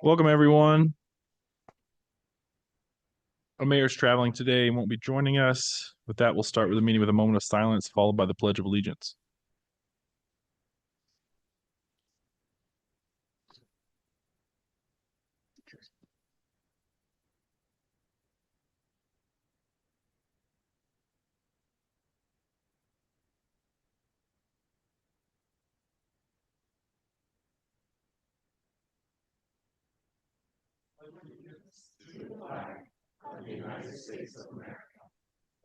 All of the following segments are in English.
Welcome, everyone. Our mayor's traveling today and won't be joining us. With that, we'll start with the meeting with a moment of silence, followed by the Pledge of Allegiance. To the flag of the United States of America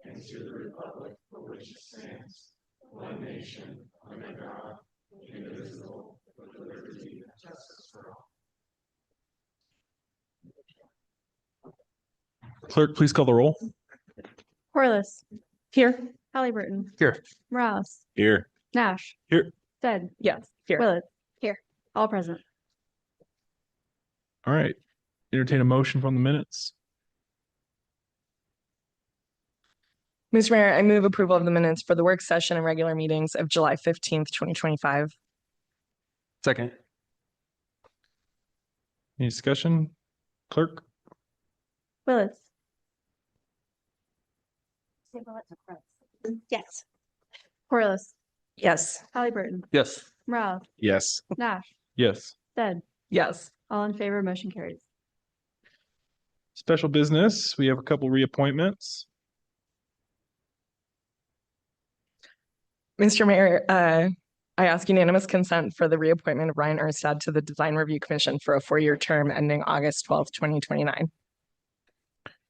and to the republic for which it stands, one nation, under God, indivisible, with liberty and justice for all. Clerk, please call the roll. Corliss. Here. Halliburton. Here. Morales. Here. Nash. Here. Stead. Yes. Here. Willett. Here. All present. All right. Entertain a motion from the minutes. Mr. Mayor, I move approval of the minutes for the work session and regular meetings of July 15th, 2025. Second. Any discussion? Clerk? Willett. Yes. Corliss. Yes. Halliburton. Yes. Morales. Yes. Nash. Yes. Stead. Yes. All in favor, motion carries. Special business. We have a couple reappointments. Mr. Mayor, I ask unanimous consent for the reappointment of Ryan Erstad to the Design Review Commission for a 4-year term ending August 12th, 2029.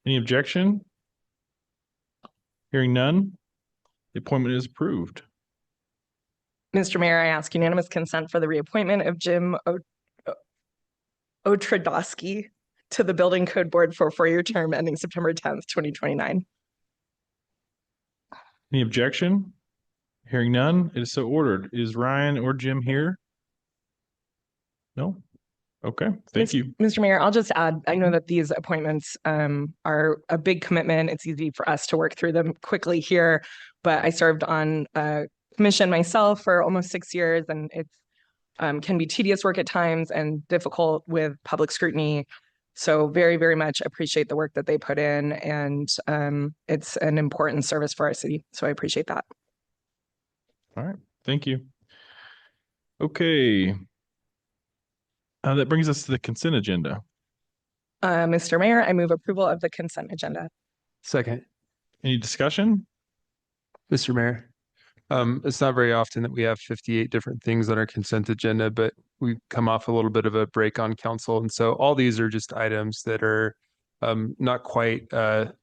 Any objection? Hearing none, the appointment is approved. Mr. Mayor, I ask unanimous consent for the reappointment of Jim Otradowski to the Building Code Board for a 4-year term ending September 10th, 2029. Any objection? Hearing none, it is so ordered. Is Ryan or Jim here? No? Okay, thank you. Mr. Mayor, I'll just add, I know that these appointments are a big commitment. It's easy for us to work through them quickly here, but I served on a commission myself for almost 6 years, and it can be tedious work at times and difficult with public scrutiny. So very, very much appreciate the work that they put in, and it's an important service for our city. So I appreciate that. All right, thank you. Okay. That brings us to the consent agenda. Mr. Mayor, I move approval of the consent agenda. Second. Any discussion? Mr. Mayor, it's not very often that we have 58 different things on our consent agenda, but we come off a little bit of a break on council. And so all these are just items that are not quite, a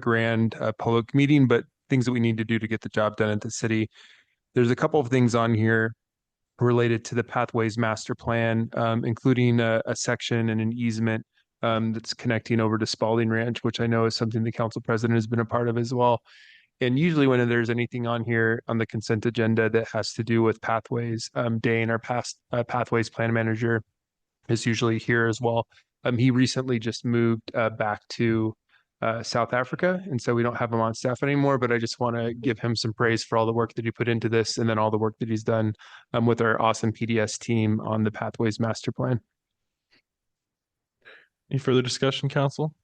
grand public meeting, but things that we need to do to get the job done at the city. There's a couple of things on here related to the Pathways Master Plan, including a section and an easement that's connecting over to Spalding Ranch, which I know is something the council president has been a part of as well. And usually when there's anything on here on the consent agenda that has to do with pathways, Dane, our past pathways plan manager, is usually here as well. He recently just moved back to South Africa, and so we don't have him on staff anymore, but I just want to give him some praise for all the work that he put into this, and then all the work that he's done with our awesome PDS team on the Pathways Master Plan. Any further discussion, council?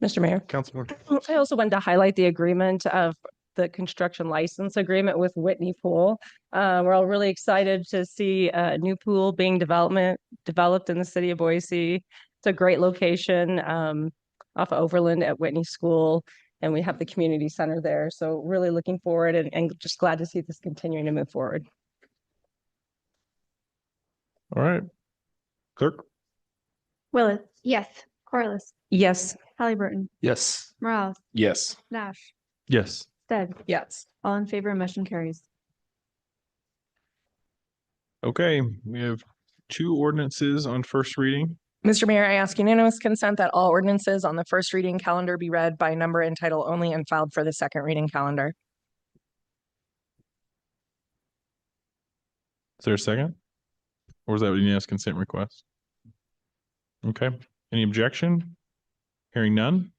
Mr. Mayor. Councilor. I also wanted to highlight the agreement of the construction license agreement with Whitney Pool. We're all really excited to see a new pool being developed in the city of Boise. It's a great location off of Overland at Whitney School, and we have the community center there. So really looking forward and just glad to see this continuing to move forward. All right. Clerk? Willett. Yes. Corliss. Yes. Halliburton. Yes. Morales. Yes. Nash. Yes. Stead. Yes. All in favor, motion carries. Okay, we have 2 ordinances on first reading. Mr. Mayor, I ask unanimous consent that all ordinances on the first reading calendar be read by number and title only and filed for the second reading calendar. Is there a second? Or was that a unanimous consent request? Okay, any objection? Hearing none?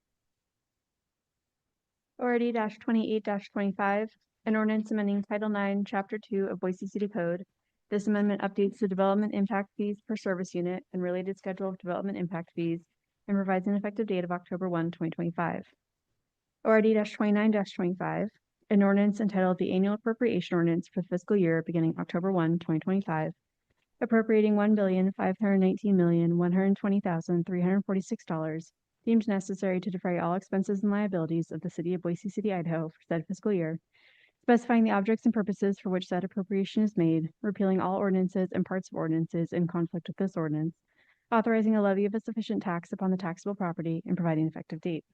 ORD-28-25, an ordinance amending Title IX, Chapter 2 of Boise City Code This amendment updates the development impact fees per service unit and related schedule of development impact fees and provides an effective date of October 1, 2025. ORD 29-25, an ordinance entitled the Annual Appropriation Ordinance for the fiscal year beginning October 1, 2025, appropriating $1,519,120,346 deemed necessary to defray all expenses and liabilities of the city of Boise City, Idaho for said fiscal year, specifying the objects and purposes for which said appropriation is made, repealing all ordinances and parts of ordinances in conflict with this ordinance, authorizing a levy of a sufficient tax upon the taxable property, and providing an effective date.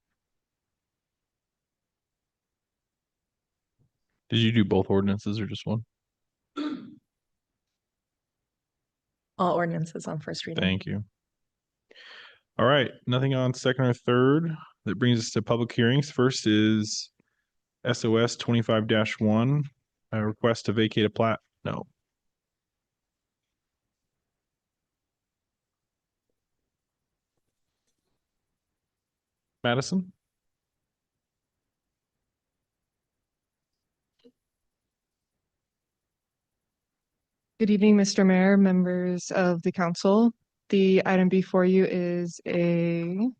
Did you do both ordinances or just one? All ordinances on first reading. Thank you. All right, nothing on second or third. That brings us to public hearings. First is SOS 25-1, a request to vacate a plat. No. Madison? Good evening, Mr. Mayor, members of the council. The item before you is a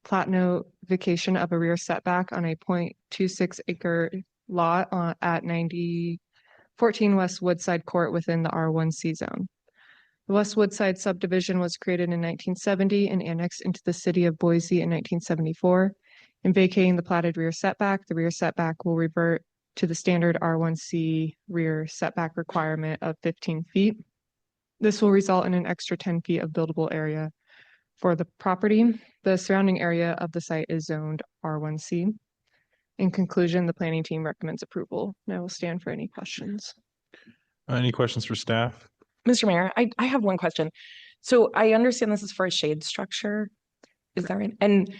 plat note vacation of a rear setback on a 0.26 acre lot at 9014 West Woodside Court within the R1C zone. The West Woodside subdivision was created in 1970 and annexed into the city of Boise in 1974. In vacating the platted rear setback, the rear setback will revert to the standard R1C rear setback requirement of 15 feet. This will result in an extra 10 feet of buildable area for the property. The surrounding area of the site is zoned R1C. In conclusion, the planning team recommends approval, and I will stand for any questions. Any questions for staff? Mr. Mayor, I have one question. So I understand this is for a shade structure. Is that right? And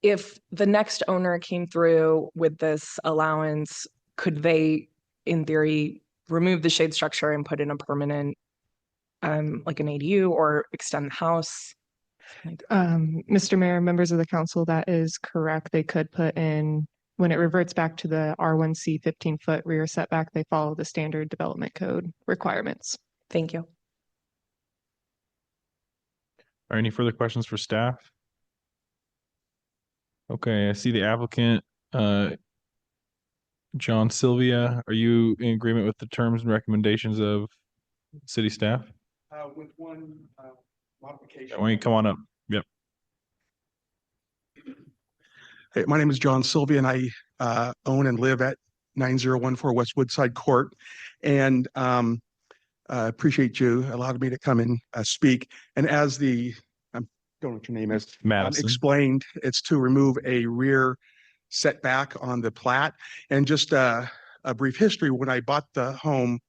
if the next owner came through with this allowance, could they, in theory, remove the shade structure and put in a permanent, like an ADU, or extend the house? Mr. Mayor, members of the council, that is correct. They could put in, when it reverts back to the R1C 15-foot rear setback, they follow the standard development code requirements. Thank you. Are any further questions for staff? Okay, I see the applicant, John Sylvia. Are you in agreement with the terms and recommendations of city staff? With one modification. Why don't you come on up? Yep. Hey, my name is John Sylvia, and I own and live at 9014 West Woodside Court. And appreciate you allowed me to come and speak. And as I don't know what your name is, Madison. explained, it's to remove a rear setback on the plat. And just a brief history, when I bought the home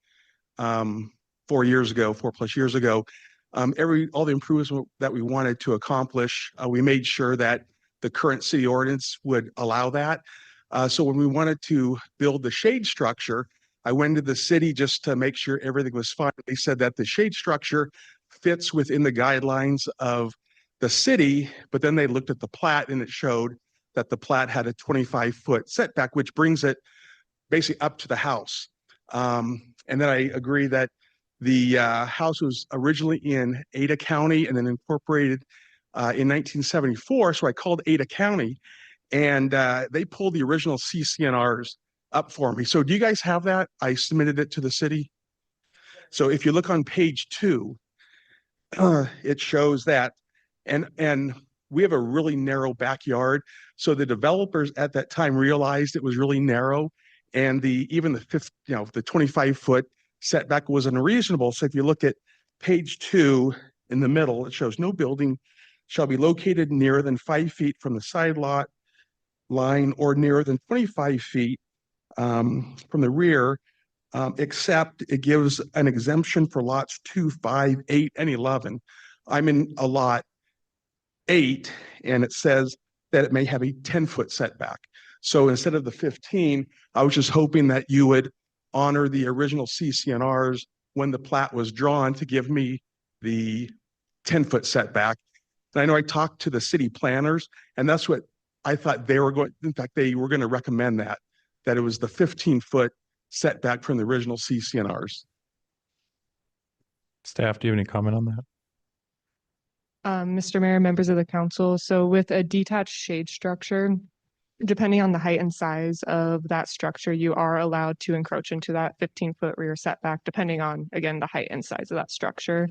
4 years ago, 4+ years ago, all the improvements that we wanted to accomplish, we made sure that the current city ordinance would allow that. So when we wanted to build the shade structure, I went to the city just to make sure everything was fine. They said that the shade structure fits within the guidelines of the city, but then they looked at the plat and it showed that the plat had a 25-foot setback, which brings it basically up to the house. And then I agree that the house was originally in Ada County and then incorporated in 1974. So I called Ada County and they pulled the original CCNRs up for me. So do you guys have that? I submitted it to the city. So if you look on page 2, it shows that, and we have a really narrow backyard. So the developers at that time realized it was really narrow, and even the 25-foot setback was unreasonable. So if you look at page 2 in the middle, it shows no building shall be located nearer than 5 feet from the side lot line or nearer than 25 feet from the rear, except it gives an exemption for lots 2, 5, 8, and 11. I'm in a lot 8, and it says that it may have a 10-foot setback. So instead of the 15, I was just hoping that you would honor the original CCNRs when the plat was drawn to give me the 10-foot setback. And I know I talked to the city planners, and that's what I thought they were going. In fact, they were going to recommend that it was the 15-foot setback from the original CCNRs. Staff, do you have any comment on that? Mr. Mayor, members of the council, so with a detached shade structure, depending on the height and size of that structure, you are allowed to encroach into that 15-foot rear setback, depending on, again, the height and size of that structure.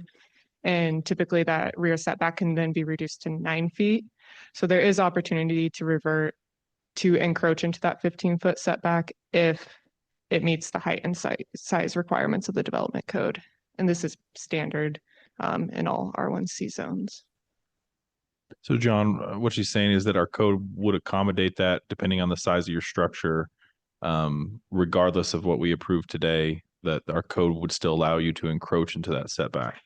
And typically that rear setback can then be reduced to 9 feet. So there is opportunity to revert to encroach into that 15-foot setback if it meets the height and size requirements of the development code. And this is standard in all R1C zones. So John, what she's saying is that our code would accommodate that depending on the size of your structure, regardless of what we approve today, that our code would still allow you to encroach into that setback.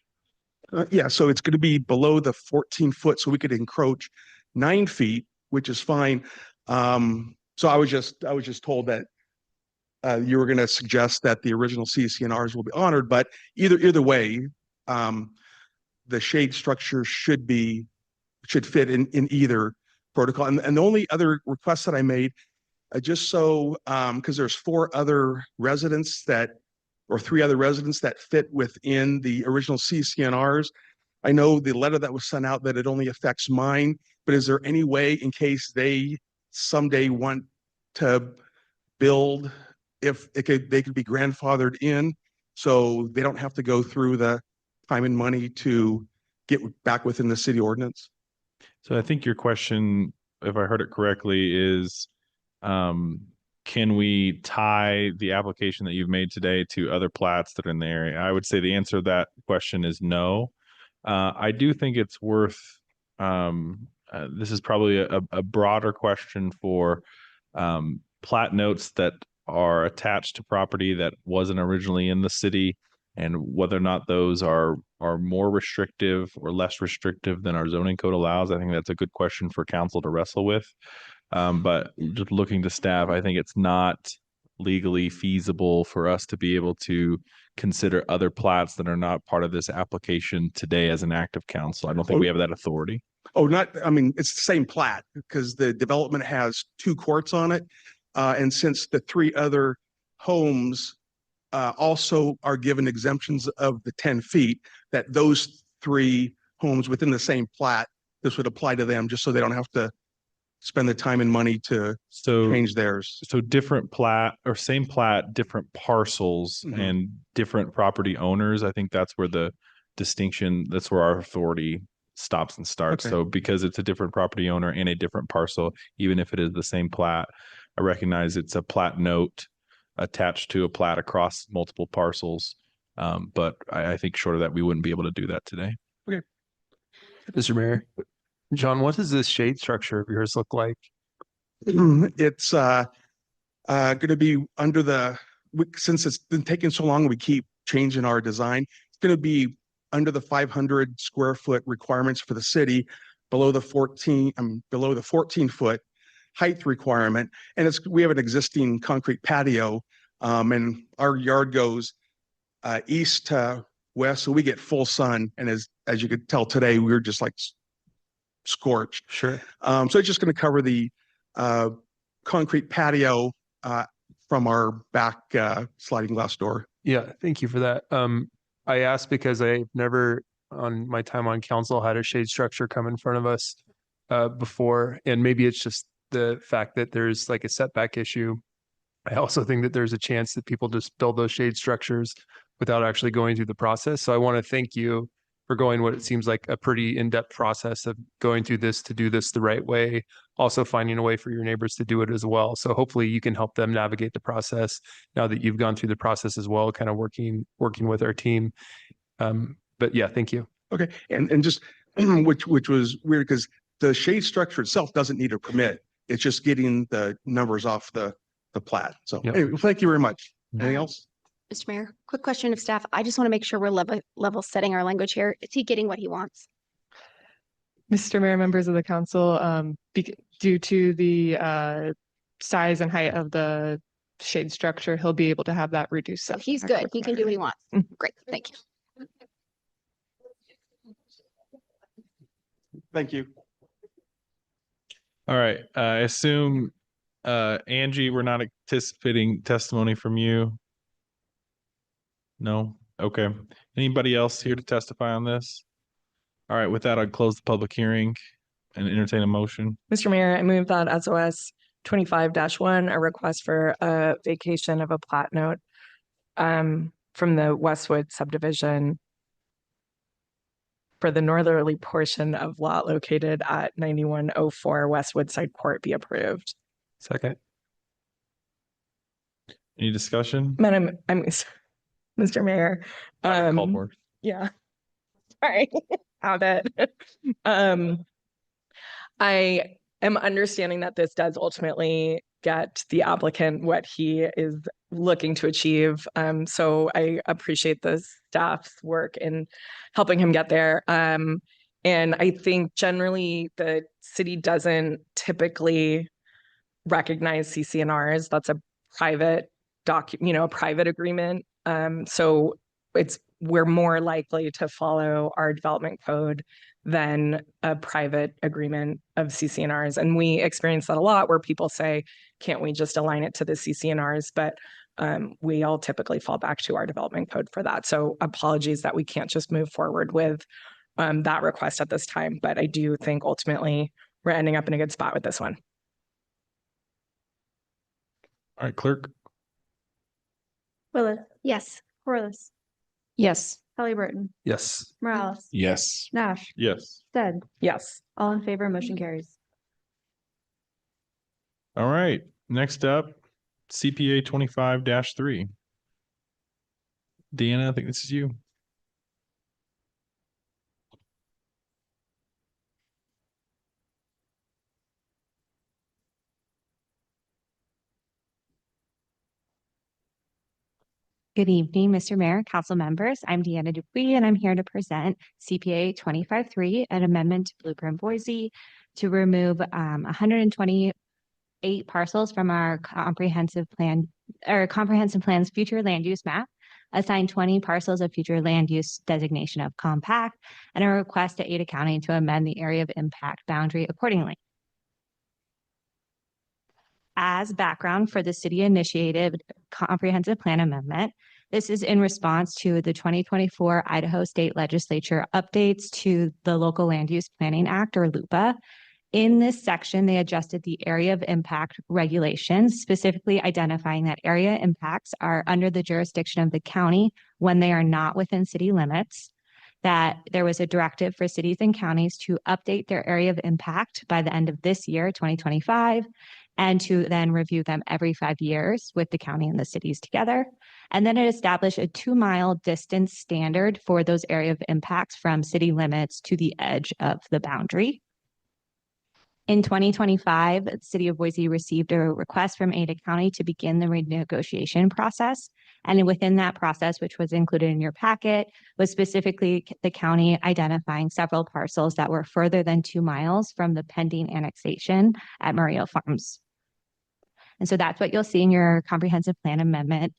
Yeah, so it's going to be below the 14 foot, so we could encroach 9 feet, which is fine. So I was just told that you were going to suggest that the original CCNRs will be honored, but either way, the shade structure should fit in either protocol. And the only other request that I made, just so because there's 3 other residents that fit within the original CCNRs. I know the letter that was sent out that it only affects mine, but is there any way in case they someday want to build, they could be grandfathered in so they don't have to go through the time and money to get back within the city ordinance? So I think your question, if I heard it correctly, is can we tie the application that you've made today to other plats that are in the area? I would say the answer to that question is no. I do think it's worth, this is probably a broader question for plat notes that are attached to property that wasn't originally in the city, and whether or not those are more restrictive or less restrictive than our zoning code allows. I think that's a good question for council to wrestle with. But just looking to staff, I think it's not legally feasible for us to be able to consider other plats that are not part of this application today as an act of council. I don't think we have that authority. Oh, I mean, it's the same plat because the development has 2 courts on it. And since the 3 other homes also are given exemptions of the 10 feet, that those 3 homes within the same plat, this would apply to them just so they don't have to spend the time and money to change theirs. So different plat or same plat, different parcels and different property owners. I think that's where the distinction, that's where our authority stops and starts. Okay. So because it's a different property owner and a different parcel, even if it is the same plat, I recognize it's a plat note attached to a plat across multiple parcels. But I think short of that, we wouldn't be able to do that today. Okay. Mr. Mayor, John, what does this shade structure of yours look like? It's going to be since it's been taking so long, we keep changing our design. It's going to be under the 500 square foot requirements for the city, below the 14-foot height requirement. And we have an existing concrete patio, and our yard goes east to west, so we get full sun. And as you could tell today, we were just like scorched. Sure. So it's just going to cover the concrete patio from our back sliding glass door. Yeah, thank you for that. I asked because I've never on my time on council had a shade structure come in front of us before, and maybe it's just the fact that there's like a setback issue. I also think that there's a chance that people just build those shade structures without actually going through the process. So I want to thank you for going what it seems like a pretty in-depth process of going through this to do this the right way, also finding a way for your neighbors to do it as well. So hopefully you can help them navigate the process now that you've gone through the process as well, kind of working with our team. But yeah, thank you. Okay, and just which was weird because the shade structure itself doesn't need a permit. It's just getting the numbers off the plat. So Yep. anyway, thank you very much. Anything else? Mr. Mayor, quick question of staff. I just want to make sure we're level setting our language here. Is he getting what he wants? Mr. Mayor, members of the council, due to the size and height of the shade structure, he'll be able to have that reduced. So he's good. He can do what he wants. Great. Thank you. Thank you. All right. I assume, Angie, we're not anticipating testimony from you. No. Okay. Anybody else here to testify on this? All right, with that, I'd close the public hearing and entertain a motion. Mr. Mayor, I move that SOS 25-1, a request for a vacation of a plat note from the Westwood subdivision for the northerly portion of lot located at 9104 Westwood Side Court be approved. Second. Any discussion? Mr. Mayor. Call for it. Yeah. Sorry. Have it. I am understanding that this does ultimately get the applicant what he is looking to achieve. So I appreciate the staff's work in helping him get there. And I think generally the city doesn't typically recognize CCNRs. That's a private a private agreement. So we're more likely to follow our development code than a private agreement of CCNRs. And we experience that a lot where people say, can't we just align it to the CCNRs? But we all typically fall back to our development code for that. So apologies that we can't just move forward with that request at this time. But I do think ultimately we're ending up in a good spot with this one. All right, clerk. Willis, Yes. Corliss, Yes. Halliburton, Yes. Morales, Yes. Nash, Yes. Stead, Yes. all in favor, motion carries. All right, next up, CPA 25-3. Deanna, I think this is you. Good evening, Mr. Mayor, council members. I'm Deanna Dupuy, and I'm here to present CPA 25-3, an amendment to Blueprint Boise to remove 128 parcels from our comprehensive plan's future land use map, assign 20 parcels of future land use designation of compact, and a request to Ada County to amend the area of impact boundary accordingly. As background for the city-initiated comprehensive plan amendment, this is in response to the 2024 Idaho State Legislature updates to the Local Land Use Planning Act, or LUPA. In this section, they adjusted the area of impact regulations, specifically identifying that area impacts are under the jurisdiction of the county when they are not within city limits, that there was a directive for cities and counties to update their area of impact by the end of this year, 2025, and to then review them every 5 years with the county and the cities together. And then it established a 2-mile distance standard for those area of impacts from city limits to the edge of the boundary. In 2025, the City of Boise received a request from Ada County to begin the renegotiation process. And within that process, which was included in your packet, was specifically the county identifying several parcels that were further than 2 miles from the pending annexation at Murillo Farms. And so that's what you'll see in your comprehensive plan amendment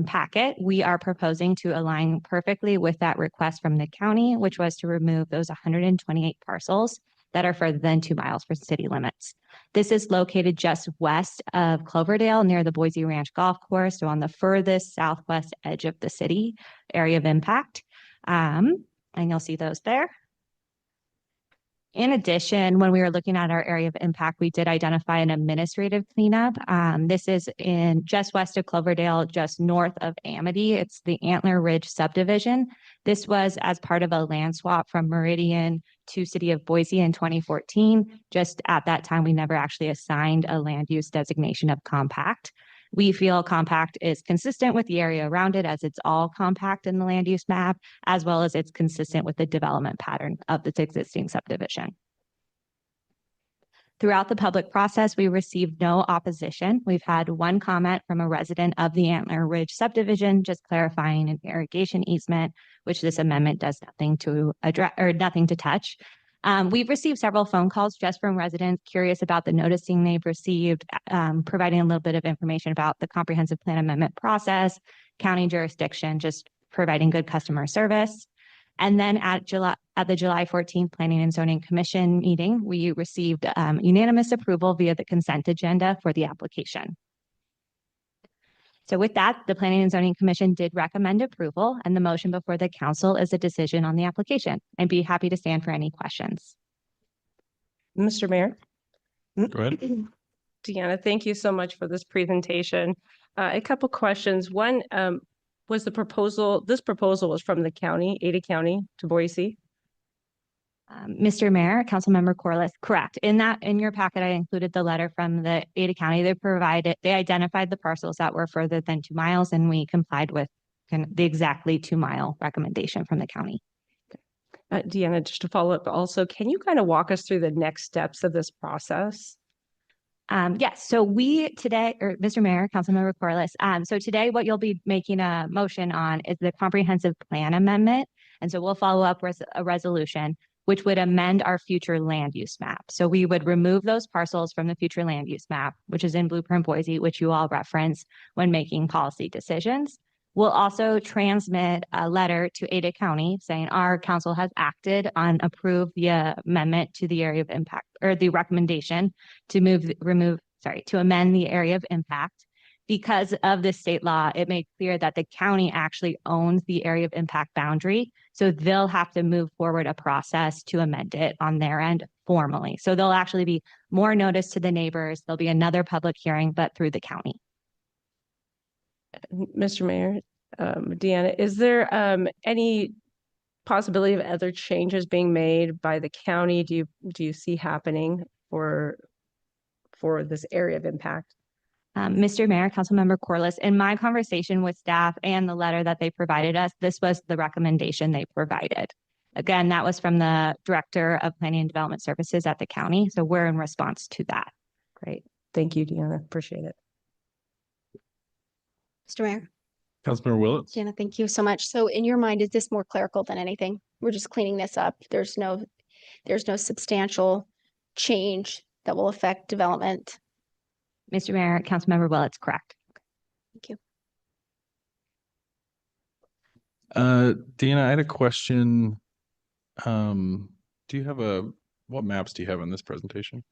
packet. We are proposing to align perfectly with that request from the county, which was to remove those 128 parcels that are further than 2 miles from city limits. This is located just west of Cloverdale near the Boise Ranch Golf Course, so on the furthest southwest edge of the city area of impact. And you'll see those there. In addition, when we were looking at our area of impact, we did identify an administrative cleanup. This is in just west of Cloverdale, just north of Amity. It's the Antler Ridge subdivision. This was as part of a land swap from Meridian to City of Boise in 2014. Just at that time, we never actually assigned a land use designation of compact. We feel compact is consistent with the area around it, as it's all compact in the land use map, as well as it's consistent with the development pattern of this existing subdivision. Throughout the public process, we received no opposition. We've had one comment from a resident of the Antler Ridge subdivision, just clarifying an irrigation easement, which this amendment does nothing to address or nothing to touch. We've received several phone calls just from residents curious about the noticing they've received, providing a little bit of information about the comprehensive plan amendment process, county jurisdiction, just providing good customer service. And then at the July 14th Planning and Zoning Commission meeting, we received unanimous approval via the consent agenda for the application. So with that, the Planning and Zoning Commission did recommend approval, and the motion before the council is a decision on the application. I'd be happy to stand for any questions. Mr. Mayor. Go ahead. Deanna, thank you so much for this presentation. A couple questions. One, was this proposal was from the county, Ada County to Boise? Mr. Mayor, Councilmember Corliss, correct. In your packet, I included the letter from the Ada County. They identified the parcels that were further than 2 miles, and we complied with the exactly 2-mile recommendation from the county. Deanna, just to follow up also, can you kind of walk us through the next steps of this process? Yes, so Mr. Mayor, Councilmember Corliss, so today what you'll be making a motion on is the comprehensive plan amendment. And so we'll follow up with a resolution which would amend our future land use map. So we would remove those parcels from the future land use map, which is in Blueprint Boise, which you all reference when making policy decisions. We'll also transmit a letter to Ada County saying our council has acted on approve the amendment to the area of impact, or the recommendation to amend the area of impact. Because of the state law, it made clear that the county actually owns the area of impact boundary. So they'll have to move forward a process to amend it on their end formally. So there'll actually be more notice to the neighbors. There'll be another public hearing, but through the county. Mr. Mayor, Deanna, is there any possibility of other changes being made by the county? Do you see happening for this area of impact? Mr. Mayor, Councilmember Corliss, in my conversation with staff and the letter that they provided us, this was the recommendation they provided. Again, that was from the Director of Planning and Development Services at the county. So we're in response to that. Great. Thank you, Deanna. Appreciate it. Mr. Mayor, Councilmember Willett. Jana, thank you so much. So in your mind, is this more clerical than anything? We're just cleaning this up. There's no substantial change that will affect development. Mr. Mayor, Councilmember Willett's correct. Thank you. Deanna, I had a question. What maps do you have in this presentation?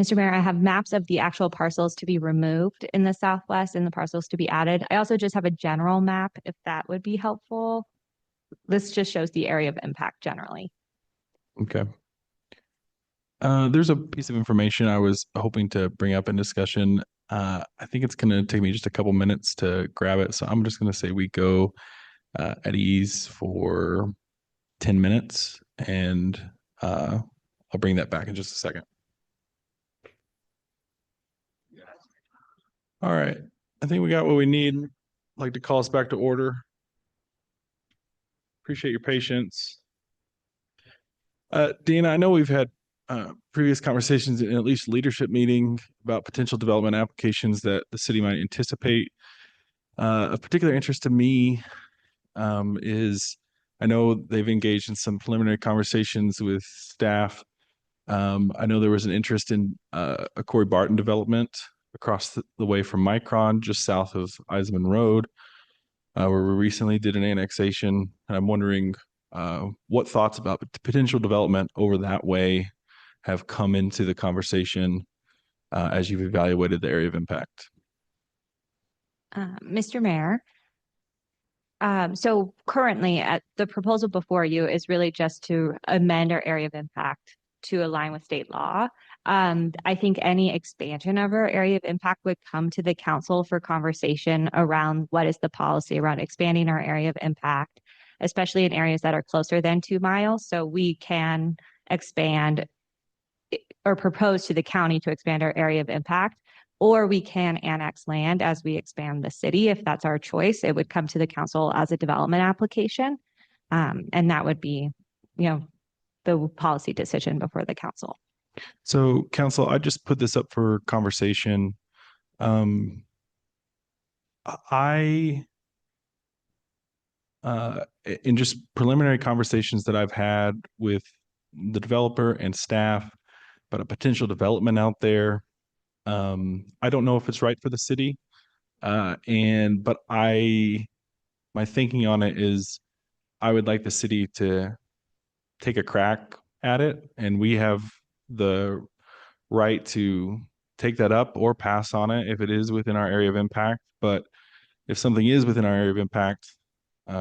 Mr. Mayor, I have maps of the actual parcels to be removed in the Southwest and the parcels to be added. I also just have a general map, if that would be helpful. This just shows the area of impact generally. Okay. There's a piece of information I was hoping to bring up in discussion. I think it's going to take me just a couple minutes to grab it. So I'm just going to say we go at ease for 10 minutes, and I'll bring that back in just a second. All right. I think we got what we need. I'd like to call us back to order. Appreciate your patience. Deanna, I know we've had previous conversations in at least leadership meeting about potential development applications that the city might anticipate. Of particular interest to me is I know they've engaged in some preliminary conversations with staff. I know there was an interest in a Corey Barton development across the way from Micron, just south of Eisman Road, where we recently did an annexation. And I'm wondering what thoughts about potential development over that way have come into the conversation as you've evaluated the area of impact. Mr. Mayor, so currently the proposal before you is really just to amend our area of impact to align with state law. I think any expansion of our area of impact would come to the council for conversation around what is the policy around expanding our area of impact, especially in areas that are closer than 2 miles. So we can expand or propose to the county to expand our area of impact, or we can annex land as we expand the city. If that's our choice, it would come to the council as a development application. And that would be, the policy decision before the council. So council, I just put this up for conversation. In just preliminary conversations that I've had with the developer and staff about a potential development out there, I don't know if it's right for the city. But my thinking on it is I would like the city to take a crack at it, and we have the right to take that up or pass on it if it is within our area of impact. But if something is within our area of impact,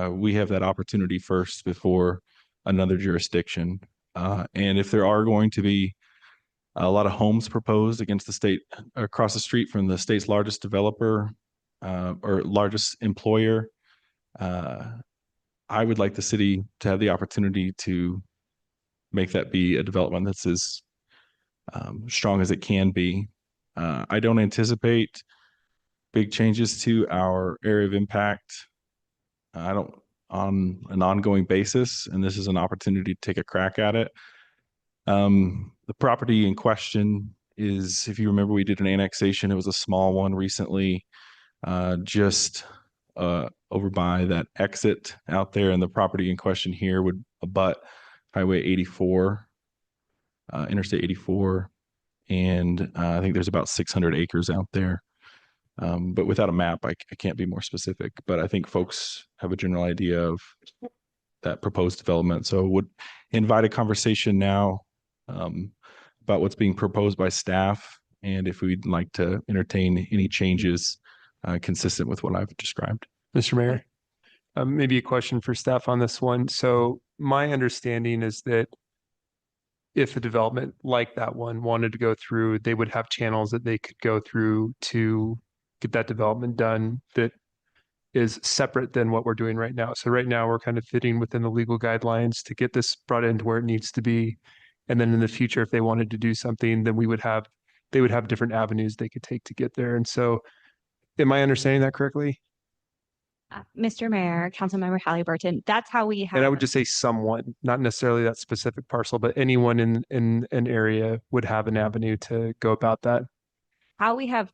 we have that opportunity first before another jurisdiction. And if there are going to be a lot of homes proposed against the state across the street from the state's largest developer or largest employer, I would like the city to have the opportunity to make that be a development that's as strong as it can be. I don't anticipate big changes to our area of impact. I don't on an ongoing basis, and this is an opportunity to take a crack at it. The property in question is, if you remember, we did an annexation. It was a small one recently, just over by that exit out there, and the property in question here would abut Highway 84, Interstate 84, and I think there's about 600 acres out there. But without a map, I can't be more specific, but I think folks have a general idea of that proposed development. So would invite a conversation now about what's being proposed by staff and if we'd like to entertain any changes consistent with what I've described. Mr. Mayor, maybe a question for staff on this one. So my understanding is that if a development like that one wanted to go through, they would have channels that they could go through to get that development done that is separate than what we're doing right now. So right now we're kind of fitting within the legal guidelines to get this brought into where it needs to be. And then in the future, if they wanted to do something, then they would have different avenues they could take to get there. And so am I understanding that correctly? Mr. Mayor, Councilmember Halliburton, that's how we have. And I would just say someone, not necessarily that specific parcel, but anyone in an area would have an avenue to go about that. How we have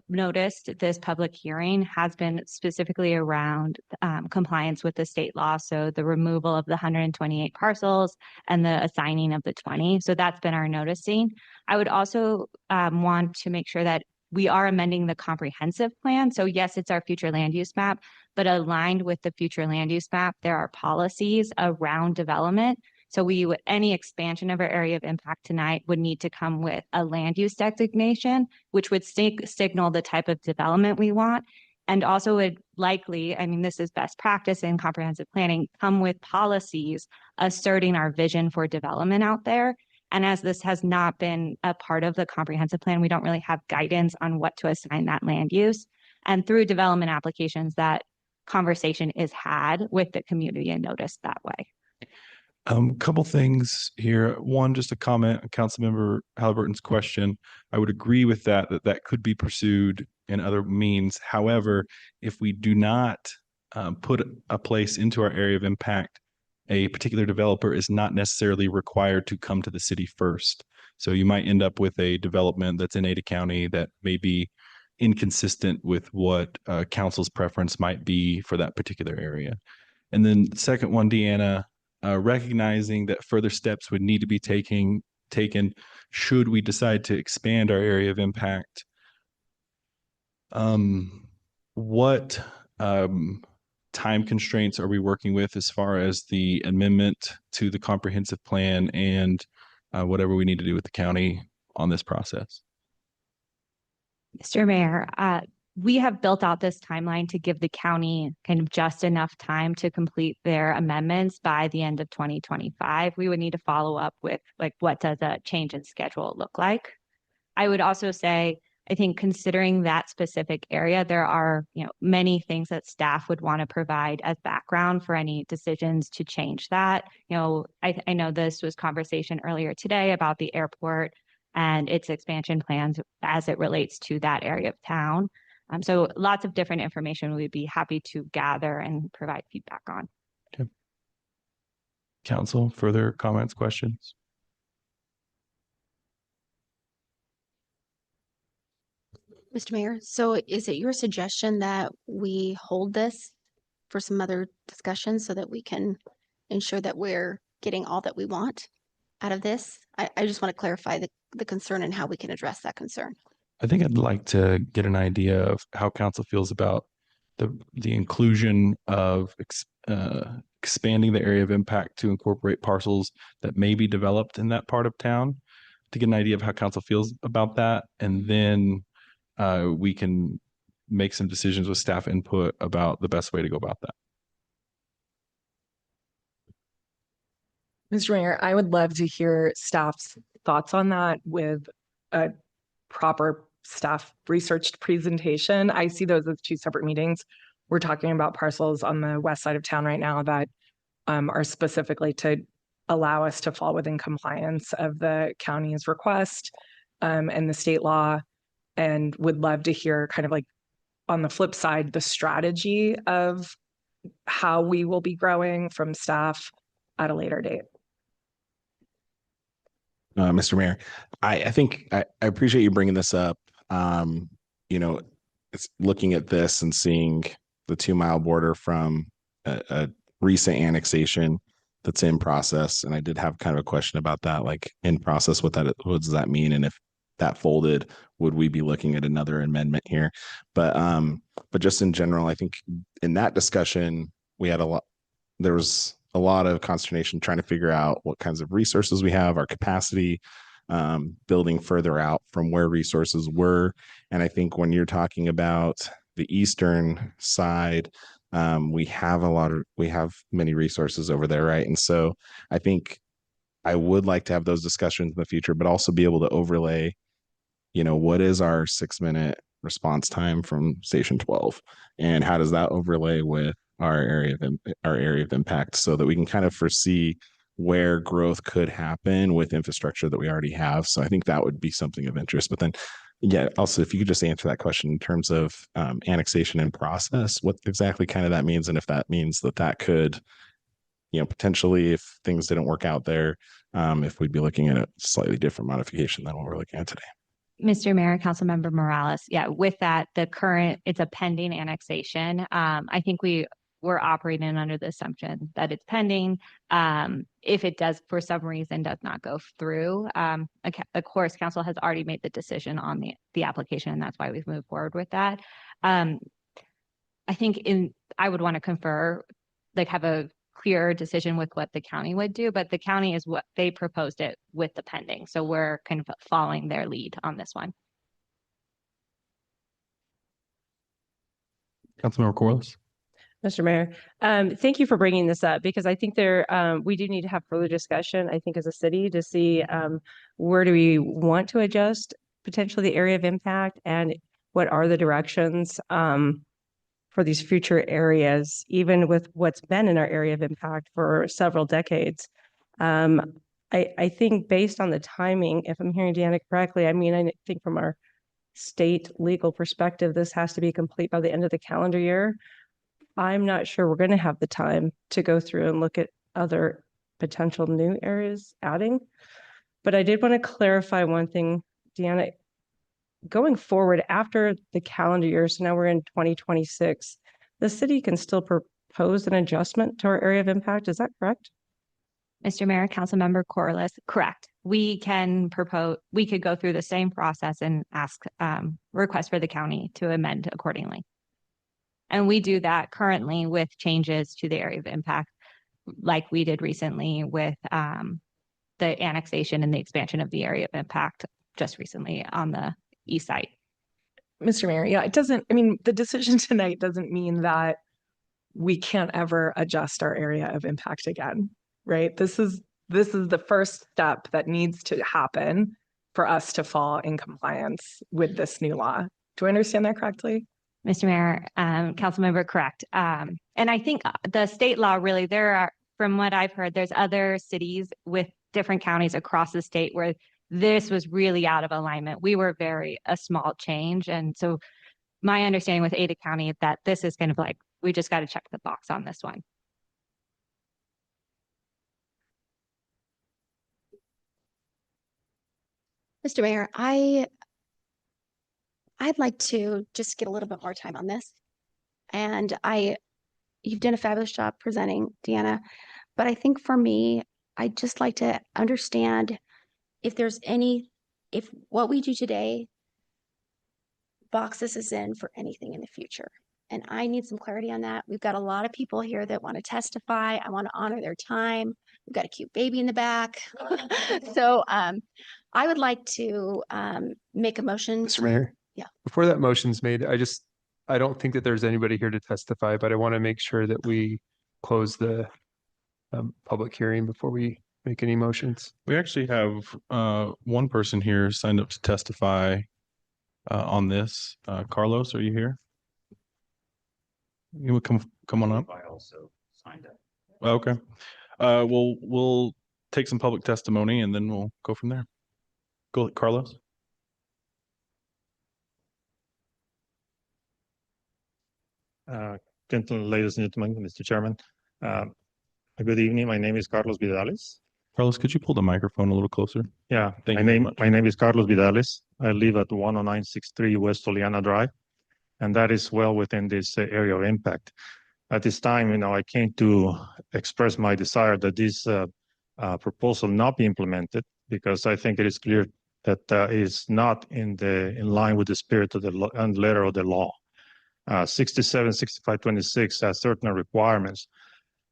noticed this public hearing has been specifically around compliance with the state law. So the removal of the 128 parcels and the assigning of the 20. So that's been our noticing. I would also want to make sure that we are amending the comprehensive plan. So yes, it's our future land use map, but aligned with the future land use map, there are policies around development. So any expansion of our area of impact tonight would need to come with a land use designation, which would signal the type of development we want. And also would likely, I mean, this is best practice in comprehensive planning, come with policies asserting our vision for development out there. And as this has not been a part of the comprehensive plan, we don't really have guidance on what to assign that land use. And through development applications, that conversation is had with the community and noticed that way. Couple things here. One, just a comment on Councilmember Halliburton's question. I would agree with that could be pursued in other means. However, if we do not put a place into our area of impact, a particular developer is not necessarily required to come to the city first. So you might end up with a development that's in Ada County that may be inconsistent with what council's preference might be for that particular area. And then the second one, Deanna, recognizing that further steps would need to be taken should we decide to expand our area of impact. What time constraints are we working with as far as the amendment to the comprehensive plan and whatever we need to do with the county on this process? Mr. Mayor, we have built out this timeline to give the county kind of just enough time to complete their amendments by the end of 2025. We would need to follow up with what does a change in schedule look like? I would also say, I think considering that specific area, there are many things that staff would want to provide as background for any decisions to change that. I know this was conversation earlier today about the airport and its expansion plans as it relates to that area of town. So lots of different information we'd be happy to gather and provide feedback on. Okay. Council, further comments, questions? Mr. Mayor, so is it your suggestion that we hold this for some other discussion so that we can ensure that we're getting all that we want out of this? I just want to clarify the concern and how we can address that concern. I think I'd like to get an idea of how council feels about the inclusion of expanding the area of impact to incorporate parcels that may be developed in that part of town. to get an idea of how council feels about that. And then we can make some decisions with staff input about the best way to go about that. Mr. Mayor, I would love to hear staff's thoughts on that with a proper staff researched presentation. I see those as two separate meetings. We're talking about parcels on the west side of town right now that are specifically to allow us to fall within compliance of the county's request and the state law, and would love to hear kind of like on the flip side, the strategy of how we will be growing from staff at a later date. Mr. Mayor, I think I appreciate you bringing this up. It's looking at this and seeing the 2-mile border from a recent annexation that's in process. And I did have kind of a question about that, like in process, what does that mean? And if that folded, would we be looking at another amendment here? But just in general, I think in that discussion, there was a lot of consternation trying to figure out what kinds of resources we have, our capacity, building further out from where resources were. And I think when you're talking about the eastern side, we have many resources over there, right? And so I think I would like to have those discussions in the future, but also be able to overlay, what is our 6-minute response time from Station 12, and how does that overlay with our area of impact, so that we can kind of foresee where growth could happen with infrastructure that we already have. So I think that would be something of interest. But then, yeah, also if you could just answer that question in terms of annexation and process, what exactly kind of that means, and if that means that could, potentially, if things didn't work out there, if we'd be looking at a slightly different modification than what we're looking at today. Mr. Mayor, Councilmember Morales, yeah, with that, it's a pending annexation. I think we're operating under the assumption that it's pending. If it does, for some reason, does not go through, of course, council has already made the decision on the application, and that's why we've moved forward with that. I think I would want to confer, have a clear decision with what the county would do, but the county is what they proposed it with the pending. So we're kind of following their lead on this one. Councilmember Corliss. Mr. Mayor, thank you for bringing this up, because I think we do need to have further discussion, I think, as a city to see where do we want to adjust potentially the area of impact, and what are the directions for these future areas, even with what's been in our area of impact for several decades. I think based on the timing, if I'm hearing Deanna correctly, I think from our state legal perspective, this has to be complete by the end of the calendar year. I'm not sure we're going to have the time to go through and look at other potential new areas adding. But I did want to clarify one thing, Deanna. Going forward after the calendar year, so now we're in 2026, the city can still propose an adjustment to our area of impact. Is that correct? Mr. Mayor, Councilmember Corliss, correct. We could go through the same process and ask, request for the county to amend accordingly. And we do that currently with changes to the area of impact, like we did recently with the annexation and the expansion of the area of impact just recently on the east side. Mr. Mayor, yeah, the decision tonight doesn't mean that we can't ever adjust our area of impact again, right? This is the first step that needs to happen for us to fall in compliance with this new law. Do I understand that correctly? Mr. Mayor, Councilmember, correct. And I think the state law really, from what I've heard, there's other cities with different counties across the state where this was really out of alignment. We were a small change. And so my understanding with Ada County is that this is kind of like, we just got to check the box on this one. Mr. Mayor, I'd like to just get a little bit more time on this. And you've done a fabulous job presenting, Deanna, but I think for me, I'd just like to understand if what we do today boxes us in for anything in the future. And I need some clarity on that. We've got a lot of people here that want to testify. I want to honor their time. We've got a cute baby in the back. So I would like to make a motion. Mr. Mayor? Yeah. Before that motion's made, I don't think that there's anybody here to testify, but I want to make sure that we close the public hearing before we make any motions. We actually have one person here signed up to testify on this. Carlos, are you here? You would come on up. I also signed up. Okay. We'll take some public testimony and then we'll go from there. Go, Carlos. Ladies and gentlemen, Mr. Chairman, good evening. My name is Carlos Vidales. Carlos, could you pull the microphone a little closer? Yeah, Thank you very much. my name is Carlos Vidales. I live at 10963 West Oleana Drive, and that is well within this area of impact. At this time, I came to express my desire that this proposal not be implemented because I think it is clear that it is not in line with the spirit of the law and letter of the law. 67, 65, 26 has certain requirements.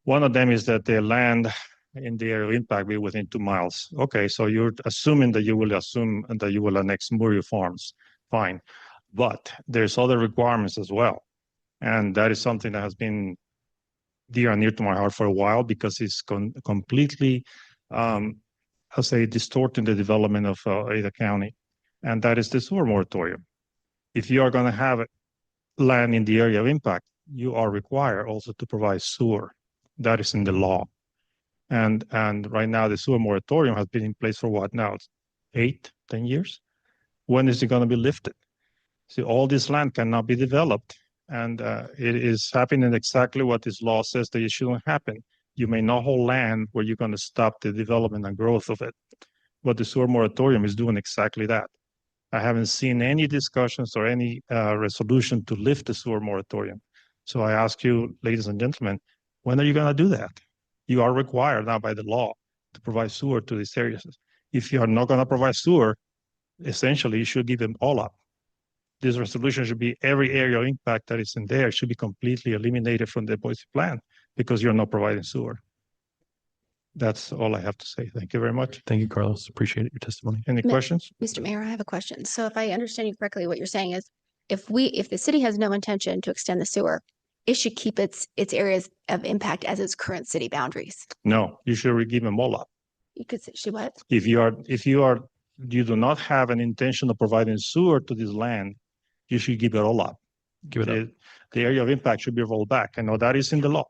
One of them is that the land in the area of impact be within 2 miles. Okay, so you're assuming that you will annex Murio Farms. Fine. But there's other requirements as well. And that is something that has been dear and near to my heart for a while because it's completely, I'll say, distorting the development of Ada County. And that is the sewer moratorium. If you are going to have land in the area of impact, you are required also to provide sewer. That is in the law. And right now the sewer moratorium has been in place for what now? 8, 10 years? When is it going to be lifted? See, all this land cannot be developed. And it is happening exactly what this law says that it shouldn't happen. You may not hold land where you're going to stop the development and growth of it. But the sewer moratorium is doing exactly that. I haven't seen any discussions or any resolution to lift the sewer moratorium. So I ask you, ladies and gentlemen, when are you going to do that? You are required now by the law to provide sewer to these areas. If you are not going to provide sewer, essentially you should give them all up. This resolution should be every area of impact that is in there should be completely eliminated from the Boise plan because you're not providing sewer. That's all I have to say. Thank you very much. Thank you, Carlos. Appreciate your testimony. Any questions? Mr. Mayor, I have a question. So if I understand you correctly, what you're saying is if the city has no intention to extend the sewer, it should keep its areas of impact as its current city boundaries. No, you should give them all up. You could say, she what? If you do not have an intention of providing sewer to this land, you should give it all up. Give it up. The area of impact should be rolled back. I know that is in the law.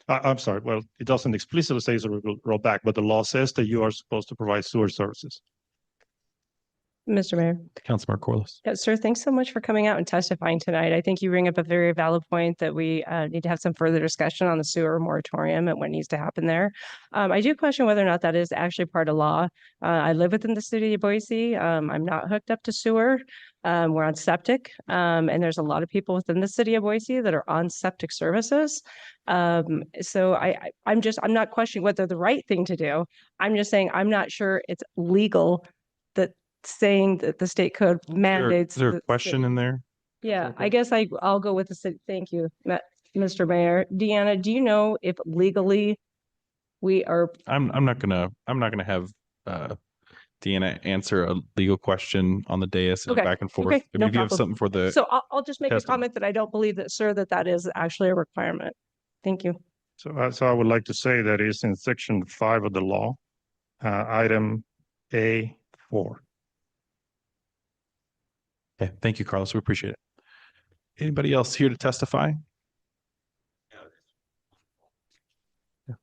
I'm sorry. Well, it doesn't explicitly say it's rolled back, but the law says that you are supposed to provide sewer services. Mr. Mayor. Councilmember Corliss. Yeah, sir, thanks so much for coming out and testifying tonight. I think you bring up a very valid point that we need to have some further discussion on the sewer moratorium and what needs to happen there. I do question whether or not that is actually part of law. I live within the city of Boise. I'm not hooked up to sewer. We're on septic, and there's a lot of people within the city of Boise that are on septic services. So I'm not questioning whether the right thing to do. I'm just saying I'm not sure it's legal that saying that the state code mandates. Is there a question in there? Yeah, I guess I'll go with the city. Thank you, Mr. Mayor. Deanna, do you know if legally we are? I'm not gonna have Deanna answer a legal question on the dais and Okay, back and forth. okay, I mean, no if you have problem. something for the So I'll just make a testimony. comment that I don't believe that, sir, that is actually a requirement. Thank you. So I would like to say that is in section 5 of the law, item A4. Okay, thank you, Carlos. We appreciate it. Anybody else here to testify? Yeah.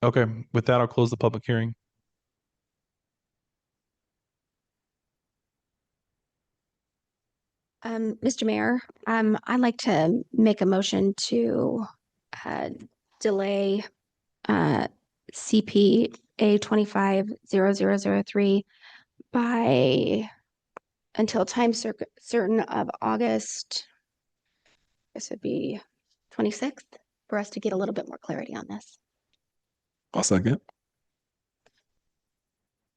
Okay, with that, I'll close the public hearing. Mr. Mayor, I'd like to make a motion to delay CPA 250003 by until time certain of August. This would be 26th for us to get a little bit more clarity on this. I'll second.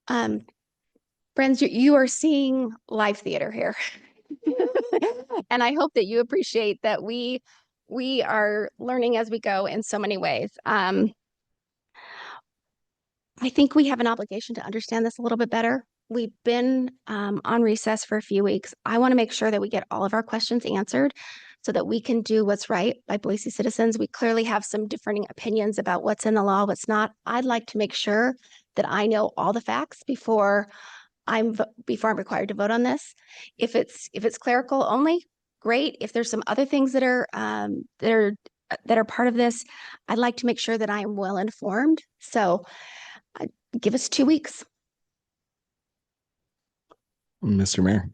Friends, you are seeing live theater here. And I hope that you appreciate that we are learning as we go in so many ways. I think we have an obligation to understand this a little bit better. We've been on recess for a few weeks. I want to make sure that we get all of our questions answered so that we can do what's right by Boise citizens. We clearly have some differing opinions about what's in the law, what's not. I'd like to make sure that I know all the facts before I'm required to vote on this. If it's clerical only, great. If there's some other things that are part of this, I'd like to make sure that I am well informed. So give us 2 weeks. Mr. Mayor,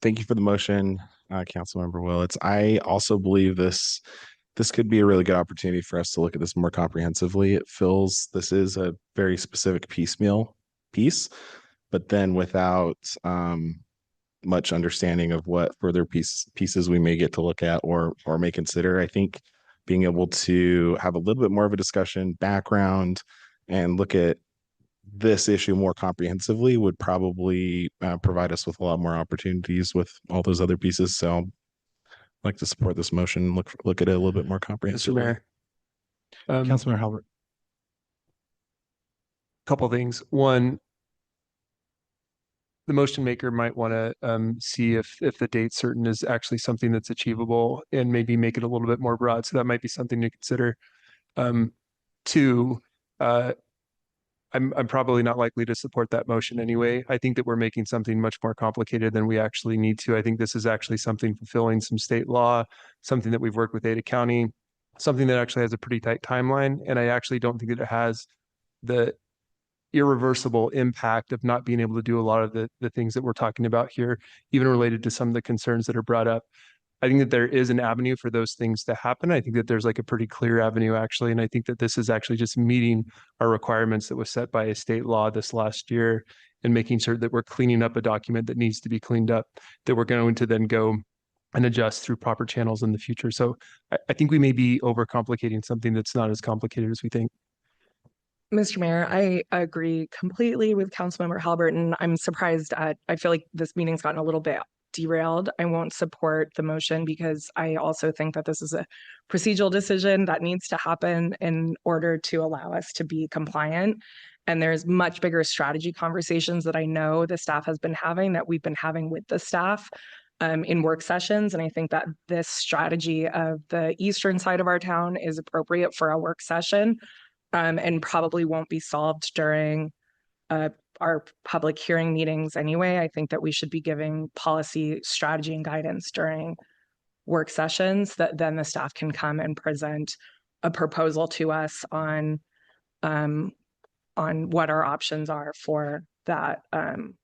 thank you for the motion, Councilmember Willetts. I also believe this could be a really good opportunity for us to look at this more comprehensively. It feels this is a very specific piecemeal piece, but then without much understanding of what further pieces we may get to look at or may consider. I think being able to have a little bit more of a discussion, background, and look at this issue more comprehensively would probably provide us with a lot more opportunities with all those other pieces. So I'd like to support this motion, look at it a little bit more Mr. comprehensively. Mayor. Councilmember Halbert. Couple things. One, the motion maker might want to see if the date certain is actually something that's achievable and maybe make it a little bit more broad. So that might be something to consider. Two, I'm probably not likely to support that motion anyway. I think that we're making something much more complicated than we actually need to. I think this is actually something fulfilling some state law, something that we've worked with Ada County, something that actually has a pretty tight timeline. And I actually don't think that it has the irreversible impact of not being able to do a lot of the things that we're talking about here, even related to some of the concerns that are brought up. I think that there is an avenue for those things to happen. I think that there's like a pretty clear avenue actually. And I think that this is actually just meeting our requirements that was set by a state law this last year and making sure that we're cleaning up a document that needs to be cleaned up, that we're going to then go and adjust through proper channels in the future. So I think we may be overcomplicating something that's not as complicated as we think. Mr. Mayor, I agree completely with Councilmember Halbert, and I'm surprised I feel like this meeting's gotten a little bit derailed. I won't support the motion because I also think that this is a procedural decision that needs to happen in order to allow us to be compliant. And there's much bigger strategy conversations that I know the staff has been having, that we've been having with the staff in work sessions. And I think that this strategy of the eastern side of our town is appropriate for a work session. And probably won't be solved during our public hearing meetings anyway. I think that we should be giving policy, strategy, and guidance during work sessions that then the staff can come and present a proposal to us on what our options are for that,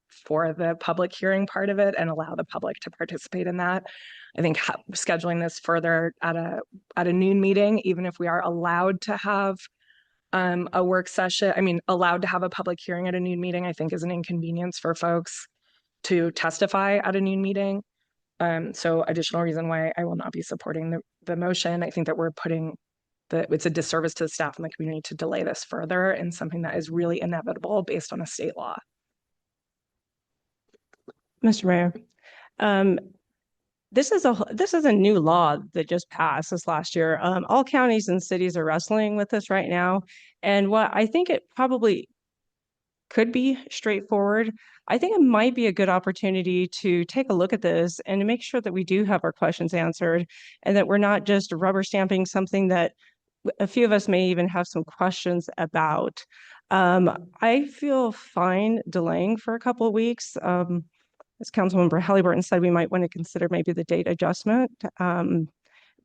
for the public hearing part of it, and allow the public to participate in that. I think scheduling this further at a noon meeting, even if we are allowed to have a work session, allowed to have a public hearing at a noon meeting, I think is an inconvenience for folks to testify at a noon meeting. So additional reason why I will not be supporting the motion. I think that we're it's a disservice to the staff and the community to delay this further in something that is really inevitable based on a state law. Mr. Mayor, this is a new law that just passed this last year. All counties and cities are wrestling with this right now. And what I think it probably could be straightforward, I think it might be a good opportunity to take a look at this and to make sure that we do have our questions answered and that we're not just rubber stamping something that a few of us may even have some questions about. I feel fine delaying for a couple of weeks. As Councilmember Halliburton said, we might want to consider maybe the date adjustment.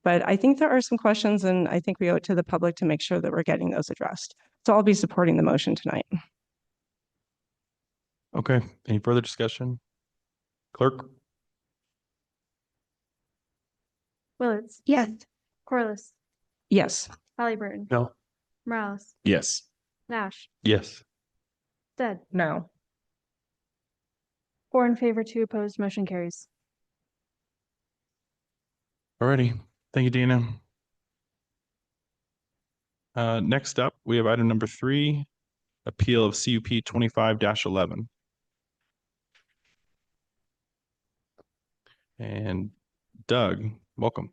But I think there are some questions, and I think we owe it to the public to make sure that we're getting those addressed. So I'll be supporting the motion tonight. Okay. Any further discussion? Clerk? Willetts, Yes. Corliss, Yes. Halliburton, No. Morales, Yes. Nash, Yes. Stead. No. 4 in favor, 2 opposed, motion carries. Alrighty. Thank you, Dina. Next up, we have item number 3, appeal of CUP 25-11. And Doug, welcome.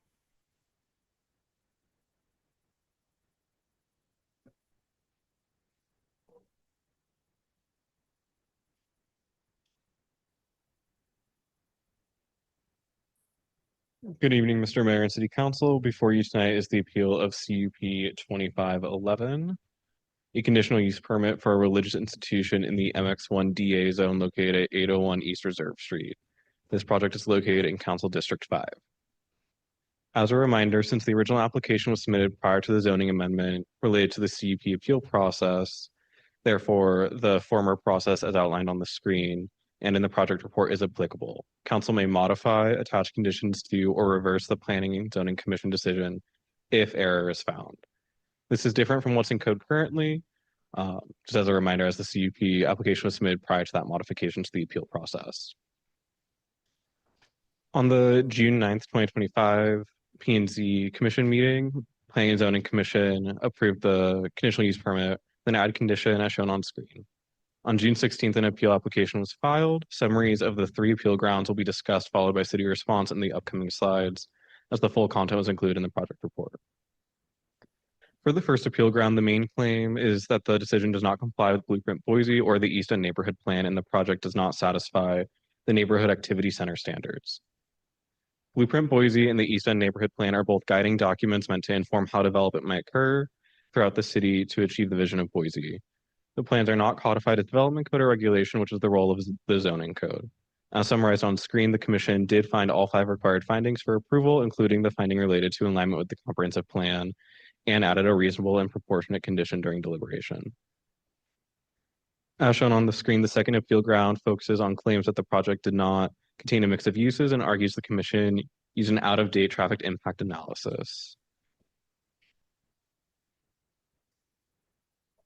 Good evening, Mr. Mayor and City Council. Before you tonight is the appeal of CUP 2511, a conditional use permit for a religious institution in the MX1 DA zone located at 801 East Reserve Street. This project is located in Council District 5. As a reminder, since the original application was submitted prior to the zoning amendment related to the CUP appeal process, therefore, the former process as outlined on the screen and in the project report is applicable. Council may modify, attach conditions to, or reverse the Planning and Zoning Commission decision if error is found. This is different from what's in code currently. Just as a reminder, as the CUP application was submitted prior to that modification to the appeal process. On the June 9th, 2025 P&Z Commission meeting, Planning and Zoning Commission approved the conditional use permit, then added condition as shown on screen. On June 16th, an appeal application was filed. Summaries of the 3 appeal grounds will be discussed, followed by city response in the upcoming slides, as the full content was included in the project report. For the first appeal ground, the main claim is that the decision does not comply with Blueprint Boise or the East End Neighborhood Plan, and the project does not satisfy the Neighborhood Activity Center standards. Blueprint Boise and the East End Neighborhood Plan are both guiding documents meant to inform how development might occur throughout the city to achieve the vision of Boise. The plans are not codified as development code or regulation, which is the role of the zoning code. As summarized on screen, the commission did find all 5 required findings for approval, including the finding related to alignment with the comprehensive plan, and added a reasonable and proportionate condition during deliberation. As shown on the screen, the second appeal ground focuses on claims that the project did not contain a mix of uses and argues the commission used an out-of-date traffic impact analysis.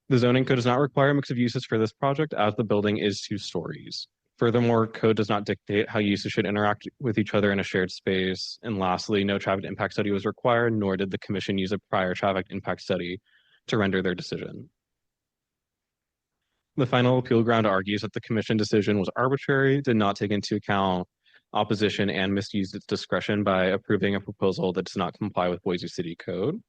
The zoning code does not require a mix of uses for this project, as the building is 2 stories. Furthermore, code does not dictate how uses should interact with each other in a shared space. And lastly, no traffic impact study was required, nor did the commission use a prior traffic impact study to render their decision. The final appeal ground argues that the commission decision was arbitrary, did not take into account opposition, and misused its discretion by approving a proposal that does not comply with Boise City Code.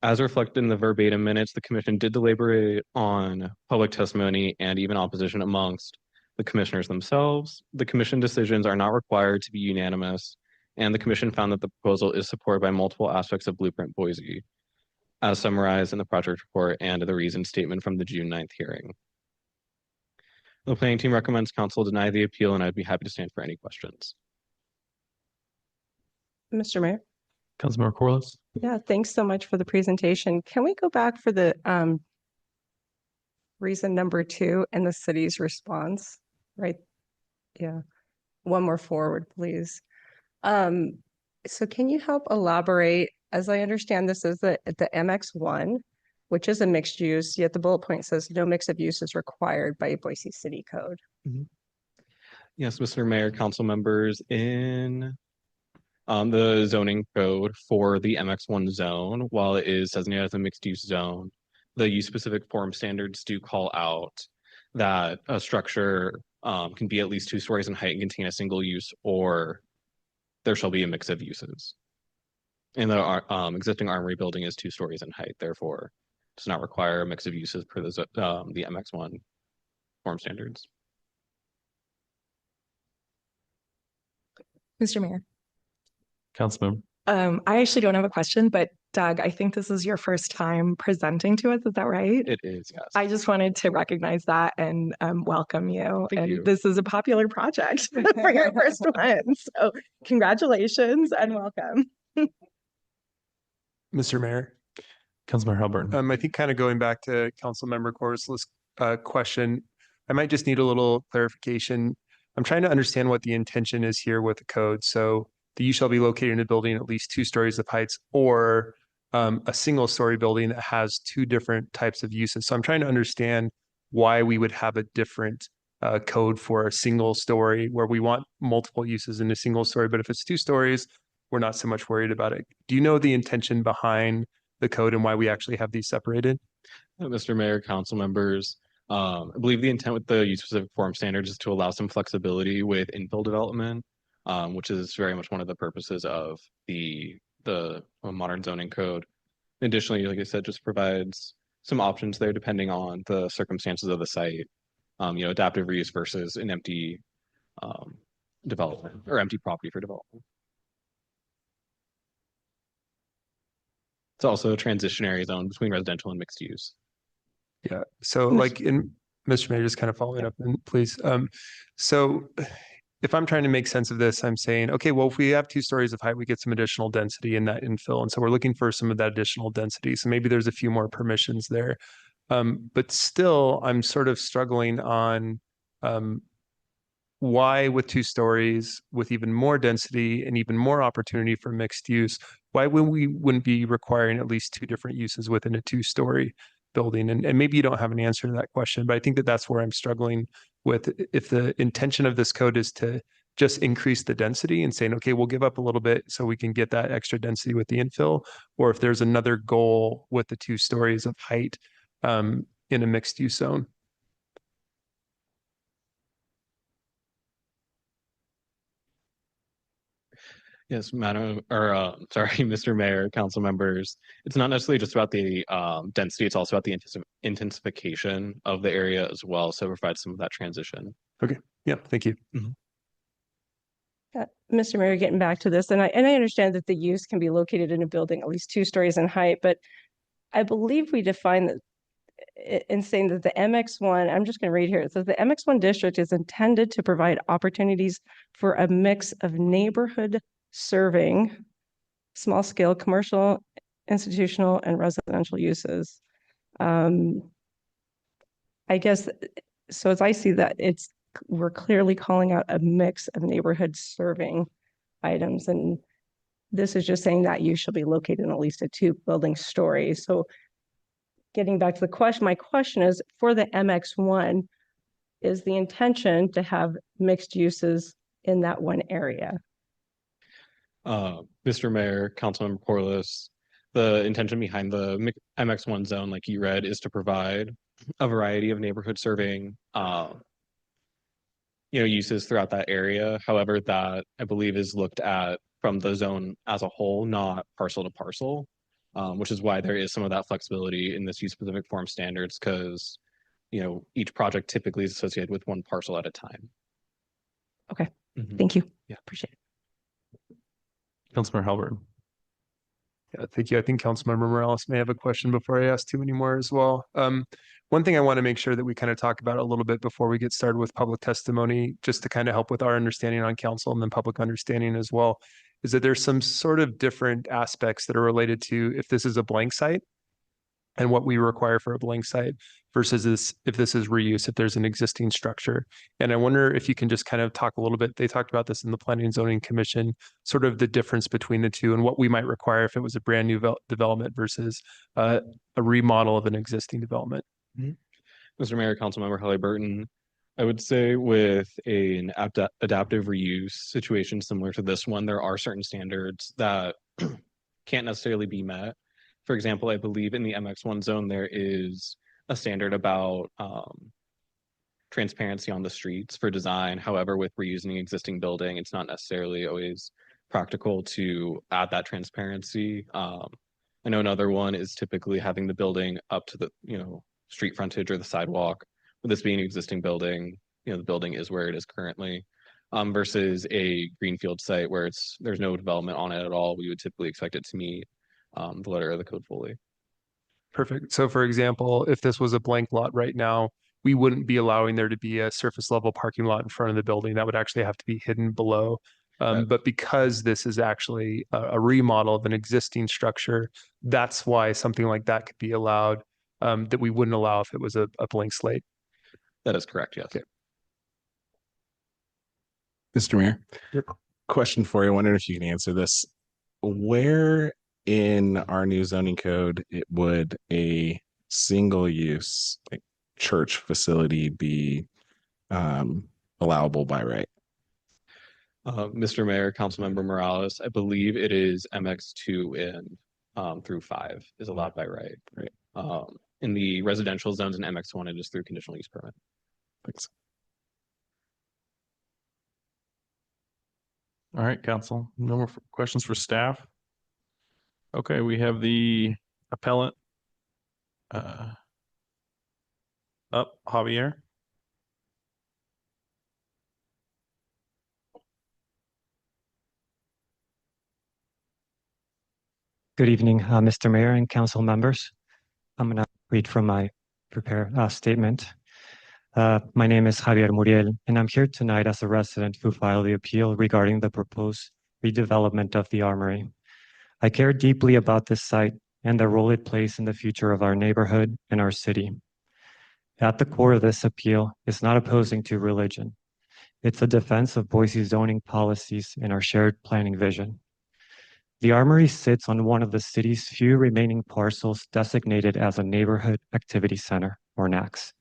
As reflected in the verbatim minutes, the commission did deliberate on public testimony and even opposition amongst the commissioners themselves. The commission decisions are not required to be unanimous, and the commission found that the proposal is supported by multiple aspects of Blueprint Boise, as summarized in the project report and the reason statement from the June 9th hearing. The planning team recommends council deny the appeal, and I'd be happy to stand for any questions. Mr. Mayor? Councilmember Corliss. Yeah, thanks so much for the presentation. Can we go back for the reason number 2 and the city's response? Right. Yeah. One more forward, please. So can you help elaborate? As I understand, this is the MX1, which is a mixed use, yet the bullet point says no mix of use is required by Boise City Code. Yes, Mr. Mayor, council members, in the zoning code for the MX1 zone, while it is designated as a mixed use zone, the use specific form standards do call out that a structure can be at least 2 stories in height and contain a single use, or there shall be a mix of uses. And the existing armory building is 2 stories in height, therefore does not require a mix of uses per the MX1 form standards. Mr. Mayor? Councilmember. I actually don't have a question, but Doug, I think this is your first time presenting to us. Is that right? It is, yes. I just wanted to recognize that and welcome you. Thank you. This is a popular project for your first one. So congratulations and welcome. Mr. Mayor, Councilmember Halberton. I think kind of going back to Councilmember Corliss' question, I might just need a little clarification. I'm trying to understand what the intention is here with the code. So the use shall be located in a building at least 2 stories of heights, or a single story building that has 2 different types of uses. So I'm trying to understand why we would have a different code for a single story where we want multiple uses in a single story. But if it's 2 stories, we're not so much worried about it. Do you know the intention behind the code and why we actually have these separated? Mr. Mayor, council members, I believe the intent with the use specific form standards is to allow some flexibility with infill development, which is very much one of the purposes of the modern zoning code. Additionally, like I said, just provides some options there depending on the circumstances of the site, adaptive reuse versus an empty development or empty property for development. It's also a transitionary zone between residential and mixed use. Yeah. So like Mr. Mayor, just kind of following up, and please. So if I'm trying to make sense of this, I'm saying, okay, well, if we have 2 stories of height, we get some additional density in that infill. And so we're looking for some of that additional density. So maybe there's a few more permissions there. But still, I'm sort of struggling on why with 2 stories, with even more density and even more opportunity for mixed use, why wouldn't be requiring at least 2 different uses within a 2-story building? And maybe you don't have an answer to that question, but I think that that's where I'm struggling with. If the intention of this code is to just increase the density and saying, okay, we'll give up a little bit so we can get that extra density with the infill, or if there's another goal with the 2 stories of height in a mixed use zone. Yes, Madam, or sorry, Mr. Mayor, council members. It's not necessarily just about the density, it's also about the intensification of the area as well. So provide some of that transition. Okay, yeah, thank you. Mr. Mayor, getting back to this, and I understand that the use can be located in a building at least 2 stories in height, but I believe we define that in saying that the MX1, I'm just going to read here. It says the MX1 district is intended to provide opportunities for a mix of neighborhood serving, small scale commercial, institutional, and residential uses. I guess, so as I see that, we're clearly calling out a mix of neighborhood serving items. And this is just saying that use shall be located in at least a 2 building stories. So getting back to the question, my question is, for the MX1, is the intention to have mixed uses in that one area? Mr. Mayor, Councilmember Corliss, the intention behind the MX1 zone, like you read, is to provide a variety of neighborhood serving uses throughout that area. However, that I believe is looked at from the zone as a whole, not parcel to parcel, which is why there is some of that flexibility in this use specific form standards, because each project typically is associated with one parcel at a time. Okay, thank you. Yeah, appreciate it. Councilmember Halbert. Yeah, thank you. I think Councilmember Morales may have a question before I ask too many more as well. One thing I want to make sure that we kind of talk about a little bit before we get started with public testimony, just to kind of help with our understanding on council and then public understanding as well, is that there's some sort of different aspects that are related to if this is a blank site and what we require for a blank site versus if this is reuse, if there's an existing structure. And I wonder if you can just kind of talk a little bit, they talked about this in the Planning and Zoning Commission, sort of the difference between the two and what we might require if it was a brand new development versus a remodel of an existing development. Mr. Mayor, Councilmember Halliburton, I would say with an adaptive reuse situation similar to this one, there are certain standards that can't necessarily be met. For example, I believe in the MX1 zone, there is a standard about transparency on the streets for design. However, with reusing an existing building, it's not necessarily always practical to add that transparency. I know another one is typically having the building up to the street frontage or the sidewalk. With this being an existing building, the building is where it is currently. Versus a greenfield site where there's no development on it at all, we would typically expect it to meet the letter of the code fully. Perfect. So for example, if this was a blank lot right now, we wouldn't be allowing there to be a surface level parking lot in front of the building. That would actually have to be hidden below. But because this is actually a remodel of an existing structure, that's why something like that could be allowed that we wouldn't allow if it was a blank slate. That is correct, yes. Okay. Mr. Mayor, question for you. I wonder if you can answer this. Where in our new zoning code would a single use like church facility be allowable by right? Mr. Mayor, Councilmember Morales, I believe it is MX2 and through 5 is allowed by right. Right. In the residential zones in MX1, it is through conditional use permit. Thanks. All right, council. No more questions for staff. Okay, we have the appellant up, Javier. Good evening, Mr. Mayor and council members. I'm going to read from my prepared statement. My name is Javier Muriel, and I'm here tonight as a resident who filed the appeal regarding the proposed redevelopment of the Armory. I care deeply about this site and the role it plays in the future of our neighborhood and our city. At the core of this appeal is not opposing to religion. It's a defense of Boise zoning policies and our shared planning vision. The Armory sits on one of the city's few remaining parcels designated as a Neighborhood Activity Center, or NACS.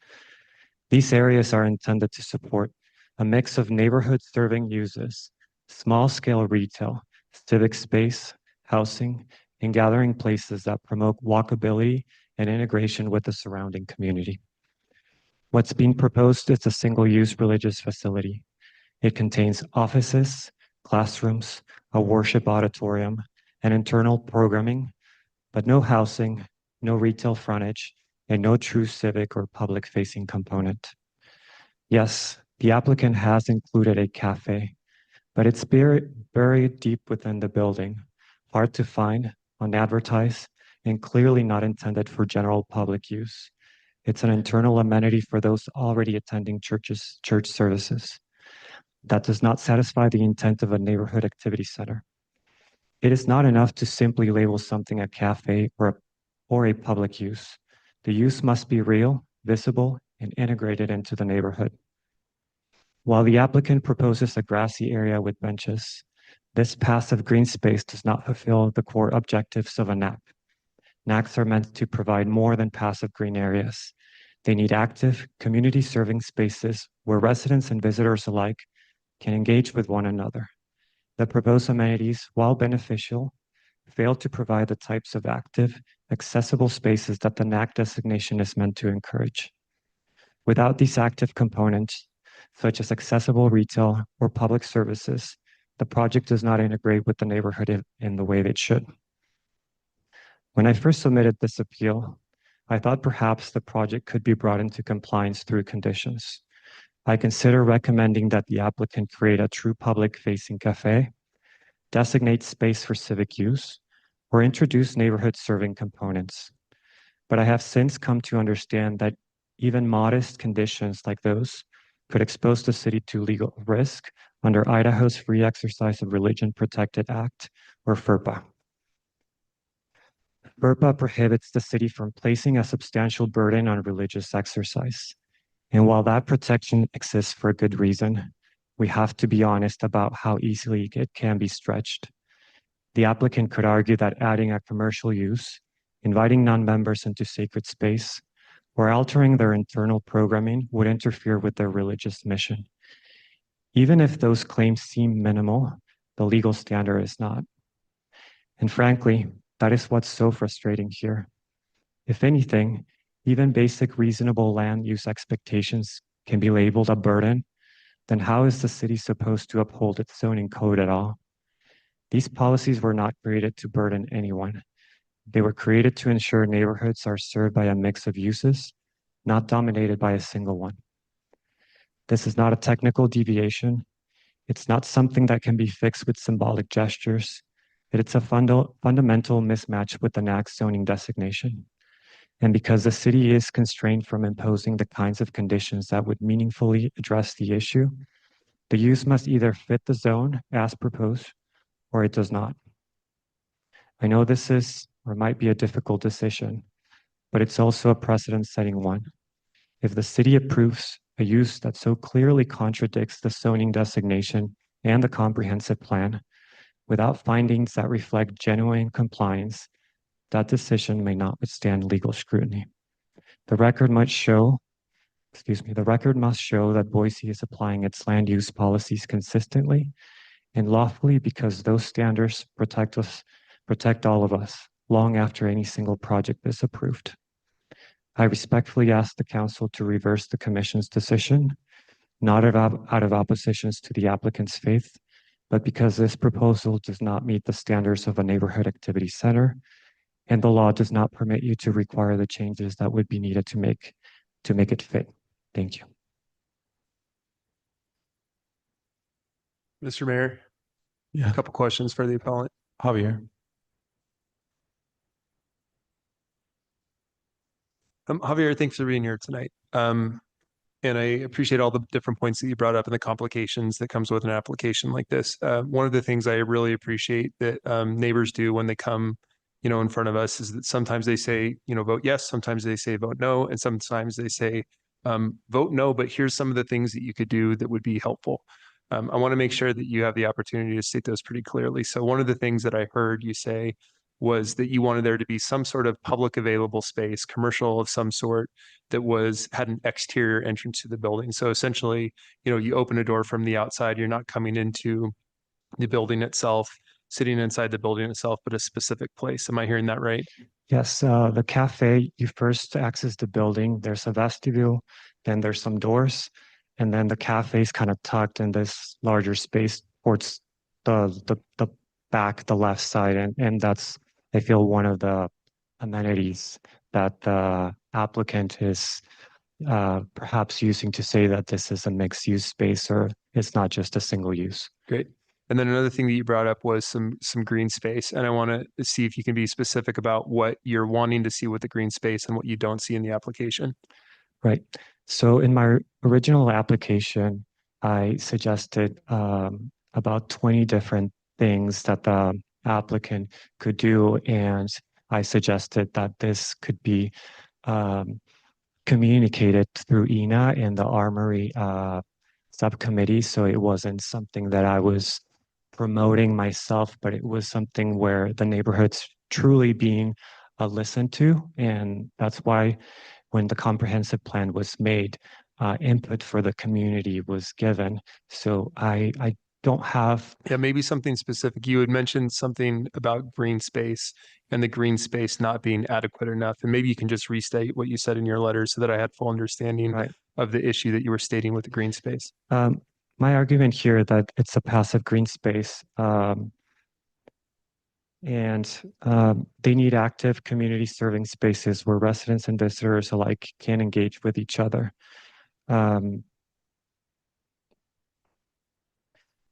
These areas are intended to support a mix of neighborhood-serving uses, small-scale retail, civic space, housing, and gathering places that promote walkability and integration with the surrounding community. What's being proposed is a single-use religious facility. It contains offices, classrooms, a worship auditorium, and internal programming, but no housing, no retail frontage, and no true civic or public-facing component. Yes, the applicant has included a cafe, but it's buried deep within the building, hard to find, unadvertised, and clearly not intended for general public use. It's an internal amenity for those already attending church services. That does not satisfy the intent of a neighborhood activity center. It is not enough to simply label something a cafe or a public use. The use must be real, visible, and integrated into the neighborhood. While the applicant proposes a grassy area with benches, this passive green space does not fulfill the core objectives of a NAC. NACs are meant to provide more than passive green areas. They need active, community-serving spaces where residents and visitors alike can engage with one another. The proposed amenities, while beneficial, fail to provide the types of active, accessible spaces that the NAC designation is meant to encourage. Without these active components, such as accessible retail or public services, the project does not integrate with the neighborhood in the way that it should. When I first submitted this appeal, I thought perhaps the project could be brought into compliance through conditions. I consider recommending that the applicant create a true public-facing cafe, designate space for civic use, or introduce neighborhood-serving components. But I have since come to understand that even modest conditions like those could expose the city to legal risk under Idaho's Free Exercise of Religion Protected Act, or FERPA. FERPA prohibits the city from placing a substantial burden on religious exercise. And while that protection exists for a good reason, we have to be honest about how easily it can be stretched. The applicant could argue that adding a commercial use, inviting non-members into sacred space, or altering their internal programming would interfere with their religious mission. Even if those claims seem minimal, the legal standard is not. And frankly, that is what's so frustrating here. If anything, even basic reasonable land use expectations can be labeled a burden, then how is the city supposed to uphold its zoning code at all? These policies were not created to burden anyone. They were created to ensure neighborhoods are served by a mix of uses, not dominated by a single one. This is not a technical deviation. It's not something that can be fixed with symbolic gestures. It's a fundamental mismatch with the NAC zoning designation. And because the city is constrained from imposing the kinds of conditions that would meaningfully address the issue, the use must either fit the zone as proposed or it does not. I know this is or might be a difficult decision, but it's also a precedent-setting one. If the city approves a use that so clearly contradicts the zoning designation and the comprehensive plan without findings that reflect genuine compliance, that decision may not withstand legal scrutiny. The record must show that Boise is applying its land use policies consistently and lawfully because those standards protect all of us long after any single project is approved. I respectfully ask the council to reverse the commission's decision, not out of oppositions to the applicant's faith, but because this proposal does not meet the standards of a neighborhood activity center, and the law does not permit you to require the changes that would be needed to make it fit. Thank you. Mr. Mayor, Yeah, a couple questions for the appellant. Javier. Javier, thanks for being here tonight. And I appreciate all the different points that you brought up and the complications that comes with an application like this. One of the things I really appreciate that neighbors do when they come, in front of us is that sometimes they say, vote yes, sometimes they say vote no, and sometimes they say vote no, but here's some of the things that you could do that would be helpful. I want to make sure that you have the opportunity to state those pretty clearly. So one of the things that I heard you say was that you wanted there to be some sort of public available space, commercial of some sort, that had an exterior entrance to the building. So essentially, you open a door from the outside, you're not coming into the building itself, sitting inside the building itself, but a specific place. Am I hearing that right? Yes, the cafe, you first access the building. There's a vestibule, then there's some doors, and then the cafe is kind of tucked in this larger space towards the back, the left side, and that's, I feel, one of the amenities that the applicant is perhaps using to say that this is a mixed use space or it's not just a single use. Great. And then another thing that you brought up was some green space. And I want to see if you can be specific about what you're wanting to see with the green space and what you don't see in the application. Right. So in my original application, I suggested about 20 different things that the applicant could do. And I suggested that this could be communicated through ENA and the Armory subcommittee. So it wasn't something that I was promoting myself, but it was something where the neighborhood's truly being listened to. And that's why when the comprehensive plan was made, input for the community was given. So I don't have. Yeah, maybe something specific. You had mentioned something about green space and the green space not being adequate enough. And maybe you can just restate what you said in your letter so that I had full understanding of the issue that you were stating with the green space. My argument here that it's a passive green space, and they need active community serving spaces where residents and visitors alike can engage with each other. I'm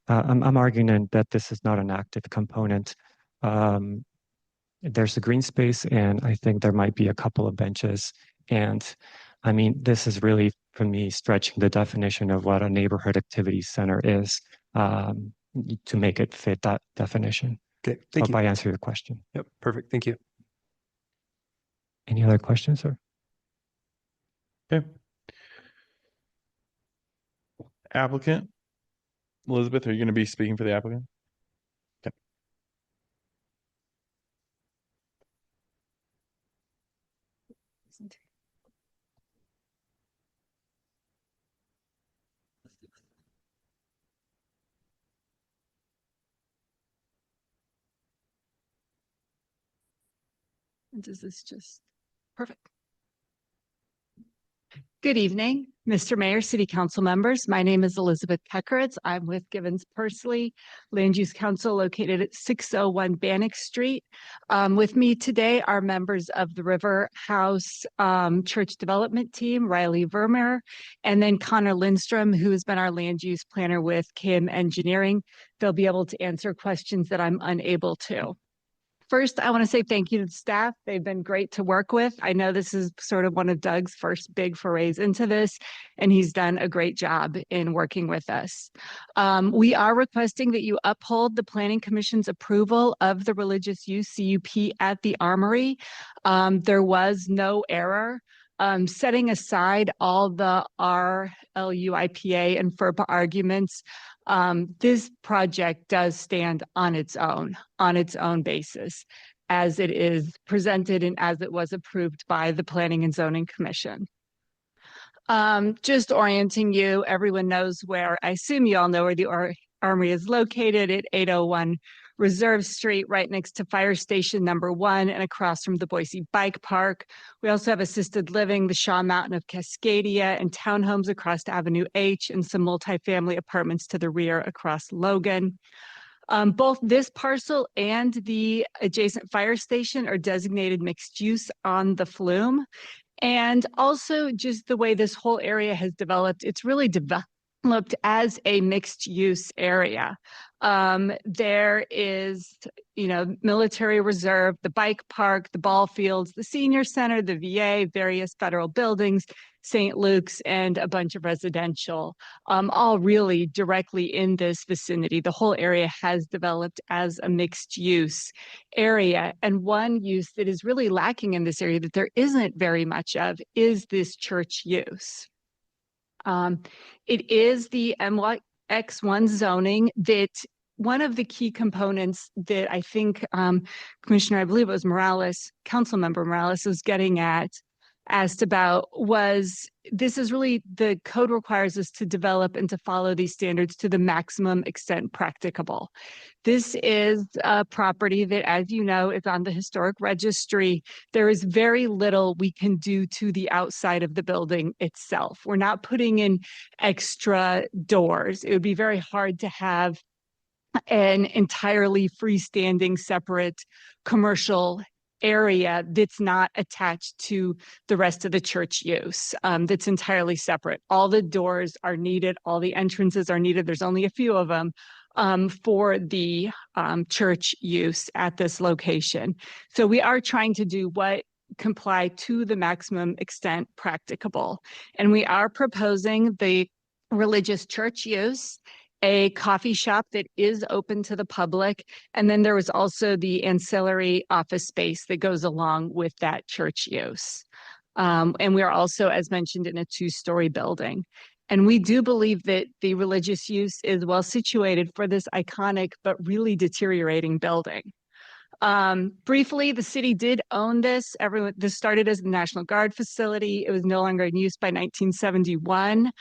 arguing that this is not an active component. There's a green space, and I think there might be a couple of benches. And I mean, this is really, for me, stretching the definition of what a neighborhood activity center is to make it fit that definition. Okay, thank you. Hope I answer your question. Yep, perfect. Thank you. Any other questions, sir? Okay. Applicant, Elizabeth, are you going to be speaking for the applicant? Okay. Does this just perfect? Good evening, Mr. Mayor, City Council members. My name is Elizabeth Peckeritz. I'm with Givens Pursley Land Use Council located at 601 Bannock Street. With me today are members of the River House Church Development Team, Riley Vermeer, and then Connor Lindstrom, who has been our land use planner with Kim Engineering. They'll be able to answer questions that I'm unable to. First, I want to say thank you to the staff. They've been great to work with. I know this is sort of one of Doug's first big forays into this, and he's done a great job in working with us. We are requesting that you uphold the Planning Commission's approval of the religious use CUP at the Armory. There was no error. Setting aside all the RLUIPA and FERPA arguments, this project does stand on its own basis, as it is presented and as it was approved by the Planning and Zoning Commission. Just orienting you, everyone knows where, I assume you all know where the Armory is located at 801 Reserve Street, right next to Fire Station number 1 and across from the Boise Bike Park. We also have assisted living, the Shaw Mountain of Cascadia, and townhomes across Avenue H, and some multifamily apartments to the rear across Logan. Both this parcel and the adjacent fire station are designated mixed use on the flume. And also just the way this whole area has developed, it's really developed as a mixed use area. There is, military reserve, the bike park, the ball fields, the senior center, the VA, various federal buildings, St. Luke's, and a bunch of residential, all really directly in this vicinity. The whole area has developed as a mixed use area. And one use that is really lacking in this area that there isn't very much of is this church use. It is the MX1 zoning that one of the key components that I think Commissioner, I believe it was Morales, Councilmember Morales was getting at, asked about was this is really the code requires us to develop and to follow these standards to the maximum extent practicable. This is a property that, as you know, is on the historic registry. There is very little we can do to the outside of the building itself. We're not putting in extra doors. It would be very hard to have an entirely freestanding separate commercial area that's not attached to the rest of the church use, that's entirely separate. All the doors are needed, all the entrances are needed. There's only a few of them for the church use at this location. So we are trying to do what comply to the maximum extent practicable. And we are proposing the religious church use, a coffee shop that is open to the public. And then there was also the ancillary office space that goes along with that church use. And we are also, as mentioned, in a 2-story building. And we do believe that the religious use is well situated for this iconic but really deteriorating building. Briefly, the city did own this. This started as the National Guard facility. It was no longer in use by 1971.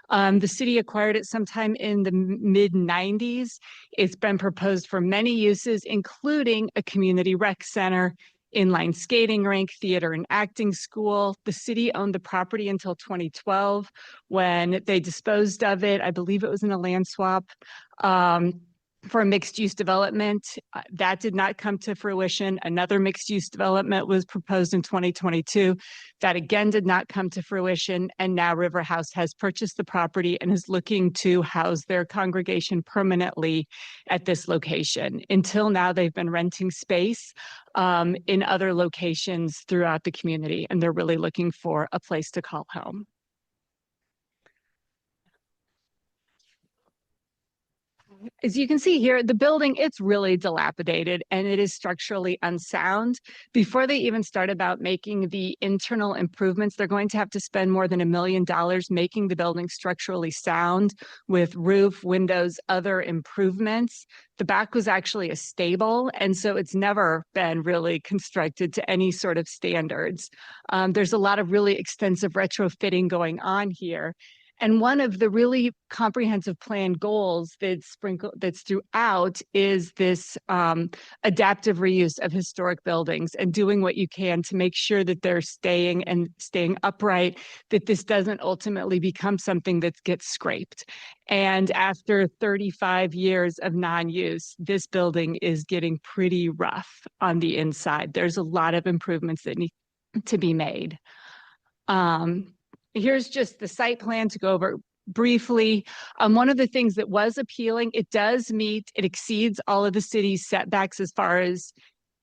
The city acquired it sometime in the mid-90s. It's been proposed for many uses, including a community rec center, inline skating rink, theater and acting school. The city owned the property until 2012 when they disposed of it. I believe it was in a land swap. For a mixed-use development. That did not come to fruition. Another mixed-use development was proposed in 2022. That again did not come to fruition. And now River House has purchased the property and is looking to house their congregation permanently at this location. Until now, they've been renting space in other locations throughout the community, and they're really looking for a place to call home. As you can see here, the building, it's really dilapidated and it is structurally unsound. Before they even start about making the internal improvements, they're going to have to spend more than $1 million making the building structurally sound with roof, windows, other improvements. The back was actually a stable, and so it's never been really constructed to any sort of standards. There's a lot of really extensive retrofitting going on here. And one of the really comprehensive plan goals that's throughout is this adaptive reuse of historic buildings and doing what you can to make sure that they're staying upright, that this doesn't ultimately become something that gets scraped. And after 35 years of non-use, this building is getting pretty rough on the inside. There's a lot of improvements that need to be made. Here's just the site plan to go over briefly. One of the things that was appealing, it exceeds all of the city's setbacks as far as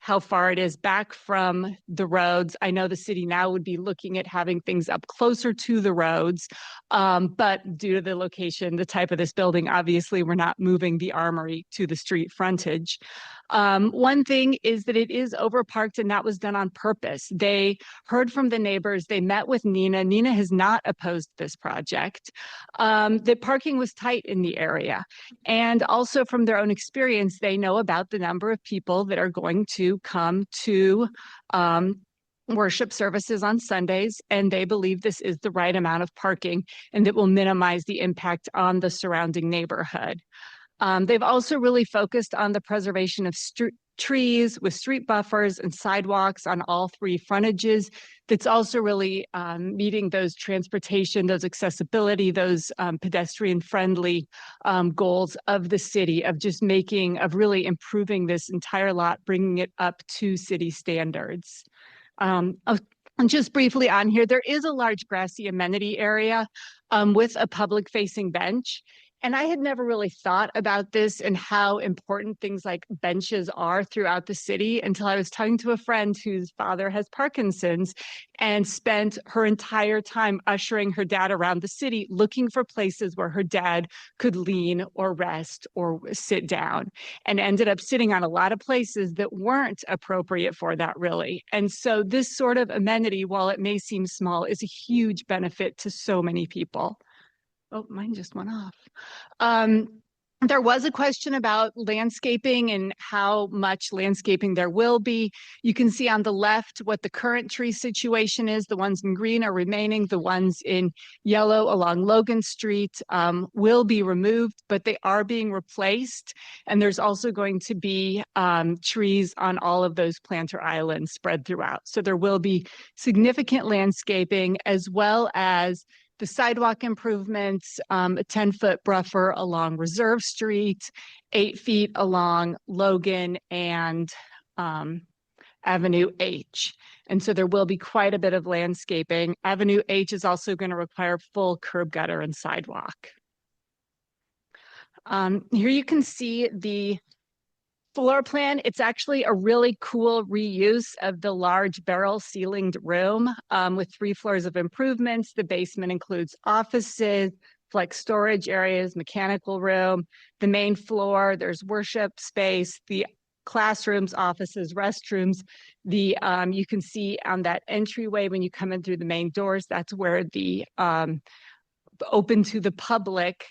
how far it is back from the roads. I know the city now would be looking at having things up closer to the roads, but due to the location, the type of this building, obviously we're not moving the armory to the street frontage. One thing is that it is overparked, and that was done on purpose. They heard from the neighbors, they met with Nina. Nina has not opposed this project. The parking was tight in the area. And also from their own experience, they know about the number of people that are going to come to worship services on Sundays, and they believe this is the right amount of parking and that will minimize the impact on the surrounding neighborhood. They've also really focused on the preservation of trees with street buffers and sidewalks on all 3 frontages. That's also really meeting those transportation, those accessibility, those pedestrian-friendly goals of the city of really improving this entire lot, bringing it up to city standards. And just briefly on here, there is a large grassy amenity area with a public facing bench. And I had never really thought about this and how important things like benches are throughout the city until I was talking to a friend whose father has Parkinson's and spent her entire time ushering her dad around the city looking for places where her dad could lean or rest or sit down, and ended up sitting on a lot of places that weren't appropriate for that really. And so this sort of amenity, while it may seem small, is a huge benefit to so many people. Oh, mine just went off. There was a question about landscaping and how much landscaping there will be. You can see on the left what the current tree situation is. The ones in green are remaining. The ones in yellow along Logan Street will be removed, but they are being replaced. And there's also going to be trees on all of those planter islands spread throughout. So there will be significant landscaping as well as the sidewalk improvements, a 10-foot buffer along Reserve Street, 8 feet along Logan and Avenue H. And so there will be quite a bit of landscaping. Avenue H is also going to require full curb gutter and sidewalk. Here you can see the floor plan. It's actually a really cool reuse of the large barrel ceilinged room with 3 floors of improvements. The basement includes offices, flex storage areas, mechanical room. The main floor, there's worship space, the classrooms, offices, restrooms. The you can see on that entryway when you come in through the main doors, that's where the open to the public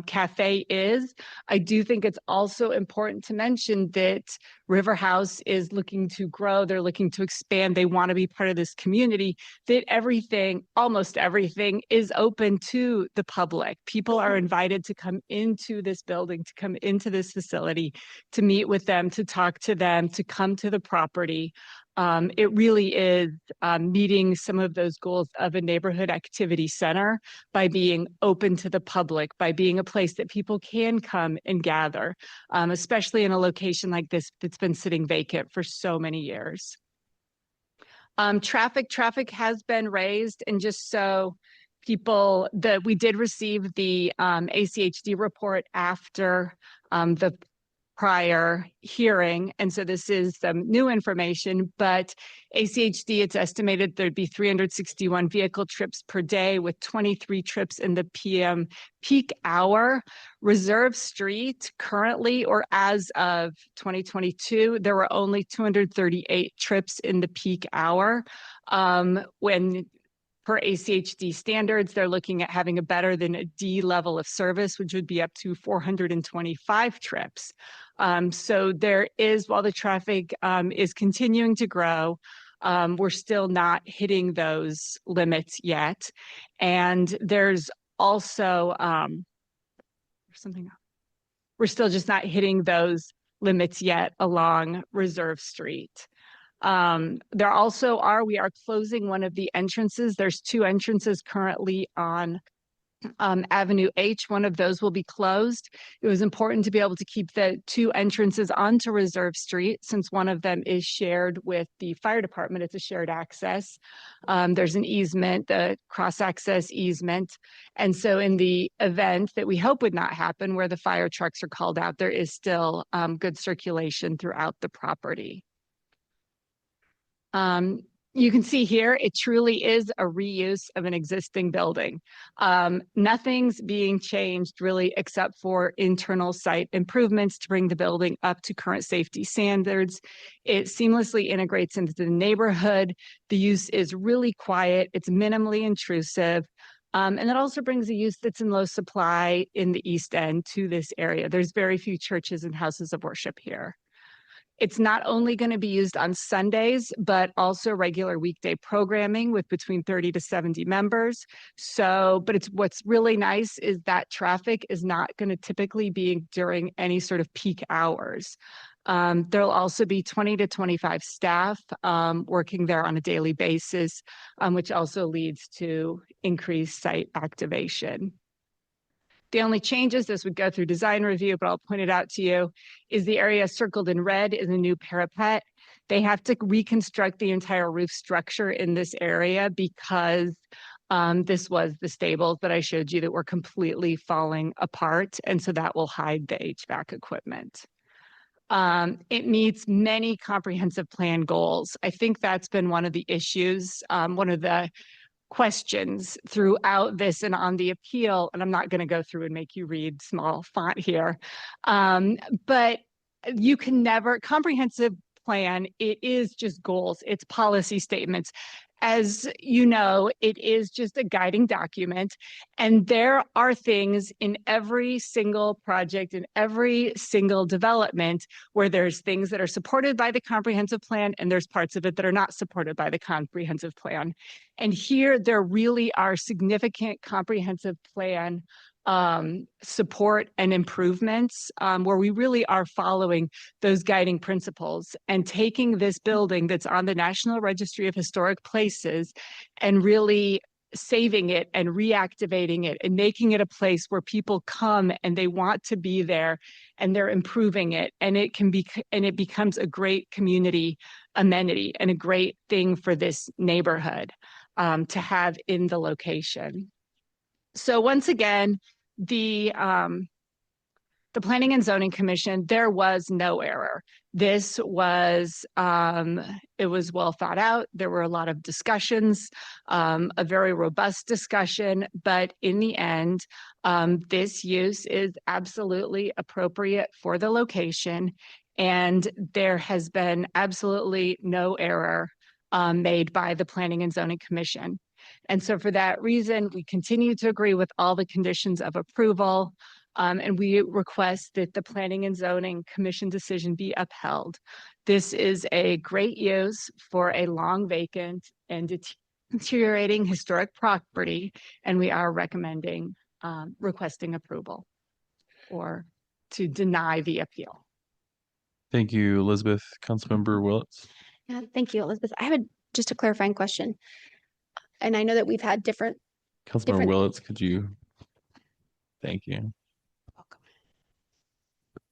cafe is. I do think it's also important to mention that River House is looking to grow. They're looking to expand. They want to be part of this community, that everything, almost everything, is open to the public. People are invited to come into this building, to come into this facility, to meet with them, to talk to them, to come to the property. It really is meeting some of those goals of a neighborhood activity center by being open to the public, by being a place that people can come and gather, especially in a location like this that's been sitting vacant for so many years. Traffic has been raised, and just so people, we did receive the ACHD report after the prior hearing. And so this is some new information, but ACHD, it's estimated there'd be 361 vehicle trips per day with 23 trips in the PM peak hour. Reserve Street currently, or as of 2022, there were only 238 trips in the peak hour. When per ACHD standards, they're looking at having a better than a D level of service, which would be up to 425 trips. So there is, while the traffic is continuing to grow, we're still not hitting those limits yet. And there's also we're still just not hitting those limits yet along Reserve Street. There also we are closing one of the entrances. There's 2 entrances currently on Avenue H. One of those will be closed. It was important to be able to keep the 2 entrances onto Reserve Street since one of them is shared with the fire department. It's a shared access. There's an easement, the cross-access easement. And so in the event that we hope would not happen, where the fire trucks are called out, there is still good circulation throughout the property. You can see here, it truly is a reuse of an existing building. Nothing's being changed really except for internal site improvements to bring the building up to current safety standards. It seamlessly integrates into the neighborhood. The use is really quiet. It's minimally intrusive. And it also brings a use that's in low supply in the East End to this area. There's very few churches and houses of worship here. It's not only going to be used on Sundays, but also regular weekday programming with between 30 to 70 members. So, but what's really nice is that traffic is not going to typically be during any sort of peak hours. There'll also be 20 to 25 staff working there on a daily basis, which also leads to increased site activation. The only changes as we go through design review, but I'll point it out to you, is the area circled in red is a new parapet. They have to reconstruct the entire roof structure in this area because this was the stables that I showed you that were completely falling apart. And so that will hide the HVAC equipment. It meets many comprehensive plan goals. I think that's been one of the issues, one of the questions throughout this and on the appeal, and I'm not going to go through and make you read small font here, but you can never, comprehensive plan, it is just goals, it's policy statements. As you know, it is just a guiding document, and there are things in every single project, in every single development, where there's things that are supported by the comprehensive plan, and there's parts of it that are not supported by the comprehensive plan. And here, there really are significant comprehensive plan support and improvements where we really are following those guiding principles and taking this building that's on the National Registry of Historic Places and really saving it and reactivating it and making it a place where people come and they want to be there and they're improving it, and it can be, and it becomes a great community amenity and a great thing for this neighborhood to have in the location. So once again, the Planning and Zoning Commission, there was no error. This was, it was well thought out. There were a lot of discussions, a very robust discussion, but in the end, this use is absolutely appropriate for the location. And there has been absolutely no error made by the Planning and Zoning Commission. And so for that reason, we continue to agree with all the conditions of approval. And we request that the Planning and Zoning Commission decision be upheld. This is a great use for a long vacant and deteriorating historic property, and we are recommending, requesting approval or to deny the appeal. Thank you, Elizabeth. Councilmember Willetts. Yeah, thank you, Elizabeth. I have just a clarifying question. And I know that we've had different. Councilmember Willetts, could you? Thank you.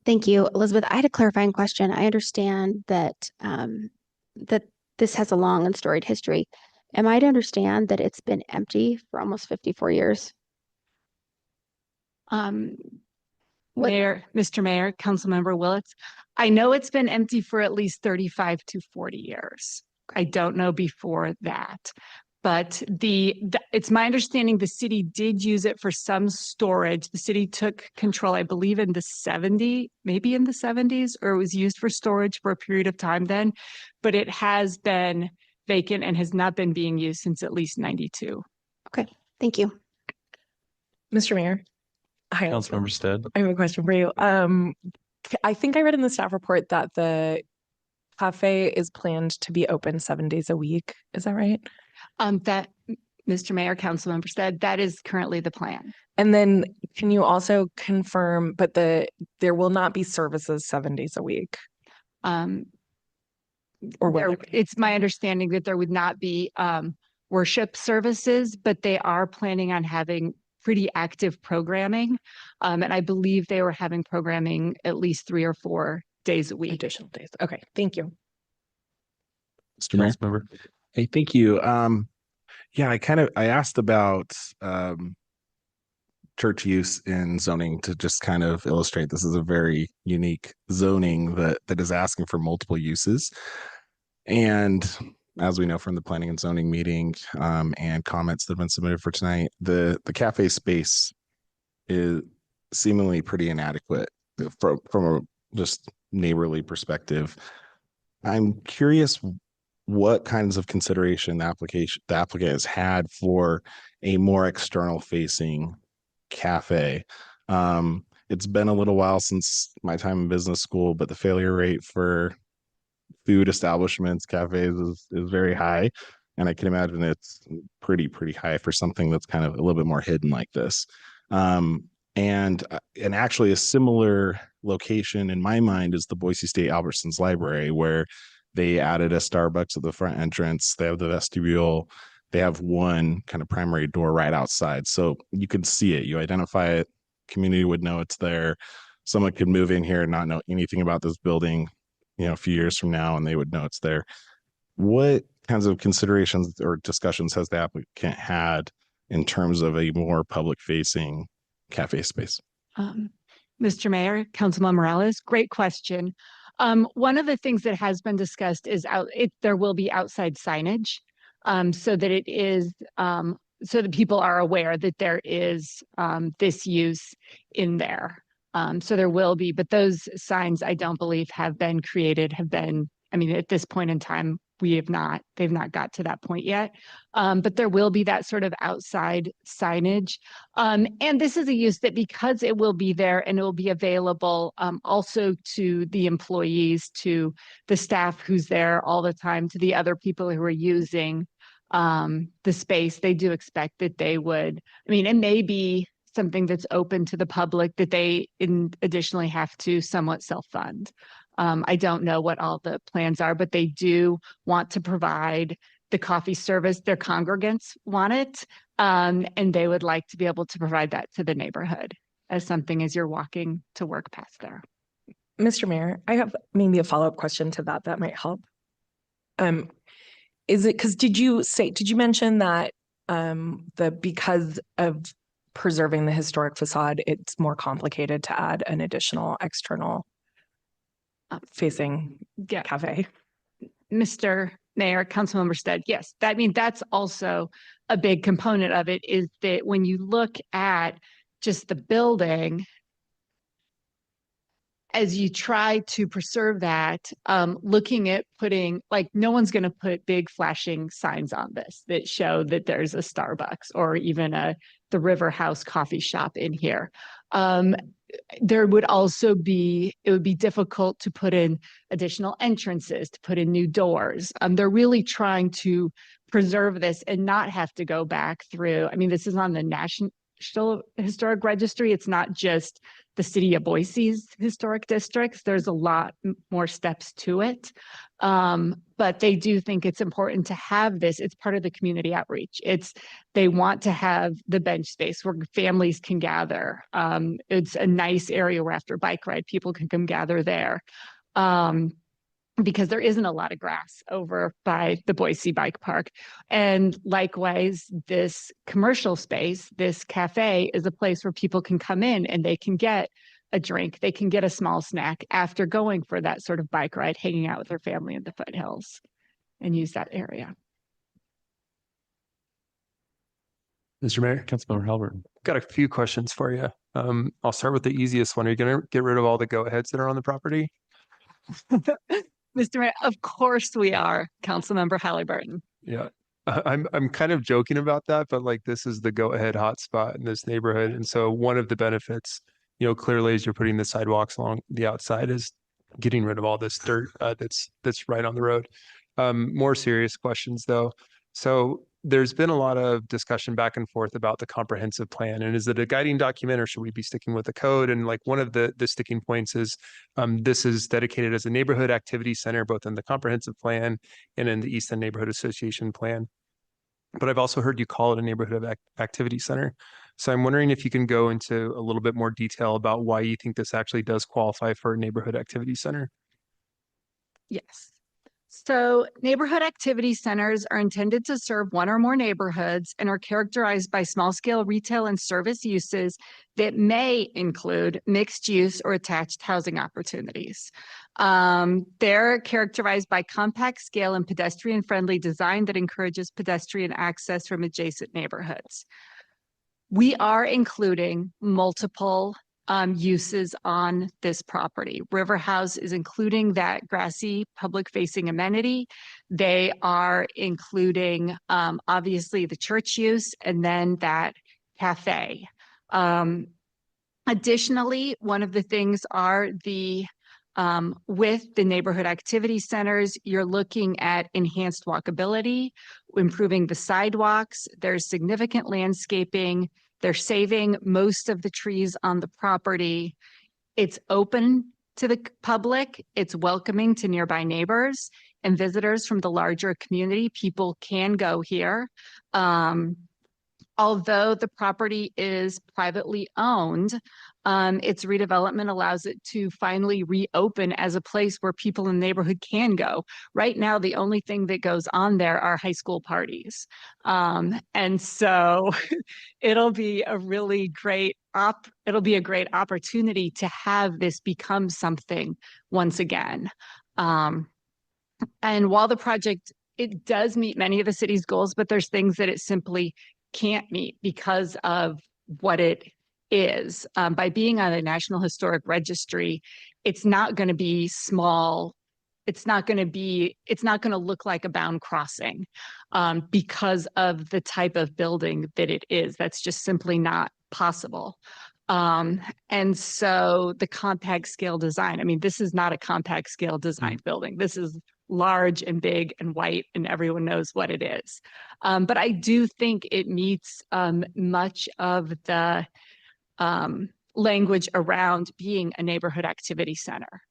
Thank you, Elizabeth. I had a clarifying question. I understand that that this has a long and storied history. Am I to understand that it's been empty for almost 54 years? Mayor, Mr. Mayor, Councilmember Willetts, I know it's been empty for at least 35 to 40 years. I don't know before that. But it's my understanding the city did use it for some storage. The city took control, I believe, in the 70s, maybe in the 70s, or it was used for storage for a period of time then. But it has been vacant and has not been being used since at least 92. Okay, thank you. Mr. Mayor. Hi. Councilmember Stead. I have a question for you. I think I read in the staff report that the cafe is planned to be open 7 days a week. Is that right? That, Mr. Mayor, Councilmember Stead, that is currently the plan. And then can you also confirm, but there will not be services 7 days a week? Or what? It's my understanding that there would not be worship services, but they are planning on having pretty active programming. And I believe they were having programming at least 3 or 4 days a week. Additional days. Okay, thank you. Mr. Mayor. Councilmember. Hey, thank you. Yeah, I asked about church use in zoning to just kind of illustrate this is a very unique zoning that is asking for multiple uses. And as we know from the planning and zoning meeting and comments that have been submitted for tonight, the cafe space is seemingly pretty inadequate from a just neighborly perspective. I'm curious what kinds of consideration the applicant has had for a more external facing cafe. It's been a little while since my time in business school, but the failure rate for food establishments, cafes is very high. And I can imagine it's pretty high for something that's kind of a little bit more hidden like this. And actually a similar location in my mind is the Boise State Albertsons Library, where they added a Starbucks at the front entrance. They have the vestibule. They have one kind of primary door right outside. So you can see it, you identify it, community would know it's there. Someone could move in here and not know anything about this building, a few years from now and they would know it's there. What kinds of considerations or discussions has the applicant had in terms of a more public facing cafe space? Mr. Mayor, Councilman Morales, great question. One of the things that has been discussed is there will be outside signage, so that it is, so that people are aware that there is this use in there. So there will be, but those signs I don't believe have been created, I mean, at this point in time, they've not got to that point yet. But there will be that sort of outside signage. And this is a use that, because it will be there and it will be available also to the employees, to the staff who's there all the time, to the other people who are using the space, they do expect that they would, I mean, it may be something that's open to the public that they additionally have to somewhat self-fund. I don't know what all the plans are, but they do want to provide the coffee service. Their congregants want it, and they would like to be able to provide that to the neighborhood as something as you're walking to work past there. Mr. Mayor, I have maybe a follow-up question to that might help. Is it, because did you mention that because of preserving the historic facade, it's more complicated to add an additional external facing cafe? Mr. Mayor, Councilmember Stead, yes, that's also a big component of it, is that when you look at just the building, as you try to preserve that, looking at putting, like, no one's going to put big flashing signs on this that show that there's a Starbucks or even the River House coffee shop in here. There would also be, it would be difficult to put in additional entrances, to put in new doors. They're really trying to preserve this and not have to go back through. I mean, this is on the National Historic Registry. It's not just the city of Boise's historic districts. There's a lot more steps to it. But they do think it's important to have this. It's part of the community outreach. They want to have the bench space where families can gather. It's a nice area where after a bike ride, people can come gather there. Because there isn't a lot of grass over by the Boise Bike Park. And likewise, this commercial space, this cafe, is a place where people can come in and they can get a drink, they can get a small snack after going for that sort of bike ride, hanging out with their family in the foothills, and use that area. Mr. Mayor, Councilmember Halbert, got a few questions for you. I'll start with the easiest one. Are you going to get rid of all the go-aheads that are on the property? Mr. Mayor, of course we are, Councilmember Halliburton. Yeah, I'm kind of joking about that, but like, this is the go-ahead hotspot in this neighborhood. And so one of the benefits, clearly, as you're putting the sidewalks along the outside, is getting rid of all this dirt that's right on the road. More serious questions though. So there's been a lot of discussion back and forth about the comprehensive plan, and is it a guiding document or should we be sticking with the code? And like, one of the sticking points is this is dedicated as a neighborhood activity center, both in the comprehensive plan and in the East End Neighborhood Association plan. But I've also heard you call it a neighborhood activity center. So I'm wondering if you can go into a little bit more detail about why you think this actually does qualify for a neighborhood activity center. Yes. So neighborhood activity centers are intended to serve one or more neighborhoods and are characterized by small-scale retail and service uses that may include mixed use or attached housing opportunities. They're characterized by compact scale and pedestrian-friendly design that encourages pedestrian access from adjacent neighborhoods. We are including multiple uses on this property. River House is including that grassy public facing amenity. They are including obviously the church use and then that cafe. Additionally, one of the things are with the neighborhood activity centers, you're looking at enhanced walkability, improving the sidewalks. There's significant landscaping. They're saving most of the trees on the property. It's open to the public. It's welcoming to nearby neighbors and visitors from the larger community. People can go here. although the property is privately owned, its redevelopment allows it to finally reopen as a place where people in the neighborhood can go. Right now, the only thing that goes on there are high school parties. And so it'll be a really great it'll be a great opportunity to have this become something once again. And while the project, it does meet many of the city's goals, but there's things that it simply can't meet because of what it is. By being on the National Historic Registry, it's not going to be small. It's not going to look like a bound crossing because of the type of building that it is. That's just simply not possible. And so the compact scale design, I mean, this is not a compact scale design building. This is large and big and white, and everyone knows what it is. But I do think it meets much of the language around being a neighborhood activity center.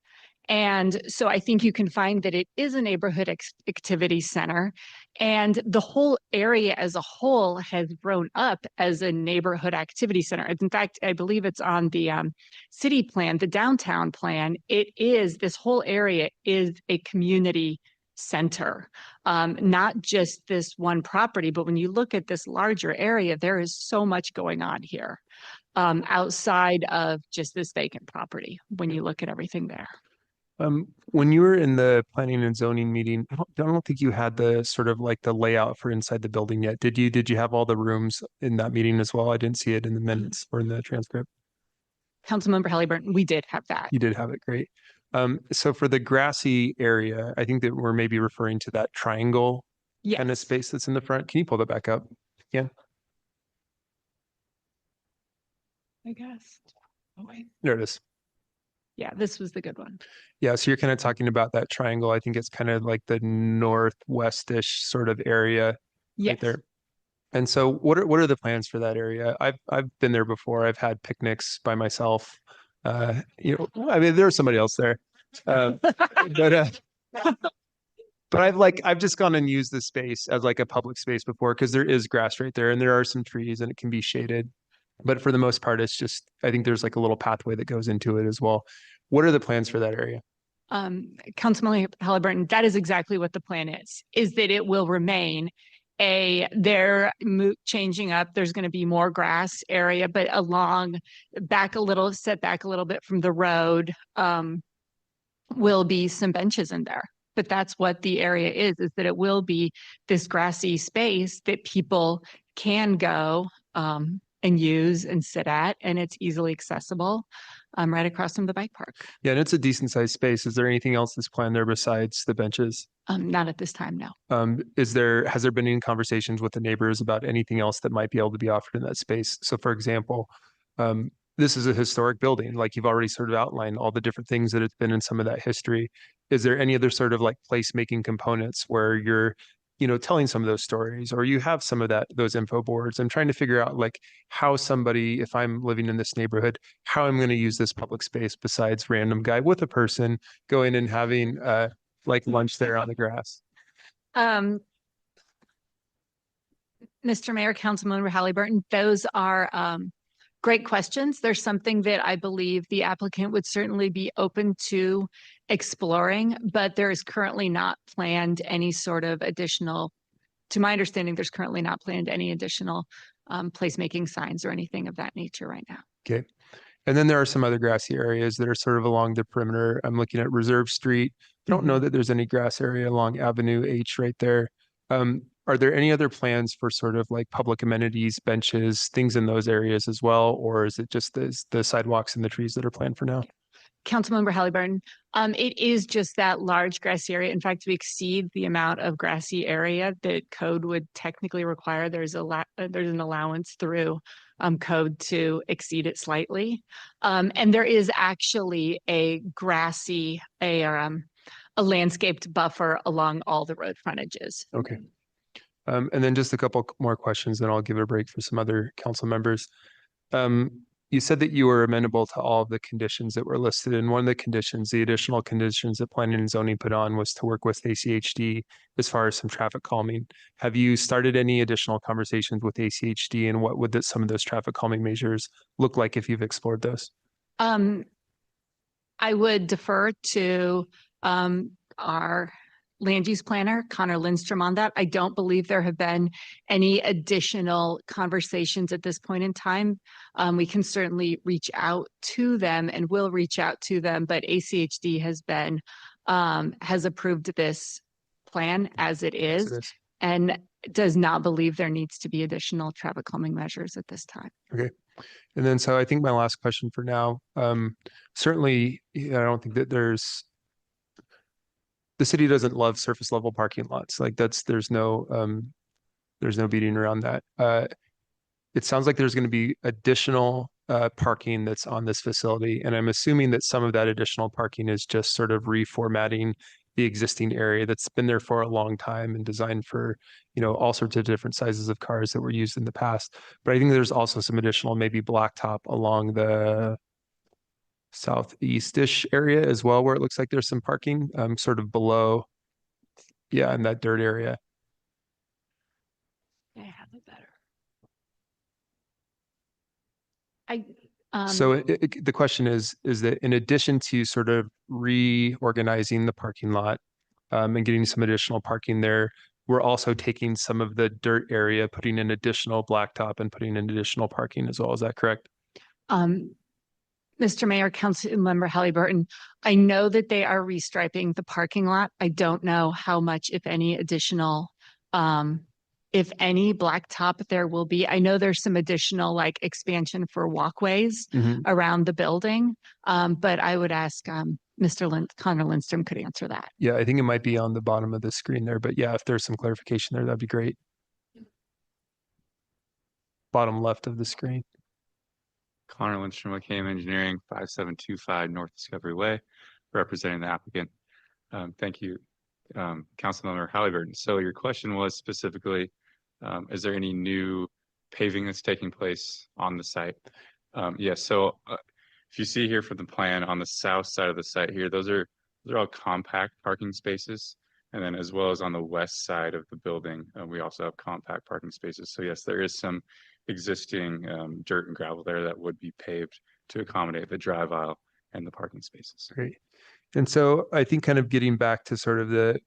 And so I think you can find that it is a neighborhood activity center, and the whole area as a whole has grown up as a neighborhood activity center. In fact, I believe it's on the city plan, the downtown plan. This whole area is a community center, not just this one property, but when you look at this larger area, there is so much going on here outside of just this vacant property when you look at everything there. When you were in the planning and zoning meeting, I don't think you had the sort of like the layout for inside the building yet. Did you? Did you have all the rooms in that meeting as well? I didn't see it in the minutes or in the transcript. Councilmember Halliburton, we did have that. You did have it, great. So for the grassy area, I think that we're maybe referring to that triangle kind of space that's in the front. Can you pull that back up? Yeah. I guess. Oh, wait. There it is. Yeah, this was the good one. Yeah, so you're kind of talking about that triangle. I think it's kind of like the northwestish sort of area right there. And so what are the plans for that area? I've been there before. I've had picnics by myself. I mean, there's somebody else there. But I've just gone and used this space as like a public space before because there is grass right there and there are some trees and it can be shaded. But for the most part, it's just, I think there's like a little pathway that goes into it as well. What are the plans for that area? Councilman Halliburton, that is exactly what the plan is that it will remain they're changing up. There's going to be more grass area, but set back a little bit from the road, will be some benches in there. But that's what the area is that it will be this grassy space that people can go, and use and sit at, and it's easily accessible right across from the bike park. Yeah, and it's a decent sized space. Is there anything else that's planned there besides the benches? Not at this time, no. Has there been any conversations with the neighbors about anything else that might be able to be offered in that space? So for example, this is a historic building, like you've already sort of outlined all the different things that it's been in some of that history. Is there any other sort of like placemaking components where you're telling some of those stories, or you have some of those info boards? I'm trying to figure out like how somebody, if I'm living in this neighborhood, how I'm going to use this public space besides random guy with a person going and having like lunch there on the grass. Mr. Mayor, Councilmember Halliburton, those are great questions. There's something that I believe the applicant would certainly be open to exploring, but there is currently not planned any sort of additional, to my understanding, there's currently not planned any additional placemaking signs or anything of that nature right now. Okay. And then there are some other grassy areas that are sort of along the perimeter. I'm looking at Reserve Street. I don't know that there's any grass area along Avenue H right there. Are there any other plans for sort of like public amenities, benches, things in those areas as well? Or is it just the sidewalks and the trees that are planned for now? Councilmember Halliburton, it is just that large grassy area. In fact, we exceed the amount of grassy area that code would technically require. There's an allowance through code to exceed it slightly. And there is actually a landscaped buffer along all the road frontages. Okay. And then just a couple more questions, then I'll give it a break for some other council members. you said that you were amenable to all of the conditions that were listed, and one of the conditions, the additional conditions that planning and zoning put on was to work with ACHD as far as some traffic calming. Have you started any additional conversations with ACHD, and what would some of those traffic calming measures look like if you've explored those? I would defer to our land use planner, Connor Lindstrom, on that. I don't believe there have been any additional conversations at this point in time. We can certainly reach out to them and will reach out to them, but ACHD has approved this plan as it is and does not believe there needs to be additional traffic calming measures at this time. Okay. And then, so I think my last question for now, certainly, I don't think that the city doesn't love surface level parking lots. Like there's no beating around that. It sounds like there's going to be additional parking that's on this facility. And I'm assuming that some of that additional parking is just sort of reformatting the existing area that's been there for a long time and designed for, all sorts of different sizes of cars that were used in the past. But I think there's also some additional maybe blacktop along the southeast-ish area as well, where it looks like there's some parking sort of below, in that dirt area. I have it better. So the question is that in addition to sort of reorganizing the parking lot and getting some additional parking there, we're also taking some of the dirt area, putting in additional blacktop and putting in additional parking as well. Is that correct? Mr. Mayor, Councilmember Halliburton, I know that they are restriping the parking lot. I don't know how much, if any, additional, if any, blacktop there will be. I know there's some additional expansion for walkways around the building, but I would ask Connor Lindstrom could answer that. Yeah, I think it might be on the bottom of the screen there, but yeah, if there's some clarification there, that'd be great. Bottom left of the screen. Connor Lindstrom, McCain Engineering, 5725 North Discovery Way, representing the applicant. Thank you, Councilmember Halliburton. So your question was specifically, is there any new paving that's taking place on the site? Yes. So if you see here from the plan on the south side of the site here, those are all compact parking spaces. And then as well as on the west side of the building, we also have compact parking spaces. So yes, there is some existing dirt and gravel there that would be paved to accommodate the drive aisle and the parking spaces. Great. And so I think kind of getting back to sort of the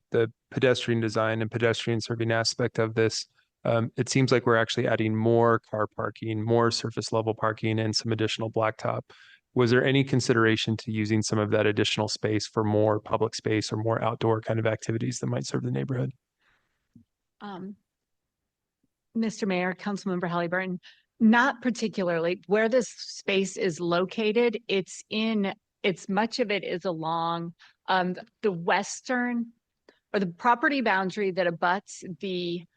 pedestrian design and pedestrian serving aspect of this, it seems like we're actually adding more car parking, more surface level parking, and some additional blacktop. Was there any consideration to using some of that additional space for more public space or more outdoor kind of activities that might serve the neighborhood? Mr. Mayor, Councilmember Halliburton, not particularly. Where this space is located, much of it is along the western or the property boundary that abuts the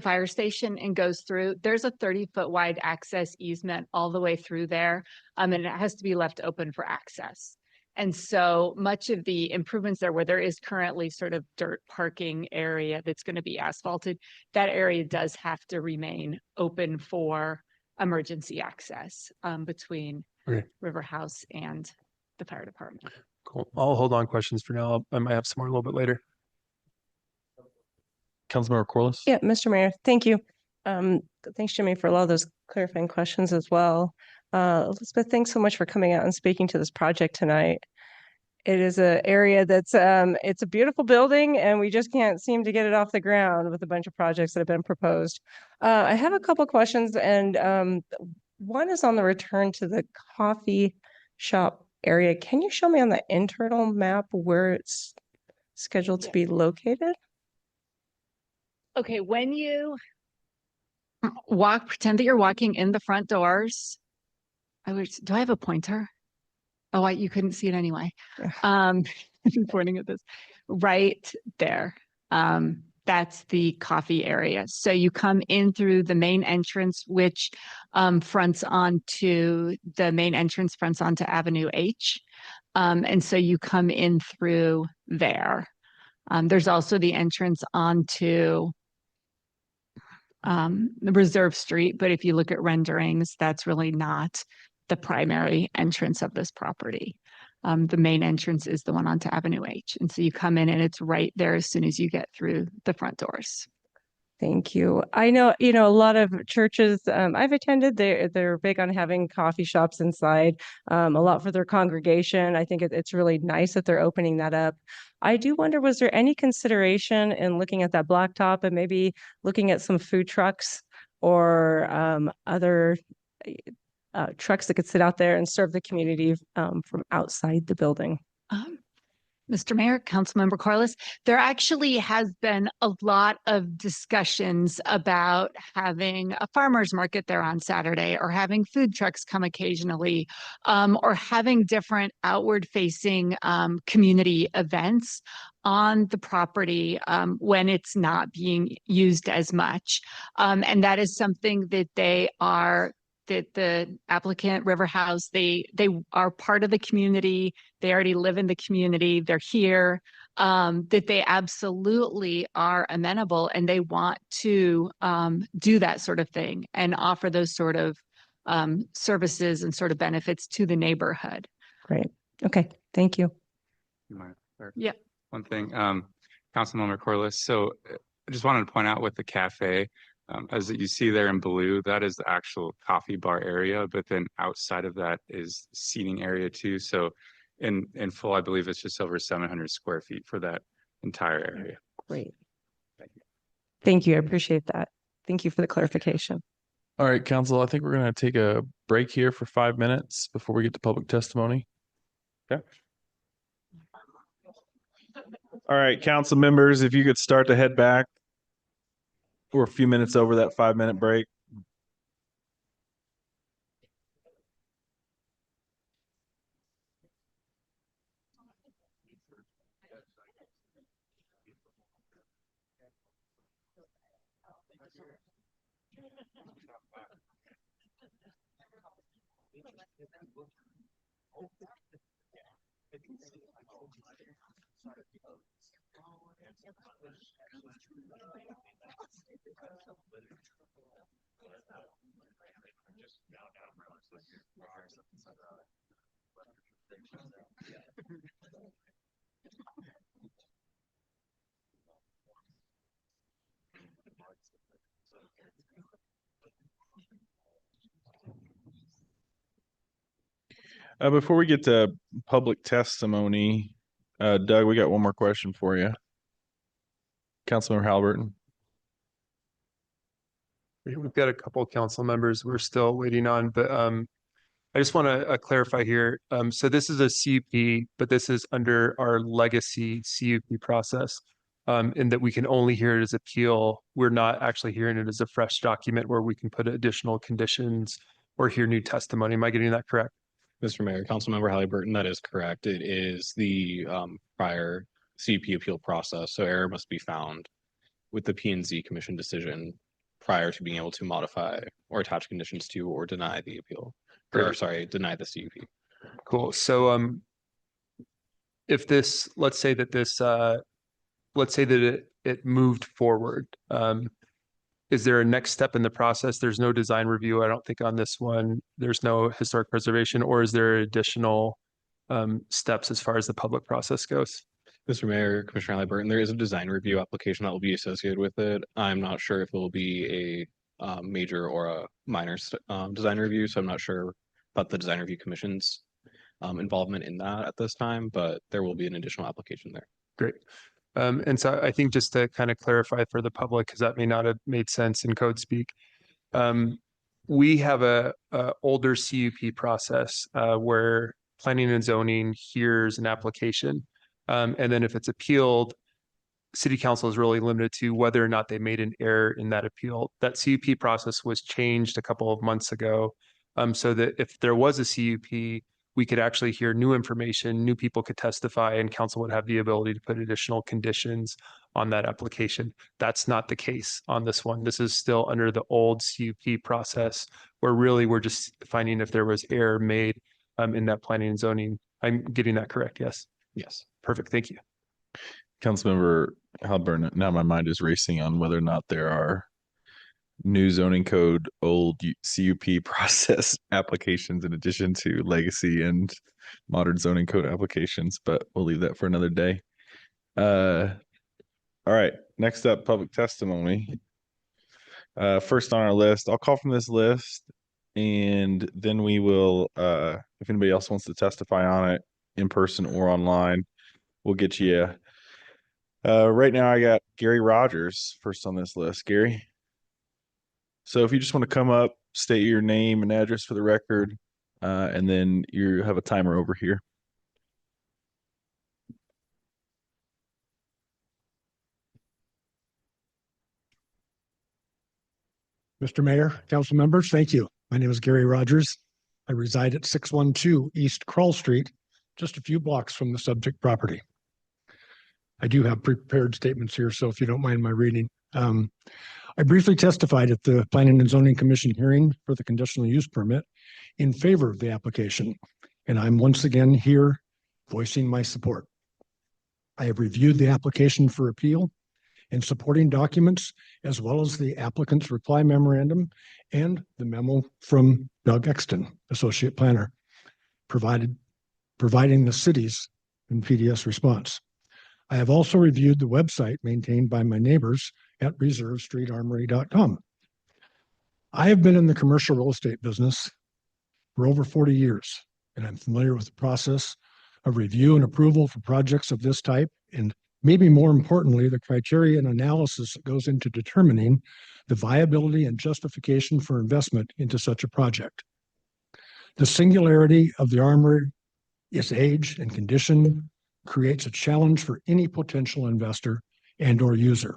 fire station and goes through. There's a 30-foot wide access easement all the way through there, and it has to be left open for access. And so much of the improvements there, where there is currently sort of dirt parking area that's going to be asphalted, that area does have to remain open for emergency access between River House and the fire department. Cool. I'll hold on questions for now. I might have some more a little bit later. Councilmember Corliss. Yeah, Mr. Mayor, thank you. Thanks, Jimmy, for a lot of those clarifying questions as well. Elizabeth, thanks so much for coming out and speaking to this project tonight. It is an area that's, it's a beautiful building and we just can't seem to get it off the ground with a bunch of projects that have been proposed. I have a couple questions, and one is on the return to the coffee shop area. Can you show me on the internal map where it's scheduled to be located? Okay, when you pretend that you're walking in the front doors. Do I have a pointer? Oh, you couldn't see it anyway. I'm pointing at this right there. That's the coffee area. So you come in through the main entrance, which fronts onto Avenue H. And so you come in through there. There's also the entrance onto the Reserve Street, but if you look at renderings, that's really not the primary entrance of this property. The main entrance is the one onto Avenue H. And so you come in and it's right there as soon as you get through the front doors. Thank you. I know, a lot of churches I've attended, they're big on having coffee shops inside, a lot for their congregation. I think it's really nice that they're opening that up. I do wonder, was there any consideration in looking at that blacktop and maybe looking at some food trucks or other trucks that could sit out there and serve the community from outside the building? Mr. Mayor, Councilmember Corliss, there actually has been a lot of discussions about having a farmer's market there on Saturday, or having food trucks come occasionally, or having different outward facing community events on the property when it's not being used as much. And that is something that that the applicant River House, they are part of the community. They already live in the community. They're here, that they absolutely are amenable, and they want to do that sort of thing and offer those sort of services and sort of benefits to the neighborhood. Great. Okay. Thank you. Yeah. One thing, Councilmember Corliss. So I just wanted to point out with the cafe, as you see there in blue, that is the actual coffee bar area, but then outside of that is seating area too. So in full, I believe it's just over 700 square feet for that entire area. Great. Thank you. I appreciate that. Thank you for the clarification. All right, council, I think we're going to take a break here for 5 minutes before we get to public testimony. Okay. All right, council members, if you could start to head back. We're a few minutes over that 5-minute break. Before we get to public testimony, Doug, we got one more question for you. Councilmember Halliburton. We've got a couple of council members we're still waiting on, but I just want to clarify here. So this is a CUP, but this is under our legacy CUP process, in that we can only hear it as appeal. We're not actually hearing it as a fresh document where we can put additional conditions or hear new testimony. Am I getting that correct? Mr. Mayor, Councilmember Halliburton, that is correct. It is the prior CUP appeal process, so error must be found with the P&Z Commission decision prior to being able to modify or attach conditions to or deny the appeal. Or sorry, deny the CUP. Cool. So if this, let's say that it moved forward, is there a next step in the process? There's no design review, I don't think, on this one. There's no historic preservation, or is there additional steps as far as the public process goes? Mr. Mayor, Commissioner Halliburton, there is a design review application that will be associated with it. I'm not sure if it will be a major or a minor design review, so I'm not sure about the design review commission's involvement in that at this time, but there will be an additional application there. Great. And so I think just to kind of clarify for the public, because that may not have made sense in code speak, we have a older CUP process where planning and zoning hears an application. And then if it's appealed, city council is really limited to whether or not they made an error in that appeal. That CUP process was changed a couple of months ago, so that if there was a CUP, we could actually hear new information, new people could testify, and council would have the ability to put additional conditions on that application. That's not the case on this one. This is still under the old CUP process, where really we're just finding if there was error made in that planning and zoning. I'm getting that correct, yes? Yes. Perfect, thank you. Councilmember Halliburton, now my mind is racing on whether or not there are new zoning code, old CUP process applications in addition to legacy and modern zoning code applications, but we'll leave that for another day. All right, next up, public testimony. First on our list, I'll call from this list, and then we will, if anybody else wants to testify on it in person or online, we'll get you. Right now I got Gary Rogers first on this list. Gary? So if you just want to come up, state your name and address for the record, and then you have a timer over here. Mr. Mayor, council members, thank you. My name is Gary Rogers. I reside at 612 East Crawl Street, just a few blocks from the subject property. I do have prepared statements here, so if you don't mind my reading. I briefly testified at the Planning and Zoning Commission hearing for the conditional use permit in favor of the application, and I'm once again here voicing my support. I have reviewed the application for appeal and supporting documents, as well as the applicant's reply memorandum and the memo from Doug Exton, Associate Planner, providing the city's PDS response. I have also reviewed the website maintained by my neighbors at reservestreetarmory.com. I have been in the commercial real estate business for over 40 years, and I'm familiar with the process of review and approval for projects of this type, and maybe more importantly, the criteria and analysis that goes into determining the viability and justification for investment into such a project. The singularity of the armory, its age and condition, creates a challenge for any potential investor and or user.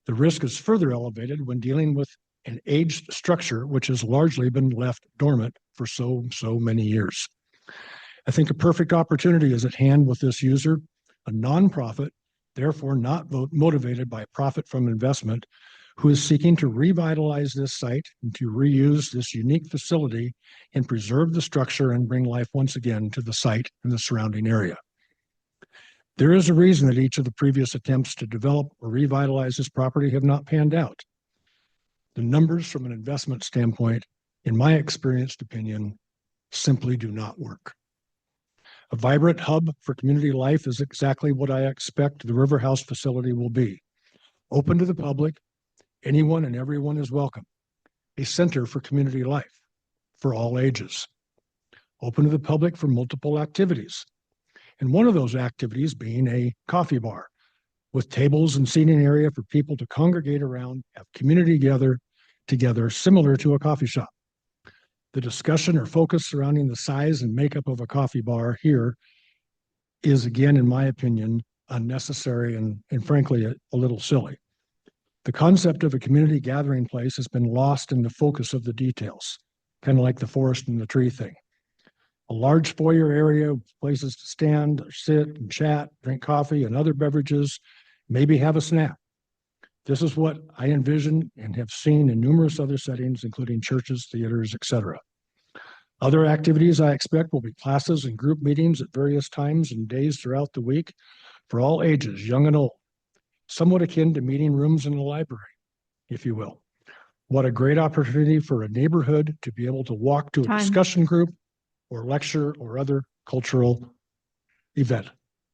The risk is further elevated when dealing with an aged structure which has largely been left dormant for so many years. I think a perfect opportunity is at hand with this user, a nonprofit, therefore not motivated by profit from investment, who is seeking to revitalize this site and to reuse this unique facility and preserve the structure and bring life once again to the site and the surrounding area. There is a reason that each of the previous attempts to develop or revitalize this property have not panned out. The numbers from an investment standpoint, in my experienced opinion, simply do not work. A vibrant hub for community life is exactly what I expect the River House facility will be. Open to the public, anyone and everyone is welcome. A center for community life for all ages. Open to the public for multiple activities. And one of those activities being a coffee bar with tables and seating area for people to congregate around, have community together, similar to a coffee shop. The discussion or focus surrounding the size and makeup of a coffee bar here is, again, in my opinion, unnecessary and frankly, a little silly. The concept of a community gathering place has been lost in the focus of the details, kind of like the forest and the tree thing. A large foyer area with places to stand, or sit and chat, drink coffee and other beverages, maybe have a snack. This is what I envision and have seen in numerous other settings, including churches, theaters, etc. Other activities I expect will be classes and group meetings at various times and days throughout the week for all ages, young and old, somewhat akin to meeting rooms in a library, if you will. What a great opportunity for a neighborhood to be able to walk to a discussion group or lecture or other cultural event.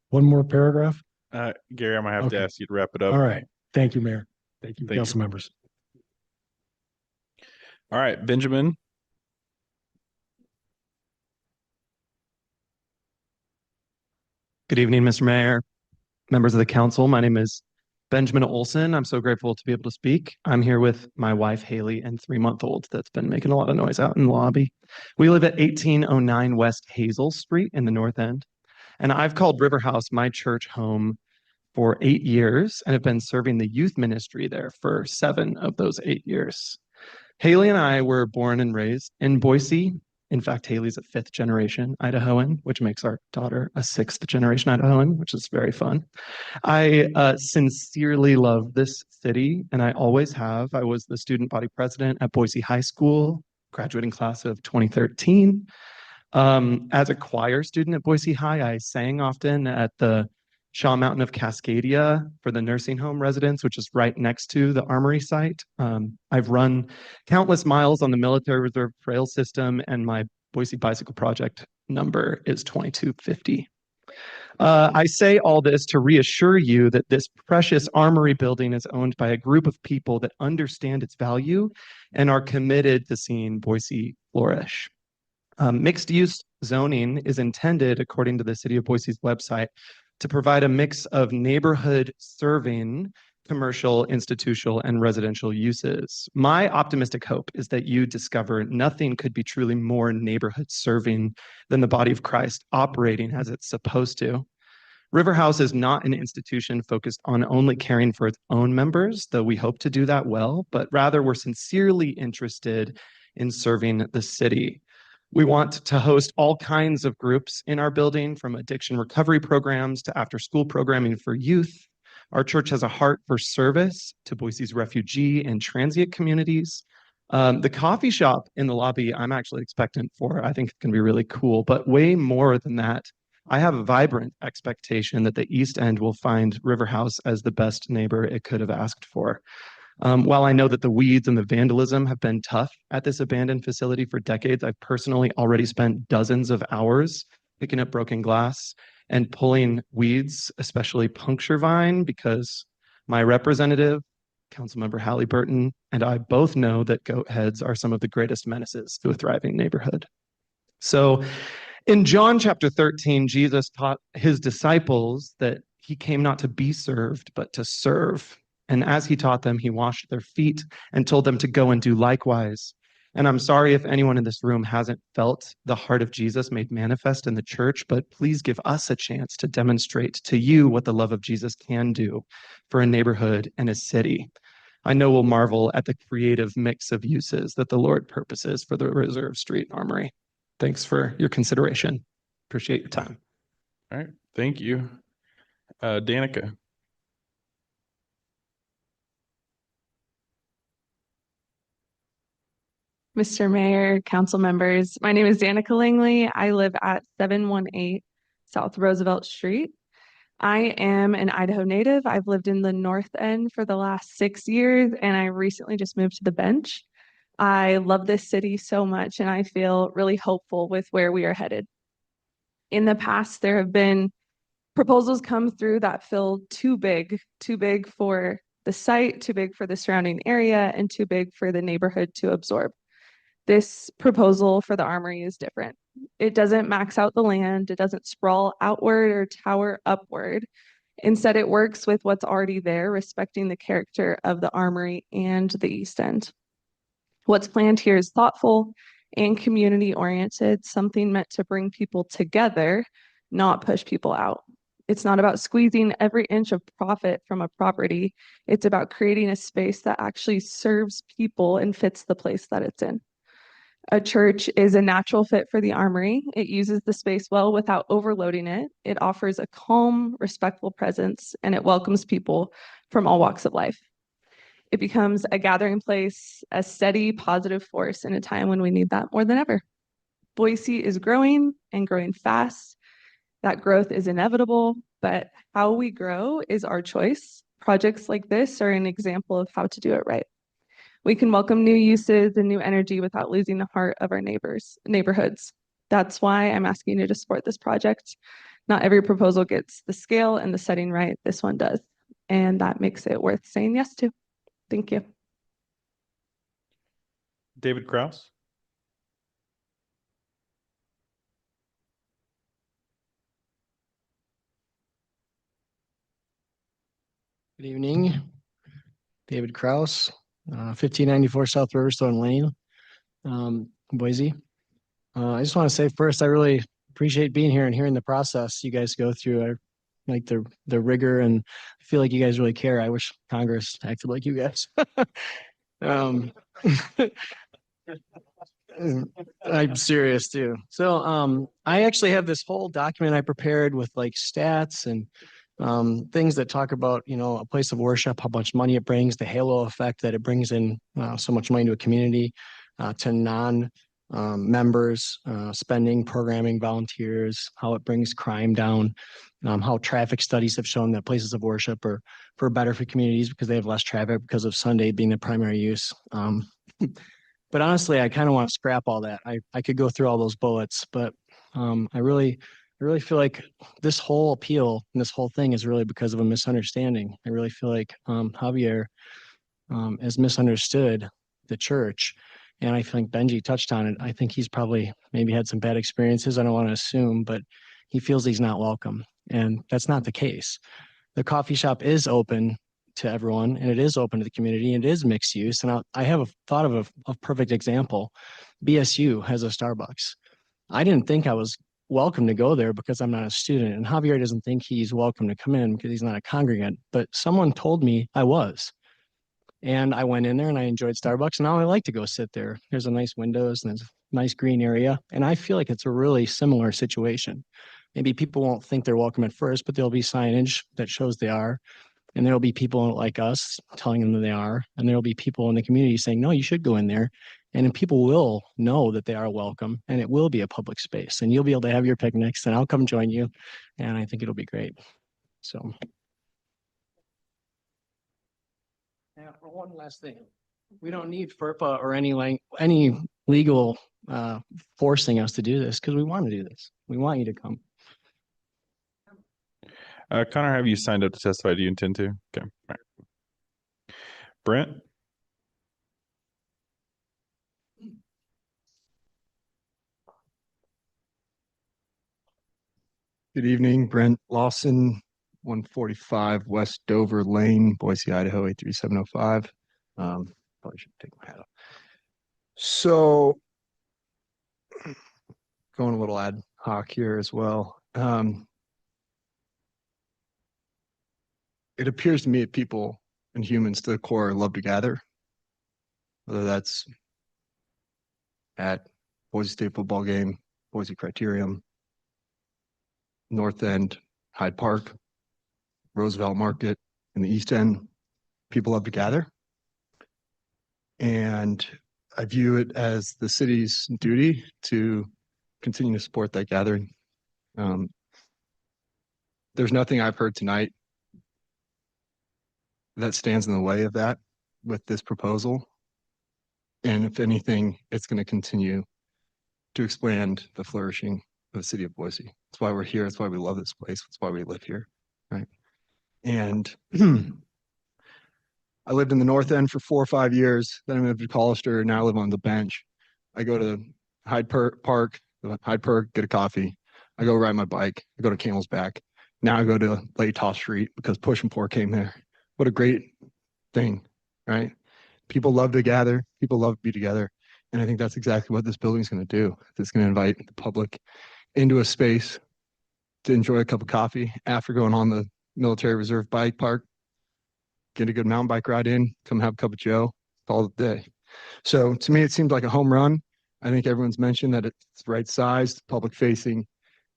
One more paragraph. Gary, I'm gonna have to ask you to wrap it up. All right. Thank you, Mayor. Thank you, council members. All right, Benjamin. Good evening, Mr. Mayor, members of the council. My name is Benjamin Olson. I'm so grateful to be able to speak. I'm here with my wife, Haley, and 3-month-old that's been making a lot of noise out in the lobby. We live at 1809 West Hazel Street in the North End, and I've called River House my church home for 8 years and have been serving the youth ministry there for 7 of those 8 years. Haley and I were born and raised in Boise. In fact, Haley's a 5th generation Idahoan, which makes our daughter a 6th generation Idahoan, which is very fun. I sincerely love this city, and I always have. I was the student body president at Boise High School, graduating class of 2013. As a choir student at Boise High, I sang often at the Shaw Mountain of Cascadia for the nursing home residents, which is right next to the Armory site. I've run countless miles on the Military Reserve Trail system, and my Boise Bicycle Project number is 2250. I say all this to reassure you that this precious Armory building is owned by a group of people that understand its value and are committed to seeing Boise flourish. Mixed use zoning is intended, according to the City of Boise's website, to provide a mix of neighborhood serving commercial, institutional, and residential uses. My optimistic hope is that you discover nothing could be truly more neighborhood serving than the body of Christ operating as it's supposed to. River House is not an institution focused on only caring for its own members, though we hope to do that well, but rather we're sincerely interested in serving the city. We want to host all kinds of groups in our building, from addiction recovery programs to after-school programming for youth. Our church has a heart for service to Boise's refugee and transient communities. The coffee shop in the lobby, I'm actually expectant for. I think it's going to be really cool, but way more than that, I have a vibrant expectation that the East End will find River House as the best neighbor it could have asked for. While I know that the weeds and the vandalism have been tough at this abandoned facility for decades, I've personally already spent dozens of hours picking up broken glass and pulling weeds, especially puncture vine, because my representative, Councilmember Halliburton, and I both know that goat heads are some of the greatest menaces to a thriving neighborhood. So in John chapter 13, Jesus taught his disciples that he came not to be served, but to serve. And as he taught them, he washed their feet and told them to go and do likewise. And I'm sorry if anyone in this room hasn't felt the heart of Jesus made manifest in the church, but please give us a chance to demonstrate to you what the love of Jesus can do for a neighborhood and a city. I know we'll marvel at the creative mix of uses that the Lord purposes for the Reserve Street Armory. Thanks for your consideration. Appreciate your time. All right. Thank you. Danica. Mr. Mayor, council members, my name is Danica Langley. I live at 718 South Roosevelt Street. I am an Idaho native. I've lived in the North End for the last 6 years, and I recently just moved to the Bench. I love this city so much, and I feel really hopeful with where we are headed. In the past, there have been proposals come through that feel too big for the site, too big for the surrounding area, and too big for the neighborhood to absorb. This proposal for the Armory is different. It doesn't max out the land. It doesn't sprawl outward or tower upward. Instead, it works with what's already there, respecting the character of the Armory and the East End. What's planned here is thoughtful and community-oriented, something meant to bring people together, not push people out. It's not about squeezing every inch of profit from a property. It's about creating a space that actually serves people and fits the place that it's in. A church is a natural fit for the Armory. It uses the space well without overloading it. It offers a calm, respectful presence, and it welcomes people from all walks of life. It becomes a gathering place, a steady, positive force in a time when we need that more than ever. Boise is growing and growing fast. That growth is inevitable, but how we grow is our choice. Projects like this are an example of how to do it right. We can welcome new uses and new energy without losing the heart of our neighborhoods. That's why I'm asking you to support this project. Not every proposal gets the scale and the setting right. This one does. And that makes it worth saying yes to. Thank you. David Kraus. Good evening. David Kraus, 1594 South Riverstone Lane, Boise. I just want to say first, I really appreciate being here and hearing the process you guys go through. I like the rigor, and I feel like you guys really care. I wish Congress acted like you guys. I'm serious too. So I actually have this whole document I prepared with like stats and things that talk about, you know, a place of worship, how much money it brings, the halo effect that it brings in so much money to a community, to non members, spending, programming, volunteers, how it brings crime down, how traffic studies have shown that places of worship are better for communities because they have less traffic because of Sunday being the primary use. But honestly, I kind of want to scrap all that. I could go through all those bullets, but I really feel like this whole appeal and this whole thing is really because of a misunderstanding. I really feel like Javier has misunderstood the church. And I think Benji touched on it. I think he's probably maybe had some bad experiences. I don't want to assume, but he feels he's not welcome. And that's not the case. The coffee shop is open to everyone and it is open to the community and it is mixed use. And I have thought of a perfect example. BSU has a Starbucks. I didn't think I was welcome to go there because I'm not a student, and Javier doesn't think he's welcome to come in because he's not a congregant, but someone told me I was. And I went in there and I enjoyed Starbucks. And now I like to go sit there. There's a nice windows and there's a nice green area. And I feel like it's a really similar situation. Maybe people won't think they're welcome at first, but there'll be signage that shows they are. And there'll be people like us telling them that they are. And there'll be people in the community saying, no, you should go in there. And then people will know that they are welcome and it will be a public space. And you'll be able to have your picnics and I'll come join you. And I think it'll be great. So. Yeah, for one last thing, we don't need FERPA or any legal forcing us to do this because we want to do this. We want you to come. Connor, have you signed up to testify? Do you intend to? Okay. All right. Brent? Good evening, Brent Lawson, 145 West Dover Lane, Boise, Idaho, 83705. Probably should take my hat off. So going a little ad hoc here as well. It appears to me that people and humans to the core love to gather, whether that's at Boise State football game, Boise Criterium, North End, Hyde Park, Roosevelt Market, in the East End. People love to gather. And I view it as the city's duty to continue to support that gathering. There's nothing I've heard tonight that stands in the way of that with this proposal. And if anything, it's going to continue to expand the flourishing of the city of Boise. That's why we're here. That's why we love this place. That's why we live here, right? And I lived in the North End for 4 or 5 years. Then I moved to Collister, and now I live on the bench. I go to Hyde Park, get a coffee. I go ride my bike. I go to Camel's Back. Now I go to Latah Street because Push and Pour came there. What a great thing, right? People love to gather. People love to be together. And I think that's exactly what this building is going to do. It's going to invite the public into a space to enjoy a cup of coffee after going on the military reserve bike park, get a good mountain bike ride in, come have a cup of Joe, all the day. So to me, it seemed like a home run. I think everyone's mentioned that it's right sized, public facing,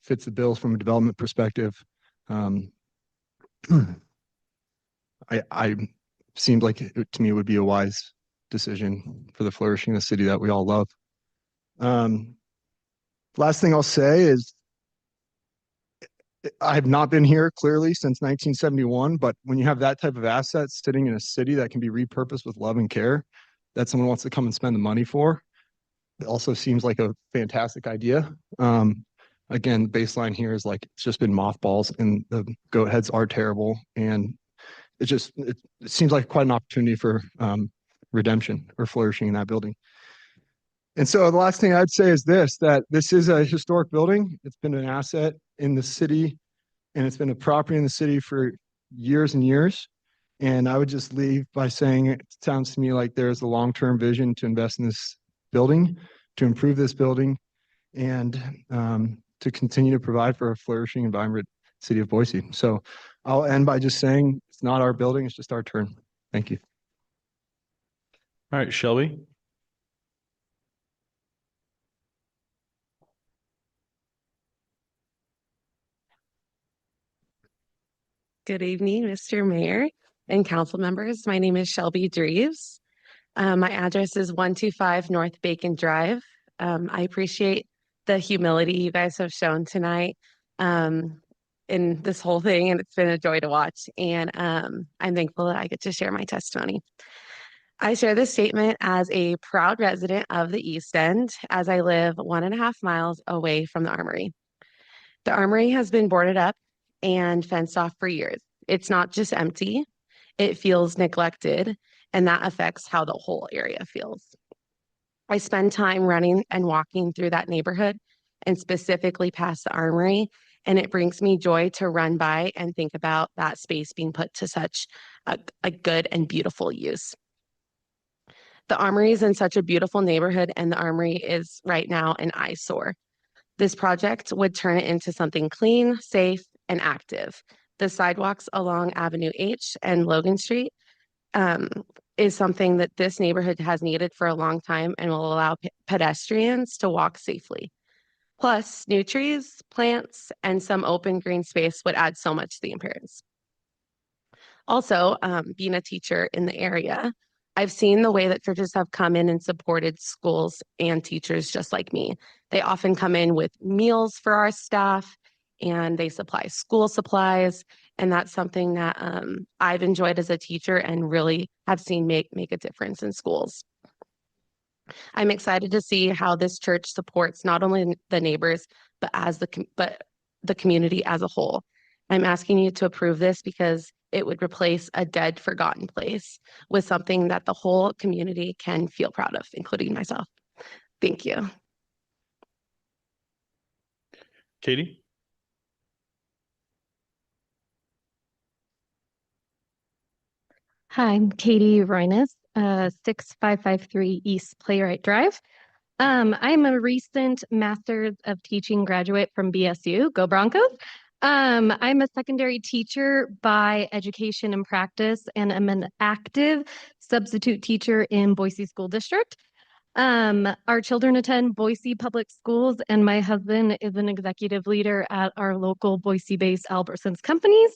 fits the bills from a development perspective. I seemed like to me it would be a wise decision for the flourishing of the city that we all love. Last thing I'll say is I have not been here clearly since 1971, but when you have that type of asset sitting in a city that can be repurposed with love and care, that someone wants to come and spend the money for, it also seems like a fantastic idea. Again, the baseline here is like it's just been mothballs and the goat heads are terrible. And it seems like quite an opportunity for redemption or flourishing in that building. And so the last thing I'd say is that this is a historic building. It's been an asset in the city and it's been a property in the city for years and years. And I would just leave by saying it sounds to me like there's a long-term vision to invest in this building, to improve this building, and to continue to provide for a flourishing and vibrant city of Boise. So I'll end by just saying it's not our building, it's just our turn. Thank you. All right, Shelby. Good evening, Mr. Mayor and council members. My name is Shelby Dreves. My address is 125 North Bacon Drive, I appreciate the humility you guys have shown tonight in this whole thing, and it's been a joy to watch. And I'm thankful that I get to share my testimony. I share this statement as a proud resident of the East End, as I live 1.5 miles away from the Armory. The Armory has been boarded up and fenced off for years. It's not just empty, it feels neglected, and that affects how the whole area feels. I spend time running and walking through that neighborhood and specifically past the Armory, and it brings me joy to run by and think about that space being put to such a good and beautiful use. The Armory is in such a beautiful neighborhood, and the Armory is right now an eyesore. This project would turn it into something clean, safe, and active. The sidewalks along Avenue H and Logan Street is something that this neighborhood has needed for a long time and will allow pedestrians to walk safely. Plus, new trees, plants, and some open green space would add so much to the appearance. Also, being a teacher in the area, I've seen the way that churches have come in and supported schools and teachers just like me. They often come in with meals for our staff, and they supply school supplies. And that's something that I've enjoyed as a teacher and really have seen make a difference in schools. I'm excited to see how this church supports not only the neighbors, but the community as a whole. I'm asking you to approve this because it would replace a dead, forgotten place with something that the whole community can feel proud of, including myself. Thank you. Katie? Hi, I'm Katie Reines, 6553 East Playwright Drive. I'm a recent Master's of Teaching graduate from BSU. Go Broncos! I'm a secondary teacher by education and practice, and I'm an active substitute teacher in Boise School District. Our children attend Boise Public Schools, and my husband is an executive leader at our local Boise-based Albertsons companies.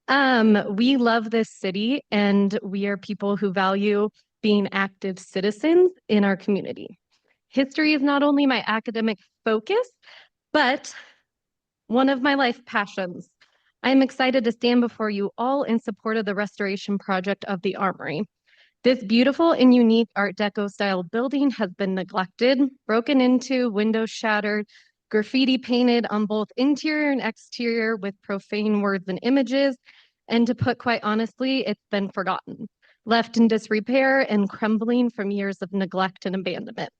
We love this city, and we are people who value being active citizens in our community. History is not only my academic focus, but one of my life passions. I'm excited to stand before you all in support of the restoration project of the Armory. This beautiful and unique Art Deco style building has been neglected, broken into, windows shattered, graffiti painted on both interior and exterior with profane words and images. And to put quite honestly, it's been forgotten, left in disrepair and crumbling from years of neglect and abandonment.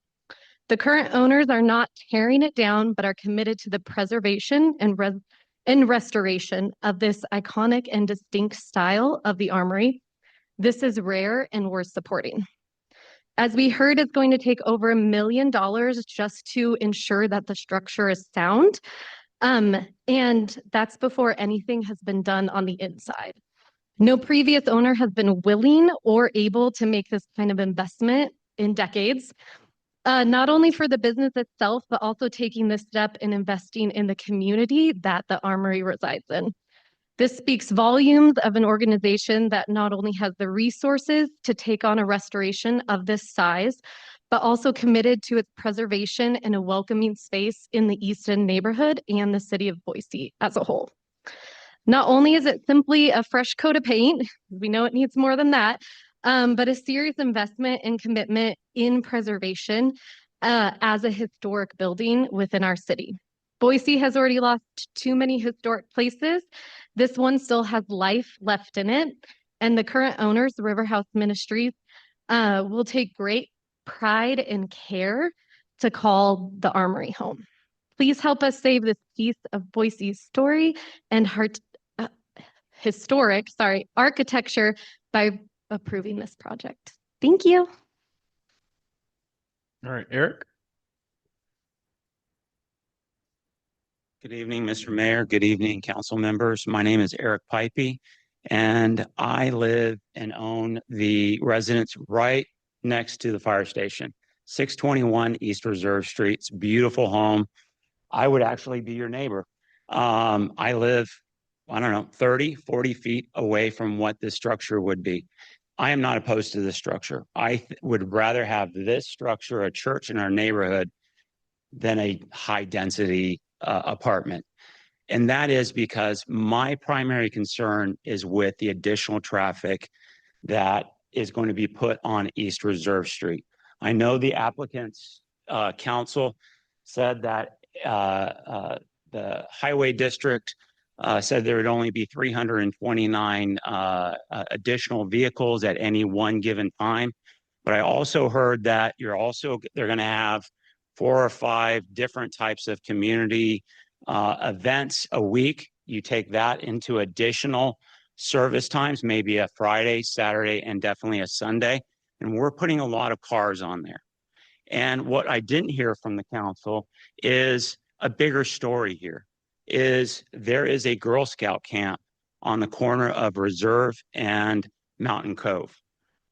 The current owners are not tearing it down, but are committed to the preservation and restoration of this iconic and distinct style of the Armory. This is rare and worth supporting. As we heard, it's going to take over $1 million just to ensure that the structure is sound. And that's before anything has been done on the inside. No previous owner has been willing or able to make this kind of investment in decades. Not only for the business itself, but also taking this step in investing in the community that the Armory resides in. This speaks volumes of an organization that not only has the resources to take on a restoration of this size, but also committed to its preservation and a welcoming space in the East End neighborhood and the city of Boise as a whole. Not only is it simply a fresh coat of paint, we know it needs more than that, but a serious investment and commitment in preservation as a historic building within our city. Boise has already lost too many historic places. This one still has life left in it, and the current owners, the River House Ministries, will take great pride and care to call the Armory home. Please help us save this piece of Boise's story and historic architecture by approving this project. Thank you. All right, Eric. Good evening, Mr. Mayor. Good evening, council members. My name is Eric Pipey, and I live and own the residence right next to the fire station, 621 East Reserve Street. It's a beautiful home. I would actually be your neighbor. I live, 30, 40 feet away from what this structure would be. I am not opposed to this structure. I would rather have this structure, a church in our neighborhood, than a high density apartment. And that is because my primary concern is with the additional traffic that is going to be put on East Reserve Street. I know the applicant's council said that the highway district said there would only be 329 additional vehicles at any one given time. But I also heard that they're going to have 4 or 5 different types of community events a week. You take that into additional service times, maybe a Friday, Saturday, and definitely a Sunday. And we're putting a lot of cars on there. And what I didn't hear from the council is a bigger story here. There is a Girl Scout camp on the corner of Reserve and Mountain Cove.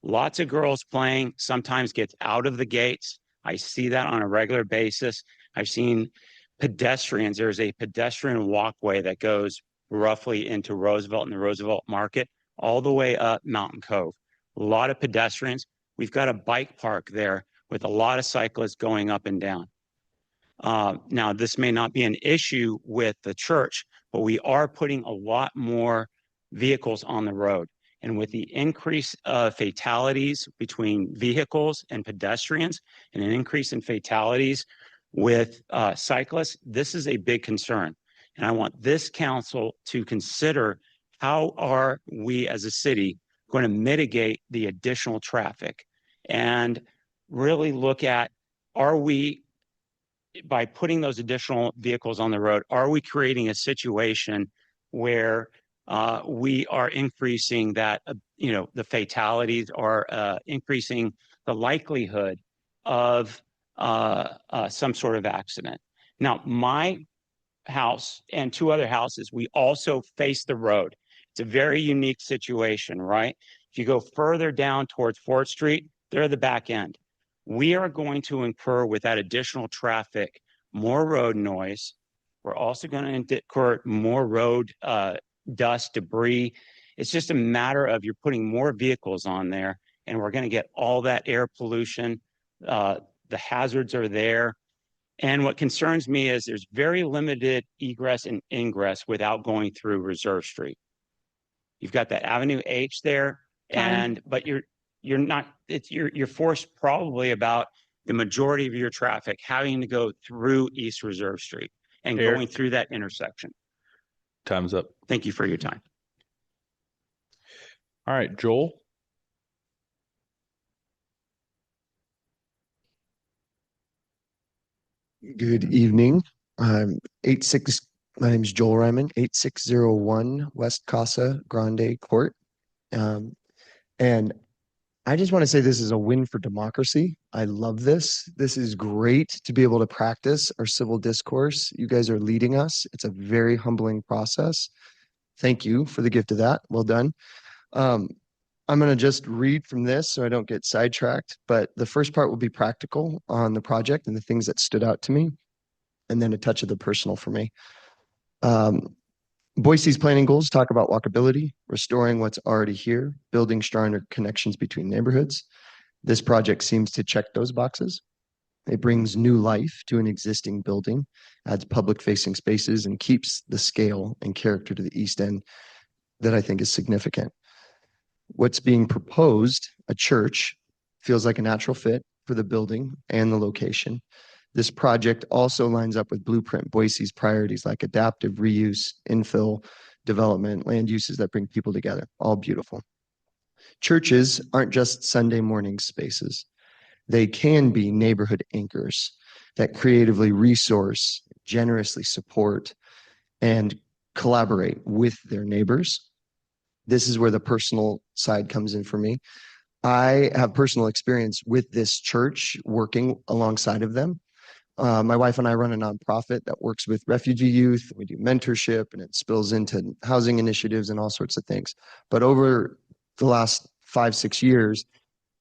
Lots of girls playing, sometimes gets out of the gates. I see that on a regular basis. I've seen pedestrians. There's a pedestrian walkway that goes roughly into Roosevelt and the Roosevelt Market, all the way up Mountain Cove. A lot of pedestrians. We've got a bike park there with a lot of cyclists going up and down. Now, this may not be an issue with the church, but we are putting a lot more vehicles on the road. And with the increase of fatalities between vehicles and pedestrians and an increase in fatalities with cyclists, this is a big concern. And I want this council to consider, how are we as a city going to mitigate the additional traffic, and really look at, are we, by putting those additional vehicles on the road, are we creating a situation where we are increasing that, the fatalities, are increasing the likelihood of some sort of accident. Now, my house and 2 other houses, we also face the road. It's a very unique situation, right? If you go further down towards 4th Street, they're the back end. We are going to incur, with that additional traffic, more road noise. We're also going to incur more road dust, debris. It's just a matter of, you're putting more vehicles on there, and we're going to get all that air pollution. The hazards are there. And what concerns me is there's very limited egress and ingress without going through Reserve Street. You've got that Avenue H there, but you're forced probably about the majority of your traffic having to go through East Reserve Street and going through that intersection. Time's up. Thank you for your time. All right, Joel. Good evening. My name is Joel Ryman, 8601 West Casa Grande Court. And I just want to say this is a win for democracy. I love this. This is great to be able to practice our civil discourse. You guys are leading us. It's a very humbling process. Thank you for the gift of that. Well done. I'm going to just read from this so I don't get sidetracked, but the first part will be practical on the project and the things that stood out to me, and then a touch of the personal for me. Boise's planning goals talk about walkability, restoring what's already here, building stronger connections between neighborhoods. This project seems to check those boxes. It brings new life to an existing building, adds public-facing spaces, and keeps the scale and character to the East End that I think is significant. What's being proposed, a church, feels like a natural fit for the building and the location. This project also lines up with Blueprint Boise's priorities like adaptive reuse, infill, development, land uses that bring people together. All beautiful. Churches aren't just Sunday morning spaces. They can be neighborhood anchors that creatively resource, generously support, and collaborate with their neighbors. This is where the personal side comes in for me. I have personal experience with this church working alongside of them. My wife and I run a nonprofit that works with refugee youth. We do mentorship, and it spills into housing initiatives and all sorts of things. But over the last 5-6 years,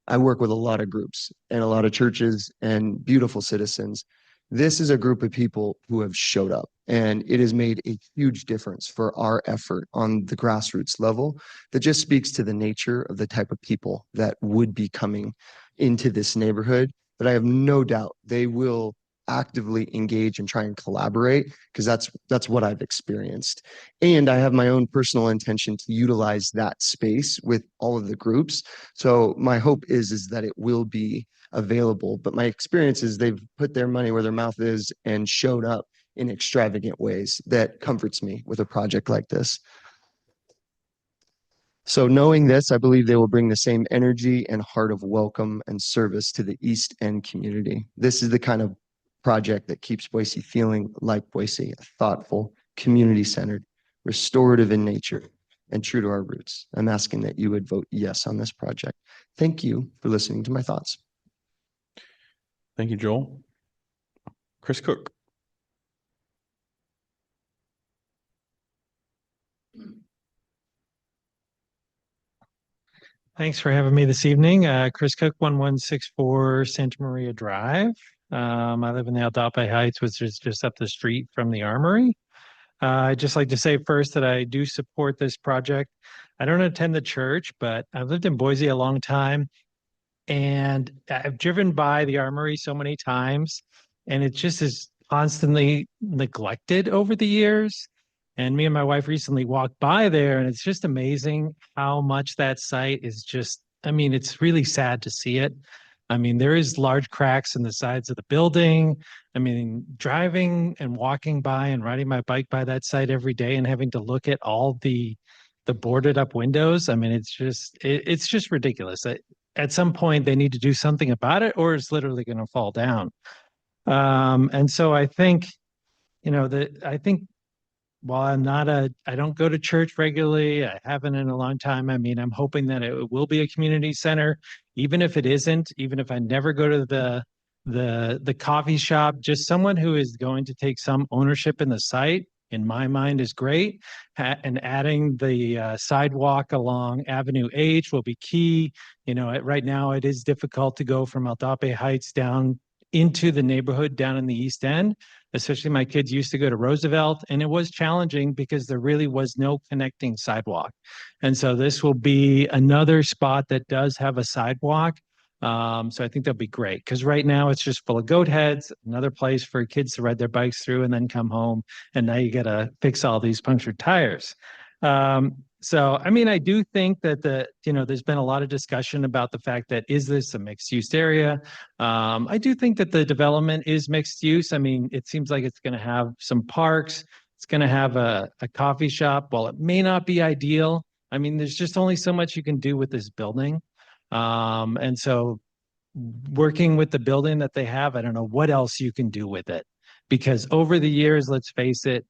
I work with a lot of groups and a lot of churches and beautiful citizens. This is a group of people who have showed up, and it has made a huge difference for our effort on the grassroots level. That just speaks to the nature of the type of people that would be coming into this neighborhood. But I have no doubt they will actively engage and try and collaborate, because that's what I've experienced. And I have my own personal intention to utilize that space with all of the groups. So my hope is that it will be available. But my experience is they've put their money where their mouth is and showed up in extravagant ways that comforts me with a project like this. So knowing this, I believe they will bring the same energy and heart of welcome and service to the East End community. This is the kind of project that keeps Boise feeling like Boise, thoughtful, community-centered, restorative in nature, and true to our roots. I'm asking that you would vote yes on this project. Thank you for listening to my thoughts. Thank you, Joel. Chris Cook. Thanks for having me this evening. Chris Cook, 1164 Santa Maria Drive. I live in the Aldape Heights, which is just up the street from the Armory. I'd just like to say first that I do support this project. I don't attend the church, but I've lived in Boise a long time, and I've driven by the Armory so many times, and it just is constantly neglected over the years. And me and my wife recently walked by there, and it's just amazing how much that site is just, I mean, it's really sad to see it. I mean, there is large cracks in the sides of the building. I mean, driving and walking by and riding my bike by that site every day and having to look at all the boarded up windows. I mean, it's just ridiculous. At some point they need to do something about it, or it's literally going to fall down. And so I think, I think while I don't go to church regularly, I haven't in a long time. I mean, I'm hoping that it will be a community center, even if it isn't, even if I never go to the coffee shop, just someone who is going to take some ownership in the site, in my mind, is great. And adding the sidewalk along Avenue H will be key. Right now it is difficult to go from Aldape Heights down into the neighborhood down in the East End. Especially my kids used to go to Roosevelt, and it was challenging because there really was no connecting sidewalk. And so this will be another spot that does have a sidewalk. So I think that'll be great, because right now it's just full of goat heads, another place for kids to ride their bikes through and then come home. And now you got to fix all these punctured tires. So, I mean, I do think that there's been a lot of discussion about the fact that, is this a mixed use area? I do think that the development is mixed use. I mean, it seems like it's going to have some parks. It's going to have a coffee shop. While it may not be ideal, I mean, there's just only so much you can do with this building. And so working with the building that they have, I don't know what else you can do with it, because over the years, let's face it,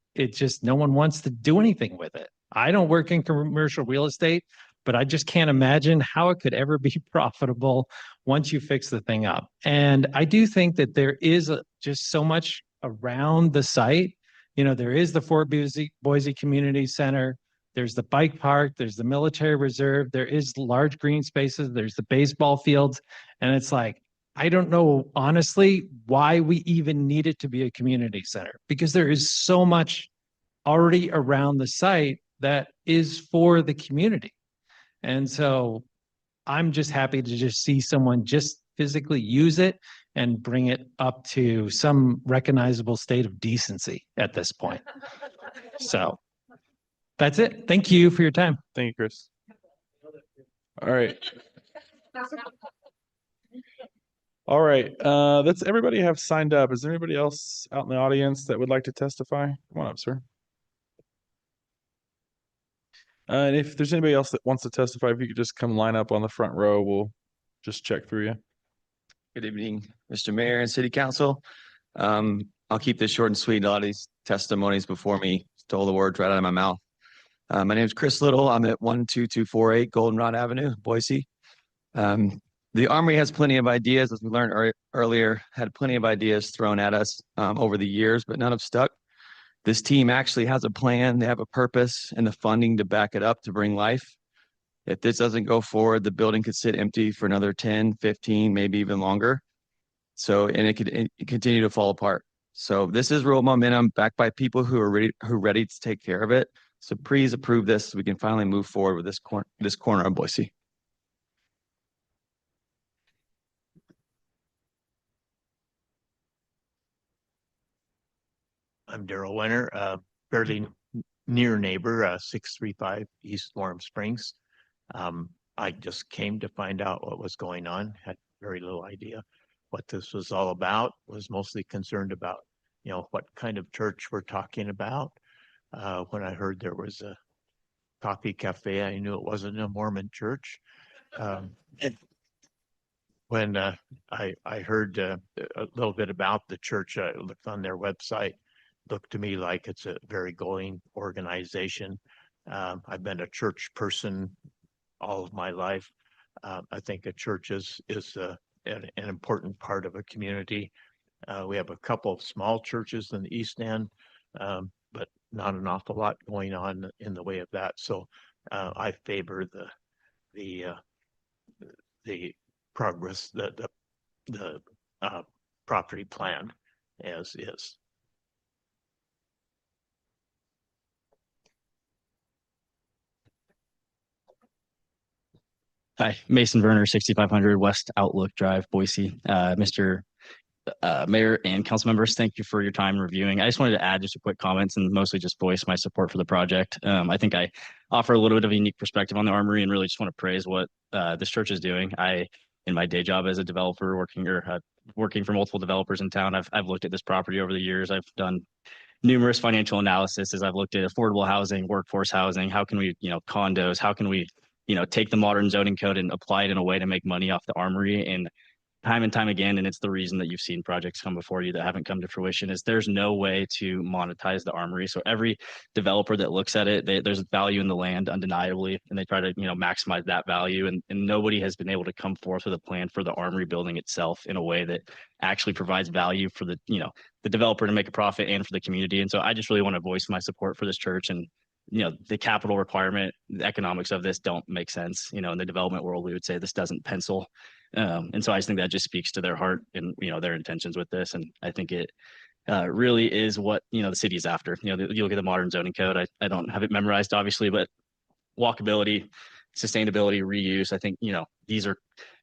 no one wants to do anything with it. I don't work in commercial real estate, but I just can't imagine how it could ever be profitable once you fix the thing up. And I do think that there is just so much around the site. There is the Fort Boise Community Center. There's the bike park. There's the military reserve. There is large green spaces. There's the baseball fields. And it's like, I don't know, honestly, why we even need it to be a community center, because there is so much already around the site that is for the community. And so I'm just happy to just see someone just physically use it and bring it up to some recognizable state of decency at this point. So that's it. Thank you for your time. Thank you, Chris. All right. All right. That's everybody have signed up. Is there anybody else out in the audience that would like to testify? Come on up, sir. And if there's anybody else that wants to testify, if you could just come line up on the front row, we'll just check through you. Good evening, Mr. Mayor and City Council. I'll keep this short and sweet. A lot of these testimonies before me stole the words right out of my mouth. My name is Chris Little. I'm at 12248 Goldenrod Avenue, Boise. The Armory has plenty of ideas, as we learned earlier, had plenty of ideas thrown at us over the years, but none have stuck. This team actually has a plan. They have a purpose and the funding to back it up to bring life. If this doesn't go forward, the building could sit empty for another 10, 15, maybe even longer. And it could continue to fall apart. So this is real momentum backed by people who are ready to take care of it. So please approve this so we can finally move forward with this corner of Boise. I'm Daryl Winter, fairly near neighbor, 635 East Warm Springs. I just came to find out what was going on, had very little idea what this was all about, was mostly concerned about, what kind of church we're talking about. When I heard there was a coffee cafe, I knew it wasn't a Mormon church. When I heard a little bit about the church, I looked on their website, looked to me like it's a very going organization. I've been a church person all of my life. I think a church is an important part of a community. We have a couple of small churches in the East End, but not an awful lot going on in the way of that. So I favor the progress, the property plan as is. Hi, Mason Werner, 6500 West Outlook Drive, Boise. Mr. Mayor and council members, thank you for your time reviewing. I just wanted to add just a quick comments and mostly just voice my support for the project. I think I offer a little bit of a unique perspective on the Armory and really just want to praise what this church is doing. In my day job as a developer, working for multiple developers in town, I've looked at this property over the years. I've done numerous financial analysis as I've looked at affordable housing, workforce housing. How can we, condos? How can we, take the modern zoning code and apply it in a way to make money off the Armory? And time again, and it's the reason that you've seen projects come before you that haven't come to fruition, is there's no way to monetize the Armory. So every developer that looks at it, there's value in the land undeniably, and they try to maximize that value. And nobody has been able to come forth with a plan for the Armory building itself in a way that actually provides value for the developer to make a profit and for the community. And so I just really want to voice my support for this church. And the capital requirement, the economics of this don't make sense. In the development world, we would say this doesn't pencil. And so I just think that just speaks to their heart and, their intentions with this. And I think it really is what, the city is after. You look at the modern zoning code, I don't have it memorized, obviously, but walkability, sustainability, reuse, I think, these are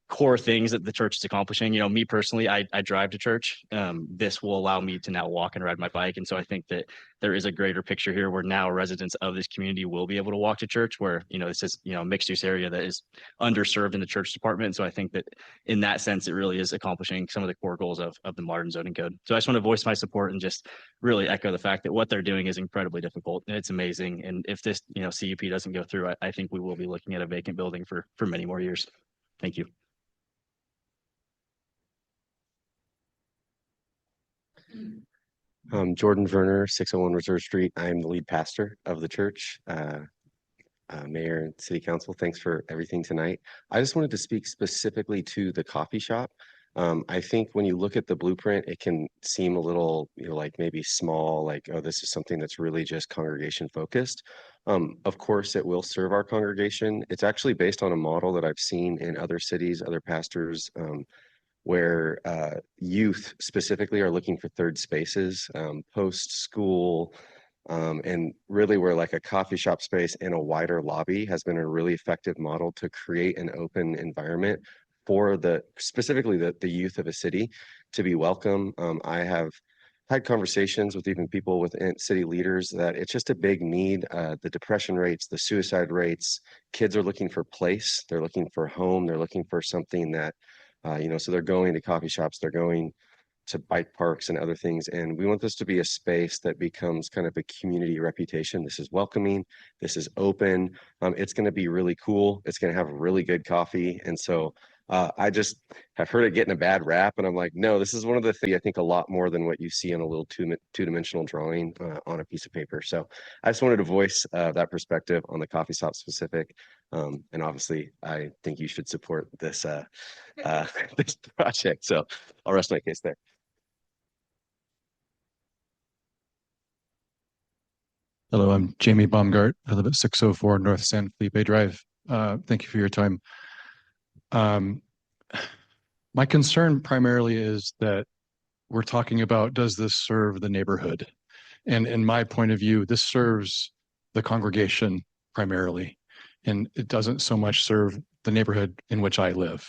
core things that the church is accomplishing. Me personally, I drive to church. This will allow me to now walk and ride my bike. And so I think that there is a greater picture here where now residents of this community will be able to walk to church, where, this is, mixed use area that is underserved in the church department. And so I think that in that sense, it really is accomplishing some of the core goals of the modern zoning code. So I just want to voice my support and just really echo the fact that what they're doing is incredibly difficult. And it's amazing. And if this, CUP doesn't go through, I think we will be looking at a vacant building for many more years. Thank you. Jordan Werner, 601 Reserve Street. I'm the lead pastor of the church. Mayor and City Council, thanks for everything tonight. I just wanted to speak specifically to the coffee shop. I think when you look at the blueprint, it can seem a little, like maybe small, like, oh, this is something that's really just congregation focused. Of course, it will serve our congregation. It's actually based on a model that I've seen in other cities, other pastors, where youth specifically are looking for third spaces, post-school, and really where like a coffee shop space in a wider lobby has been a really effective model to create an open environment for specifically the youth of a city to be welcome. I have had conversations with even people within city leaders that it's just a big need. The depression rates, the suicide rates, kids are looking for place, they're looking for home, they're looking for something that so they're going to coffee shops, they're going to bike parks and other things. And we want this to be a space that becomes kind of a community reputation. This is welcoming, this is open. It's going to be really cool. It's going to have really good coffee. And so I just have heard it getting a bad rap. And I'm like, no, this is one of the things I think a lot more than what you see in a little two-dimensional drawing on a piece of paper. So I just wanted to voice that perspective on the coffee shop specific. And obviously, I think you should support this this project. So I'll rest my case there. Hello, I'm Jamie Baumgart. I live at 604 North San Felipe Drive. Thank you for your time. My concern primarily is that we're talking about, does this serve the neighborhood? And in my point of view, this serves the congregation primarily, and it doesn't so much serve the neighborhood in which I live.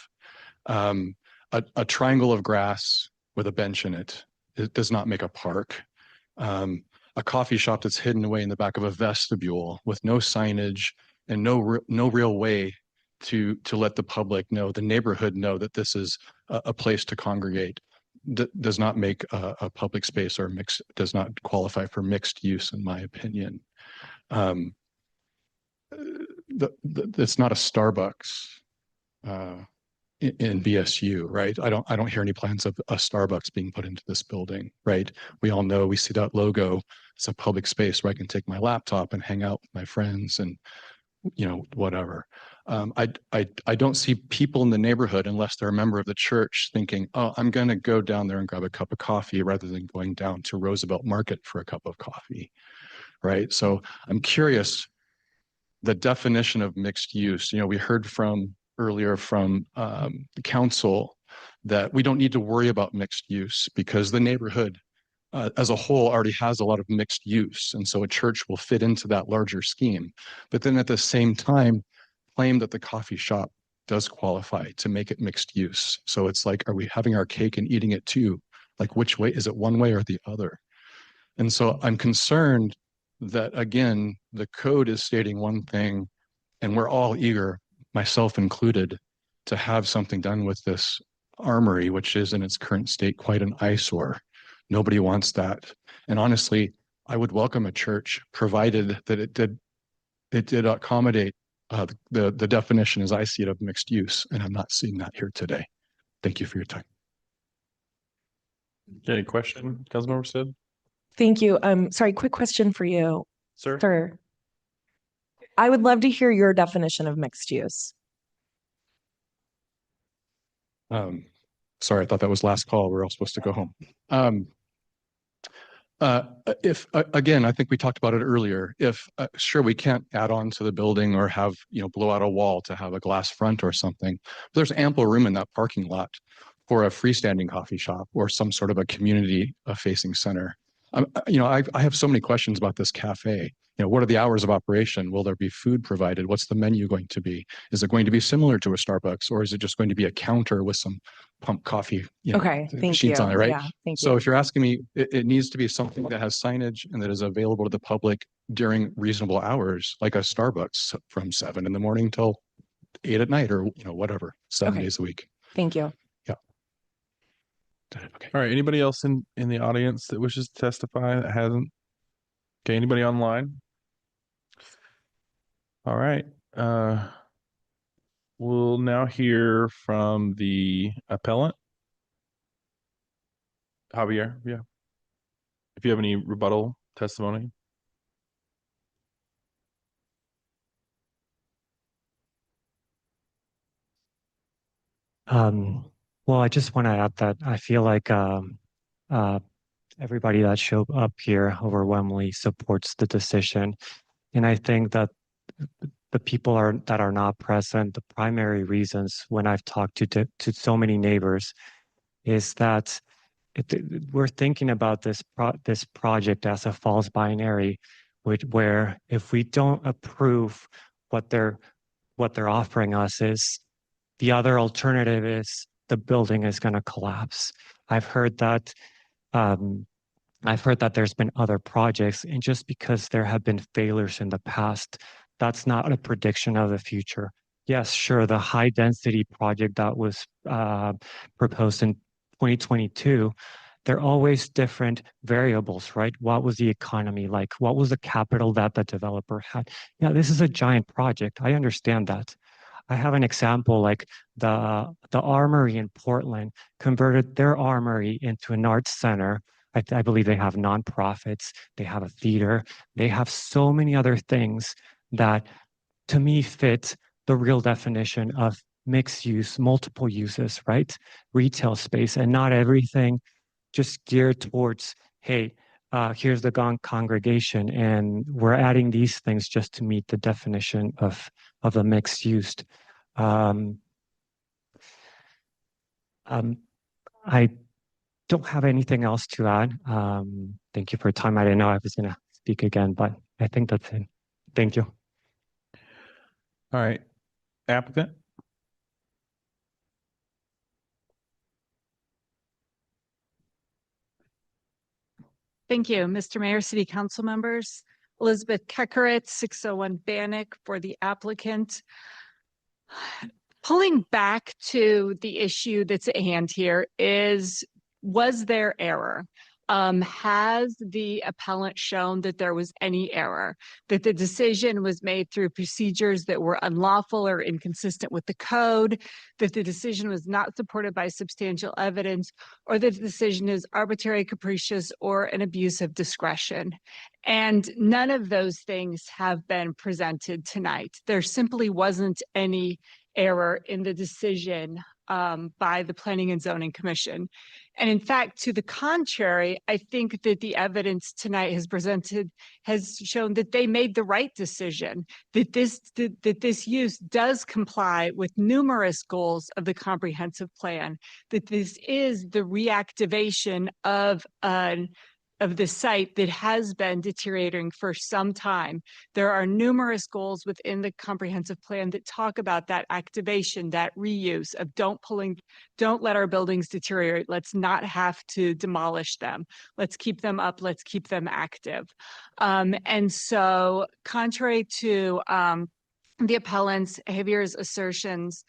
A triangle of grass with a bench in it, it does not make a park. a coffee shop that's hidden away in the back of a vestibule with no signage and no real way to let the public know, the neighborhood know that this is a place to congregate, does not make a public space or does not qualify for mixed use, in my opinion. It's not a Starbucks in BSU, right? I don't hear any plans of a Starbucks being put into this building, right? We all know, we see that logo. It's a public space where I can take my laptop and hang out with my friends and, you know, whatever. I don't see people in the neighborhood, unless they're a member of the church, thinking, oh, I'm going to go down there and grab a cup of coffee rather than going down to Roosevelt Market for a cup of coffee, right? So I'm curious, the definition of mixed use. You know, we heard earlier from the council that we don't need to worry about mixed use because the neighborhood as a whole already has a lot of mixed use. And so a church will fit into that larger scheme. But then at the same time, claim that the coffee shop does qualify to make it mixed use. So it's like, are we having our cake and eating it too? Like, which way? Is it one way or the other? And so I'm concerned that, again, the code is stating one thing, and we're all eager, myself included, to have something done with this armory, which is in its current state quite an eyesore. Nobody wants that. And honestly, I would welcome a church, provided that it did accommodate the definition as I see it of mixed use, and I'm not seeing that here today. Thank you for your time. Any question, Councilmember Sid? Thank you. Sorry, quick question for you, Sir. sir. I would love to hear your definition of mixed use. Sorry, I thought that was last call. We're all supposed to go home. If again, I think we talked about it earlier. If sure, we can't add on to the building or have, you know, blow out a wall to have a glass front or something. But there's ample room in that parking lot for a freestanding coffee shop or some sort of a community facing center. You know, I have so many questions about this cafe. You know, what are the hours of operation? Will there be food provided? What's the menu going to be? Is it going to be similar to a Starbucks, or is it just going to be a counter with some pump coffee, you know, Okay, thank machines you. on it, right? Yeah, thank So you. if you're asking me, it needs to be something that has signage and that is available to the public during reasonable hours, like a Starbucks from 7 in the morning till 8 at night, or, you know, whatever, 7 Okay. days a week. Thank you. Yeah. All right. Anybody else in the audience that wishes to testify that hasn't? Okay. Anybody online? All right. We'll now hear from the appellant. Javier, yeah. If you have any rebuttal testimony. Well, I just want to add that I feel like everybody that showed up here overwhelmingly supports the decision. And I think that the people that are not present, the primary reasons when I've talked to so many neighbors is that we're thinking about this project as a false binary, where if we don't approve what they're offering us, is the other alternative is the building is going to collapse. I've heard that there's been other projects, and just because there have been failures in the past, that's not a prediction of the future. Yes, sure, the high density project that was proposed in 2022, there are always different variables, right? What was the economy like? What was the capital that the developer had? Yeah, this is a giant project. I understand that. I have an example, like the Armory in Portland converted their armory into an arts center. I believe they have nonprofits, they have a theater, they have so many other things that to me fit the real definition of mixed use, multiple uses, right? Retail space, and not everything just geared towards, hey, here's the congregation, and we're adding these things just to meet the definition of a mixed use. I don't have anything else to add. Thank you for your time. I didn't know I was going to speak again, but I think that's it. Thank you. All right. Applicant. Thank you, Mr. Mayor, City Council members. Elizabeth Kekkerit, 601 Bannock for the applicant. Pulling back to the issue that's at hand here was there error? Has the appellant shown that there was any error, that the decision was made through procedures that were unlawful or inconsistent with the code, that the decision was not supported by substantial evidence, or that the decision is arbitrary, capricious, or an abuse of discretion? And none of those things have been presented tonight. There simply wasn't any error in the decision by the Planning and Zoning Commission. And in fact, to the contrary, I think that the evidence tonight has shown that they made the right decision, that this use does comply with numerous goals of the comprehensive plan, that this is the reactivation of the site that has been deteriorating for some time. There are numerous goals within the comprehensive plan that talk about that activation, that reuse of don't let our buildings deteriorate. Let's not have to demolish them. Let's keep them up. Let's keep them active. And so contrary to the appellant's Javier's assertions,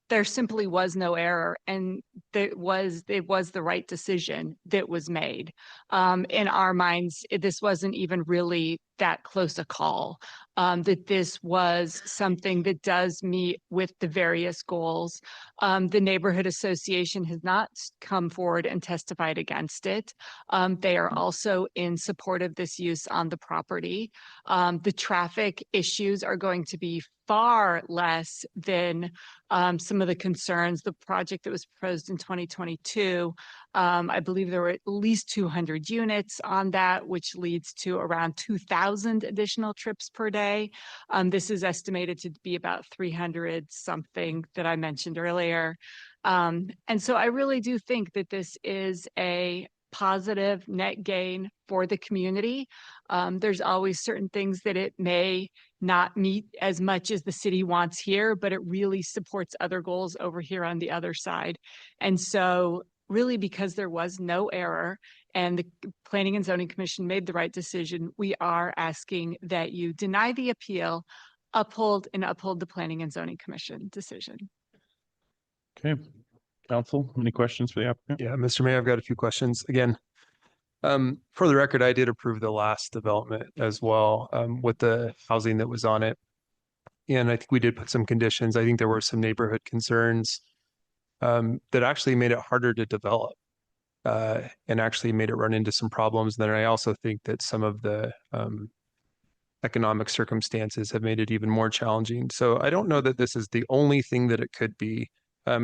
there simply was no error, and it was the right decision that was made. In our minds, this wasn't even really that close a call, that this was something that does meet with the various goals. The neighborhood association has not come forward and testified against it. They are also in support of this use on the property. The traffic issues are going to be far less than some of the concerns. The project that was proposed in 2022, I believe there were at least 200 units on that, which leads to around 2,000 additional trips per day. This is estimated to be about 300 something that I mentioned earlier. And so I really do think that this is a positive net gain for the community. There's always certain things that it may not meet as much as the city wants here, but it really supports other goals over here on the other side. And so really, because there was no error and the Planning and Zoning Commission made the right decision, we are asking that you deny the appeal, uphold the Planning and Zoning Commission decision. Okay. Council, any questions for the applicant? Yeah, Mr. Mayor, I've got a few questions. Again, for the record, I did approve the last development as well, with the housing that was on it. And I think we did put some conditions. I think there were some neighborhood concerns that actually made it harder to develop and actually made it run into some problems. Then I also think that some of the economic circumstances have made it even more challenging. So I don't know that this is the only thing that it could be.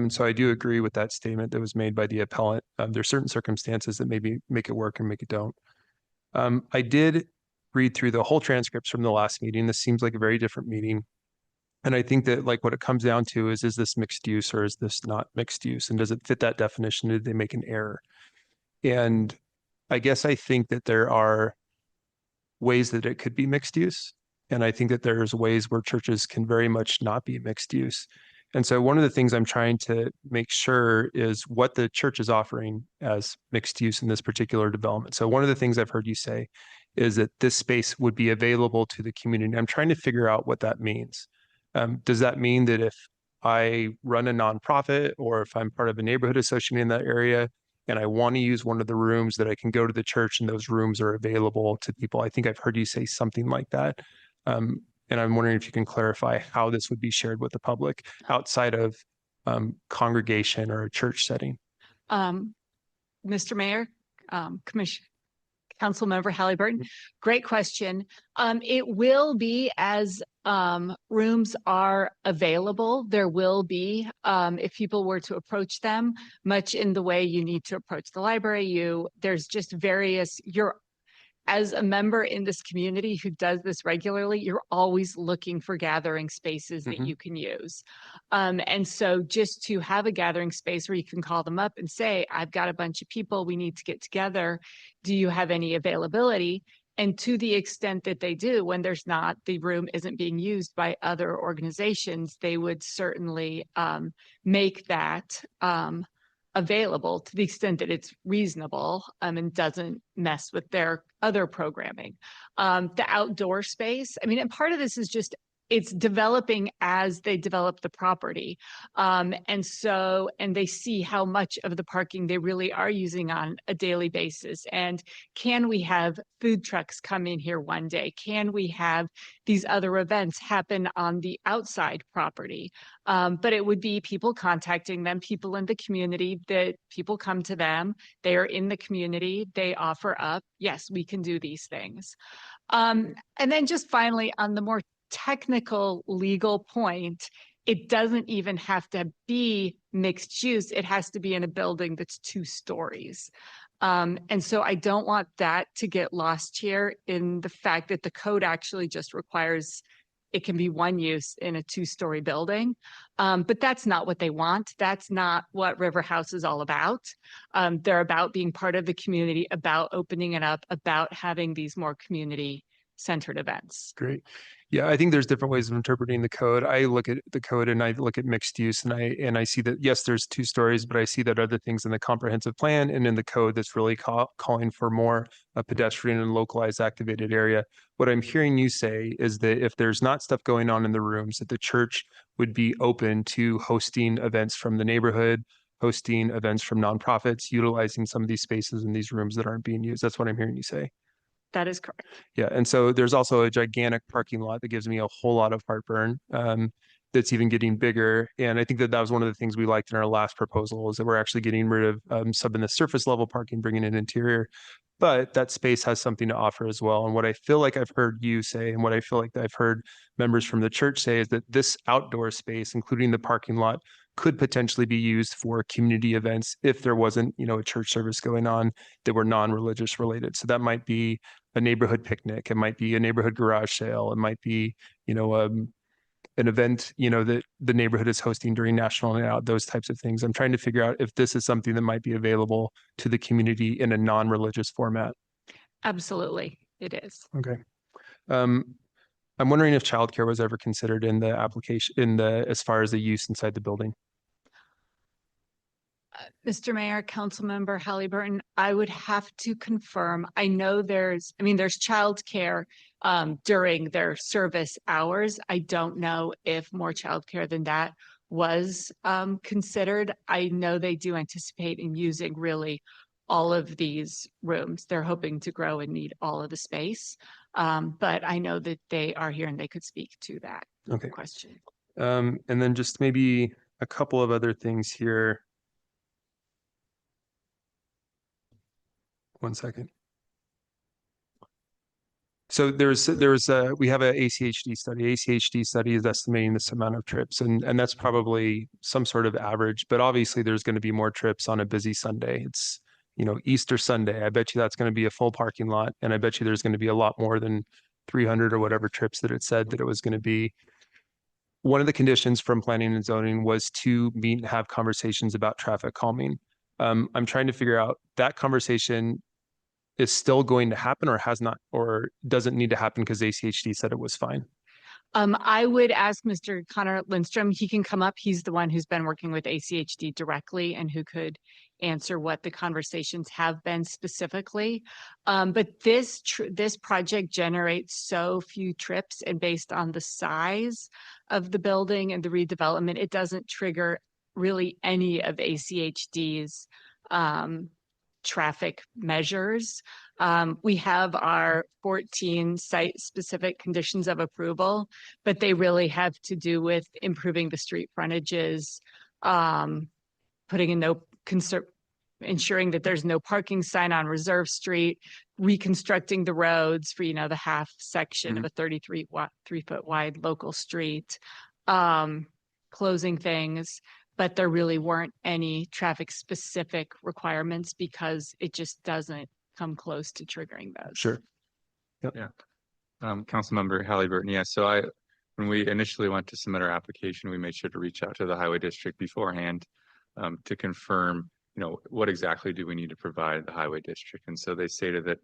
So I do agree with that statement that was made by the appellant. There are certain circumstances that maybe make it work and make it don't. I did read through the whole transcripts from the last meeting. This seems like a very different meeting. And I think that like what it comes down to is this mixed use or is this not mixed use? And does it fit that definition? Did they make an error? And I guess I think that there are ways that it could be mixed use. And I think that there's ways where churches can very much not be mixed use. And so one of the things I'm trying to make sure is what the church is offering as mixed use in this particular development. So one of the things I've heard you say is that this space would be available to the community. I'm trying to figure out what that means. Does that mean that if I run a nonprofit or if I'm part of a neighborhood association in that area and I want to use one of the rooms, that I can go to the church and those rooms are available to people? I think I've heard you say something like that. And I'm wondering if you can clarify how this would be shared with the public outside of congregation or a church setting. Mr. Mayor, Commission, Council Member Halliburton, great question. It will be as rooms are available. There will be, if people were to approach them, much in the way you need to approach the library. There's just various, as a member in this community who does this regularly, you're always looking for gathering spaces that you can use. And so just to have a gathering space where you can call them up and say, I've got a bunch of people, we need to get together. Do you have any availability? And to the extent that they do, when there's not, the room isn't being used by other organizations, they would certainly make that available to the extent that it's reasonable and doesn't mess with their other programming. The outdoor space, I mean, and part of this is just it's developing as they develop the property. And they see how much of the parking they really are using on a daily basis. And can we have food trucks come in here one day? Can we have these other events happen on the outside property? But it would be people contacting them, people in the community, that people come to them, they are in the community, they offer up, yes, we can do these things. And then just finally, on the more technical legal point, it doesn't even have to be mixed use. It has to be in a building that's 2 stories. And so I don't want that to get lost here in the fact that the code actually just requires it can be 1 use in a 2-story building. But that's not what they want. That's not what River House is all about. They're about being part of the community, about opening it up, about having these more community-centered events. Great. Yeah, I think there's different ways of interpreting the code. I look at the code and I look at mixed use and I see that, yes, there's 2 stories, but I see that other things in the comprehensive plan and in the code that's really calling for more a pedestrian and localized activated area. What I'm hearing you say is that if there's not stuff going on in the rooms, that the church would be open to hosting events from the neighborhood, hosting events from nonprofits, utilizing some of these spaces in these rooms that aren't being used. That's what I'm hearing you say. That is correct. Yeah, and so there's also a gigantic parking lot that gives me a whole lot of heartburn. That's even getting bigger, and I think that was one of the things we liked in our last proposal is that we're actually getting rid of some in the surface level parking, bringing in interior. But that space has something to offer as well. And what I feel like I've heard you say, and what I feel like I've heard members from the church say, is that this outdoor space, including the parking lot, could potentially be used for community events if there wasn't, a church service going on that were non-religious related. So that might be a neighborhood picnic. It might be a neighborhood garage sale. It might be, an event, that the neighborhood is hosting during National Night Out, those types of things. I'm trying to figure out if this is something that might be available to the community in a non-religious format. Absolutely, it is. Okay. I'm wondering if childcare was ever considered in the application, as far as the use inside the building. Mr. Mayor, Councilmember Halliburton, I would have to confirm. I know there's childcare during their service hours. I don't know if more childcare than that was considered. I know they do anticipate in using really all of these rooms. They're hoping to grow and need all of the space. But I know that they are here and they could speak to that question. And then just maybe a couple of other things here. One second. So we have a ACHD study. ACHD study is estimating this amount of trips, and that's probably some sort of average. But obviously, there's going to be more trips on a busy Sunday. It's Easter Sunday. I bet you that's going to be a full parking lot, and I bet you there's going to be a lot more than 300 or whatever trips that it said that it was going to be. One of the conditions from planning and zoning was to meet and have conversations about traffic calming. I'm trying to figure out that conversation is still going to happen or has not, or doesn't need to happen because ACHD said it was fine. I would ask Mr. Connor Lindstrom, he can come up. He's the one who's been working with ACHD directly and who could answer what the conversations have been specifically. But this project generates so few trips, and based on the size of the building and the redevelopment, it doesn't trigger really any of ACHD's traffic measures. We have our 14 site-specific conditions of approval, but they really have to do with improving the street frontages, putting in ensuring that there's no parking sign on Reserve Street, reconstructing the roads for, the half section of a 33-foot wide local street, closing things. But there really weren't any traffic specific requirements because it just doesn't come close to triggering those. Sure. Yep. Yeah. Councilmember Halliburton. Yeah. So when we initially went to submit our application, we made sure to reach out to the highway district beforehand to confirm, what exactly do we need to provide the highway district? And so they stated that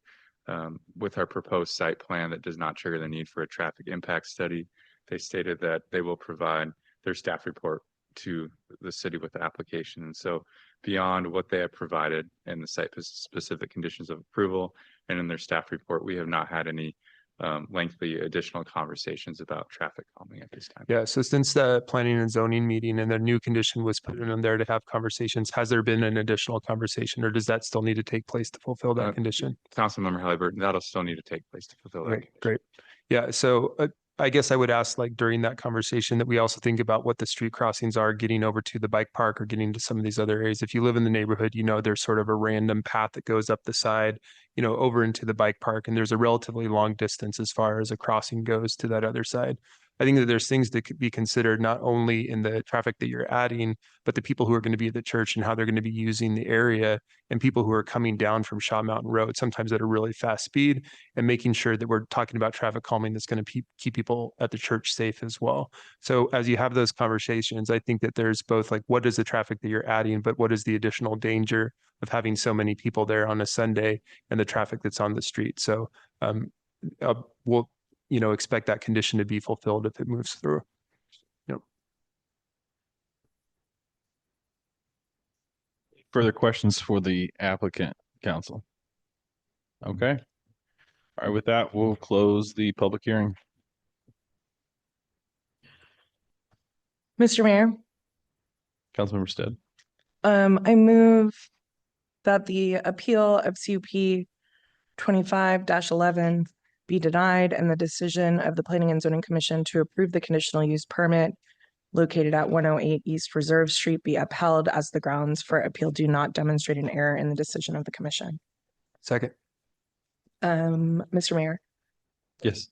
with our proposed site plan that does not trigger the need for a traffic impact study, they stated that they will provide their staff report to the city with the application. And so beyond what they have provided in the site specific conditions of approval and in their staff report, we have not had any lengthy additional conversations about traffic calming at this time. Yeah, so since the planning and zoning meeting and the new condition was put in there to have conversations, has there been an additional conversation or does that still need to take place to fulfill that condition? Councilmember Halliburton, that'll still need to take place to fulfill that. Okay, great. Yeah, so I guess I would ask like during that conversation that we also think about what the street crossings are getting over to the bike park or getting to some of these other areas. If you live in the neighborhood, you know, there's sort of a random path that goes up the side, you know, over into the bike park. And there's a relatively long distance as far as a crossing goes to that other side. I think that there's things that could be considered not only in the traffic that you're adding, but the people who are going to be at the church and how they're going to be using the area and people who are coming down from Shaw Mountain Road, sometimes at a really fast speed, and making sure that we're talking about traffic calming that's going to keep people at the church safe as well. So as you have those conversations, I think that there's both like, what is the traffic that you're adding, but what is the additional danger of having so many people there on a Sunday and the traffic that's on the street. So we'll, you know, expect that condition to be fulfilled if it moves through. Yep. Further questions for the applicant, council? Okay. All right, with that, we'll close the public hearing. Mr. Mayor, Councilmember Stead. I move that the appeal of CUP 25-11 be denied and the decision of the Planning and Zoning Commission to approve the conditional use permit located at 108 East Reserve Street be upheld as the grounds for appeal do not demonstrate an error in the decision of the commission. Second. Mr. Mayor. Yes.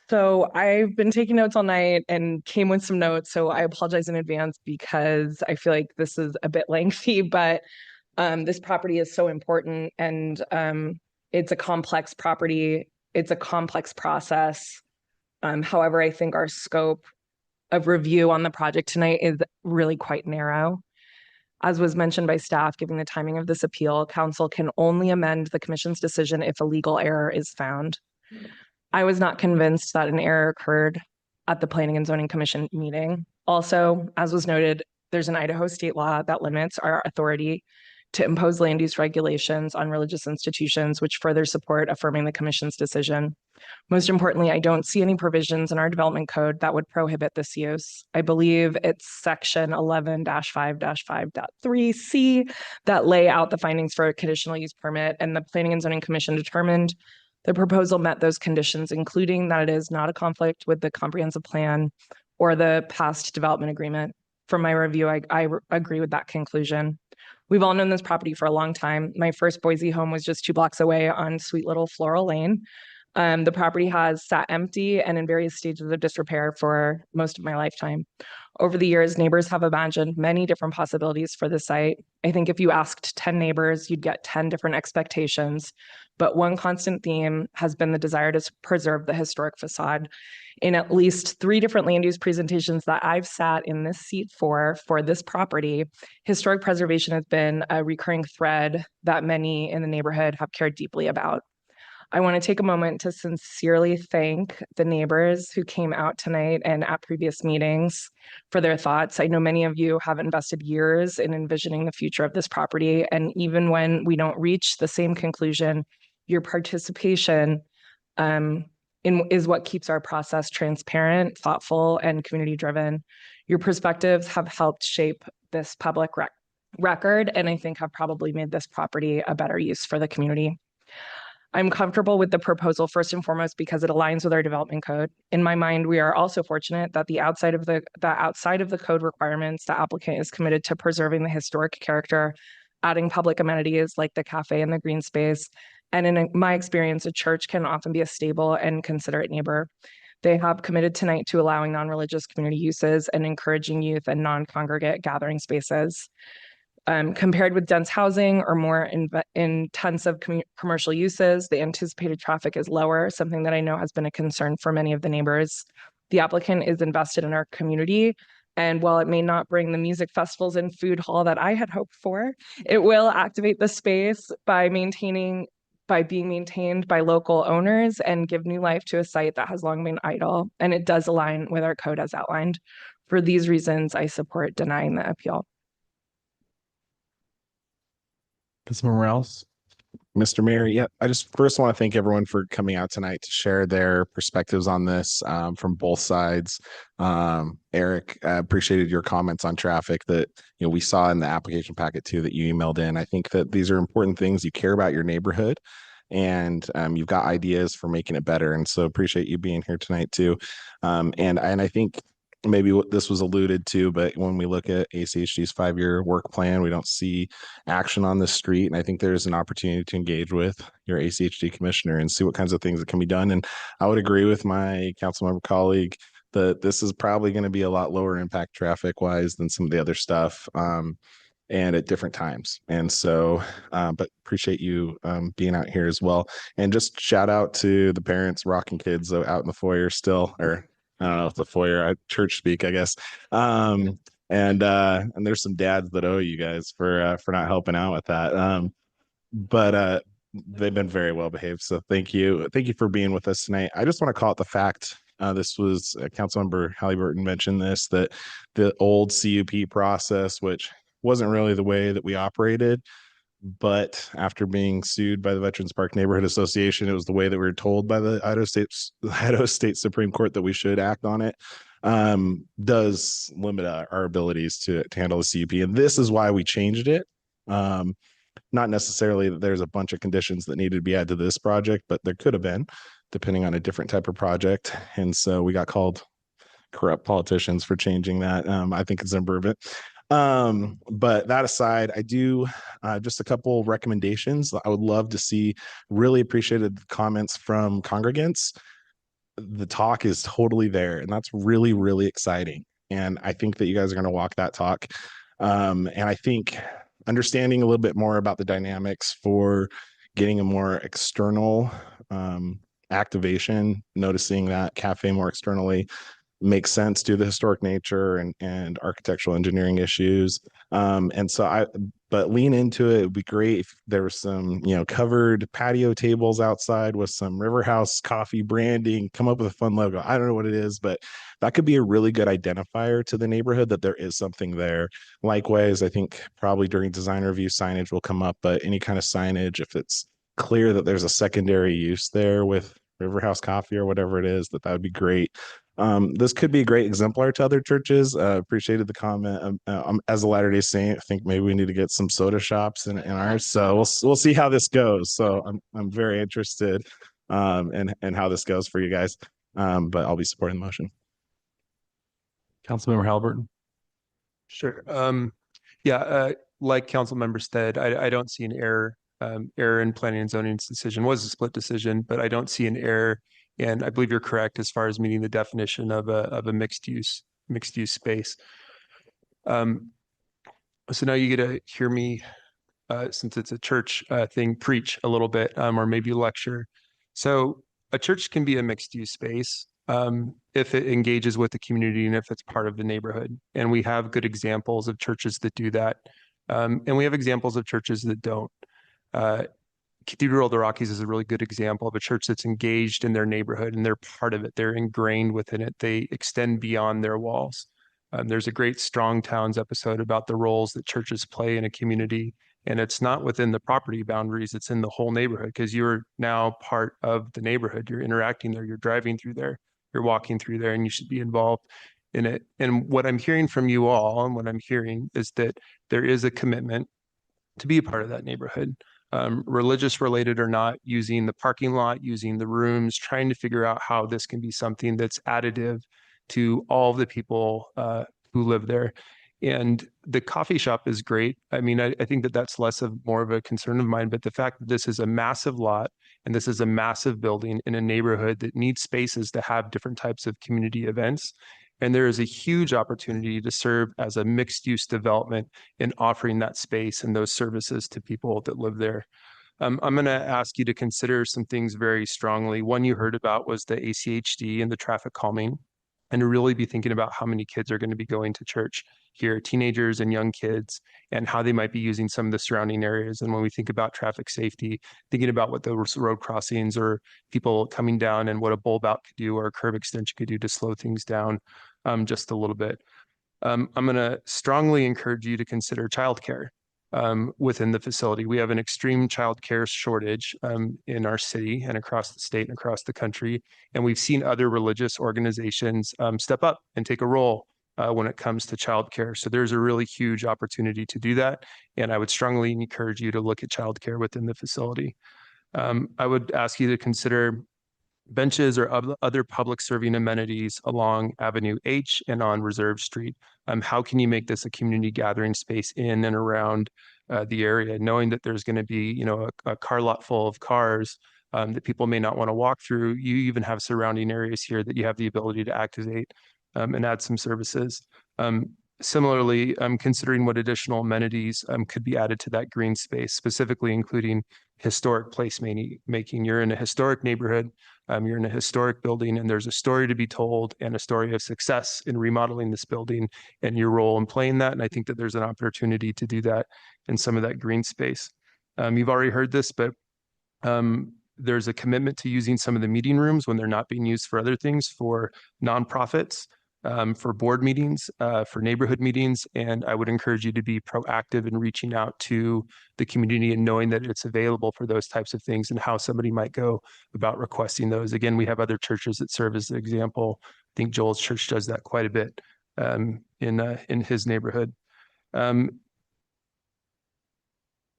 So I've been taking notes all night and came with some notes. So I apologize in advance because I feel like this is a bit lengthy, but this property is so important and it's a complex property. It's a complex process. However, I think our scope of review on the project tonight is really quite narrow. As was mentioned by staff, given the timing of this appeal, council can only amend the commission's decision if a legal error is found. I was not convinced that an error occurred at the Planning and Zoning Commission meeting. Also, as was noted, there's an Idaho state law that limits our authority to impose land use regulations on religious institutions, which further support affirming the commission's decision. Most importantly, I don't see any provisions in our development code that would prohibit this use. I believe it's section 11-5-5.3C that lay out the findings for a conditional use permit, and the Planning and Zoning Commission determined the proposal met those conditions, including that it is not a conflict with the comprehensive plan or the past development agreement. From my review, I agree with that conclusion. We've all known this property for a long time. My first Boise home was just 2 blocks away on sweet little Floral Lane. The property has sat empty and in various stages of disrepair for most of my lifetime. Over the years, neighbors have imagined many different possibilities for the site. I think if you asked 10 neighbors, you'd get 10 different expectations. But one constant theme has been the desire to preserve the historic facade. In at least 3 different land use presentations that I've sat in this seat for this property, historic preservation has been a recurring thread that many in the neighborhood have cared deeply about. I want to take a moment to sincerely thank the neighbors who came out tonight and at previous meetings for their thoughts. I know many of you have invested years in envisioning the future of this property, and even when we don't reach the same conclusion, your participation is what keeps our process transparent, thoughtful, and community-driven. Your perspectives have helped shape this public record, and I think have probably made this property a better use for the community. I'm comfortable with the proposal first and foremost because it aligns with our development code. In my mind, we are also fortunate that outside of the code requirements, the applicant is committed to preserving the historic character, adding public amenities like the cafe and the green space. And in my experience, a church can often be a stable and considerate neighbor. They have committed tonight to allowing non-religious community uses and encouraging youth and non-congregate gathering spaces. Compared with dense housing or more intensive commercial uses, the anticipated traffic is lower, something that I know has been a concern for many of the neighbors. The applicant is invested in our community, and while it may not bring the music festivals and food hall that I had hoped for, it will activate the space by being maintained by local owners and give new life to a site that has long been idle, and it does align with our code as outlined. For these reasons, I support denying the appeal. Councilmember Morales? Mr. Mayor, yeah, I just first want to thank everyone for coming out tonight to share their perspectives on this from both sides. Eric, I appreciated your comments on traffic that we saw in the application packet too that you emailed in. I think that these are important things. You care about your neighborhood, and you've got ideas for making it better. And so appreciate you being here tonight too. And I think maybe what this was alluded to, but when we look at ACHD's 5-year work plan, we don't see action on the street. And I think there's an opportunity to engage with your ACHD commissioner and see what kinds of things that can be done. And I would agree with my council member colleague that this is probably going to be a lot lower impact traffic wise than some of the other stuff. And at different times. And so, but appreciate you being out here as well. And just shout out to the parents rocking kids out in the foyer still, or I don't know if the foyer, church speak, I guess. And there's some dads that owe you guys for not helping out with that. But they've been very well behaved. So thank you. Thank you for being with us tonight. I just want to call it the fact. This was Councilmember Halliburton mentioned this, that the old CUP process, which wasn't really the way that we operated, but after being sued by the Veterans Park Neighborhood Association, it was the way that we were told by the Idaho State Supreme Court that we should act on it. Does limit our abilities to handle the CUP, and this is why we changed it. Not necessarily that there's a bunch of conditions that needed to be added to this project, but there could have been, depending on a different type of project. And so we got called corrupt politicians for changing that. I think it's an improvement. But that aside, I do just a couple recommendations I would love to see. Really appreciated the comments from congregants. The talk is totally there, and that's really, really exciting. And I think that you guys are going to walk that talk. And I think understanding a little bit more about the dynamics for getting a more external activation, noticing that cafe more externally makes sense due to the historic nature and architectural engineering issues. And so but lean into it. It'd be great if there was some, covered patio tables outside with some River House coffee branding, come up with a fun logo. I don't know what it is, but that could be a really good identifier to the neighborhood that there is something there. Likewise, I think probably during design review signage will come up, but any kind of signage, if it's clear that there's a secondary use there with River House coffee or whatever it is, that would be great. This could be a great exemplar to other churches. Appreciated the comment. As a Latter-day Saint, I think maybe we need to get some soda shops in ours. So we'll see how this goes. So I'm very interested in how this goes for you guys. But I'll be supporting the motion. Councilmember Halliburton. Sure. Like Councilmember Stead, I don't see an error. Error in planning and zoning's decision was a split decision, but I don't see an error. And I believe you're correct as far as meeting the definition of a mixed use space. So now you get to hear me, since it's a church thing, preach a little bit, or maybe lecture. So a church can be a mixed use space if it engages with the community and if it's part of the neighborhood. And we have good examples of churches that do that. And we have examples of churches that don't. Cathedral of the Rockies is a really good example of a church that's engaged in their neighborhood and they're part of it. They're ingrained within it. They extend beyond their walls. There's a great Strong Towns episode about the roles that churches play in a community. And it's not within the property boundaries, it's in the whole neighborhood because you're now part of the neighborhood. You're interacting there, you're driving through there, you're walking through there, and you should be involved in it. And what I'm hearing from you all and what I'm hearing is that there is a commitment to be a part of that neighborhood. Religious related or not, using the parking lot, using the rooms, trying to figure out how this can be something that's additive to all of the people who live there. And the coffee shop is great. I mean, I think that that's more of a concern of mine, but the fact that this is a massive lot and this is a massive building in a neighborhood that needs spaces to have different types of community events. And there is a huge opportunity to serve as a mixed use development in offering that space and those services to people that live there. I'm going to ask you to consider some things very strongly. One you heard about was the ACHD and the traffic calming, and to really be thinking about how many kids are going to be going to church here, teenagers and young kids, and how they might be using some of the surrounding areas. And when we think about traffic safety, thinking about what those road crossings or people coming down and what a bulb out could do or a curb extension could do to slow things down. just a little bit. I'm going to strongly encourage you to consider childcare within the facility. We have an extreme childcare shortage in our city and across the state and across the country. And we've seen other religious organizations step up and take a role when it comes to childcare. So there's a really huge opportunity to do that. And I would strongly encourage you to look at childcare within the facility. I would ask you to consider benches or other public serving amenities along Avenue H and on Reserve Street. How can you make this a community gathering space in and around the area, knowing that there's going to be, a car lot full of cars that people may not want to walk through? You even have surrounding areas here that you have the ability to activate and add some services. Similarly, I'm considering what additional amenities could be added to that green space, specifically including historic place making. You're in a historic neighborhood, you're in a historic building, and there's a story to be told and a story of success in remodeling this building and your role in playing that. And I think that there's an opportunity to do that in some of that green space. You've already heard this, but there's a commitment to using some of the meeting rooms when they're not being used for other things, for nonprofits, for board meetings, for neighborhood meetings. And I would encourage you to be proactive in reaching out to the community and knowing that it's available for those types of things and how somebody might go about requesting those. Again, we have other churches that serve as an example. I think Joel's church does that quite a bit in his neighborhood.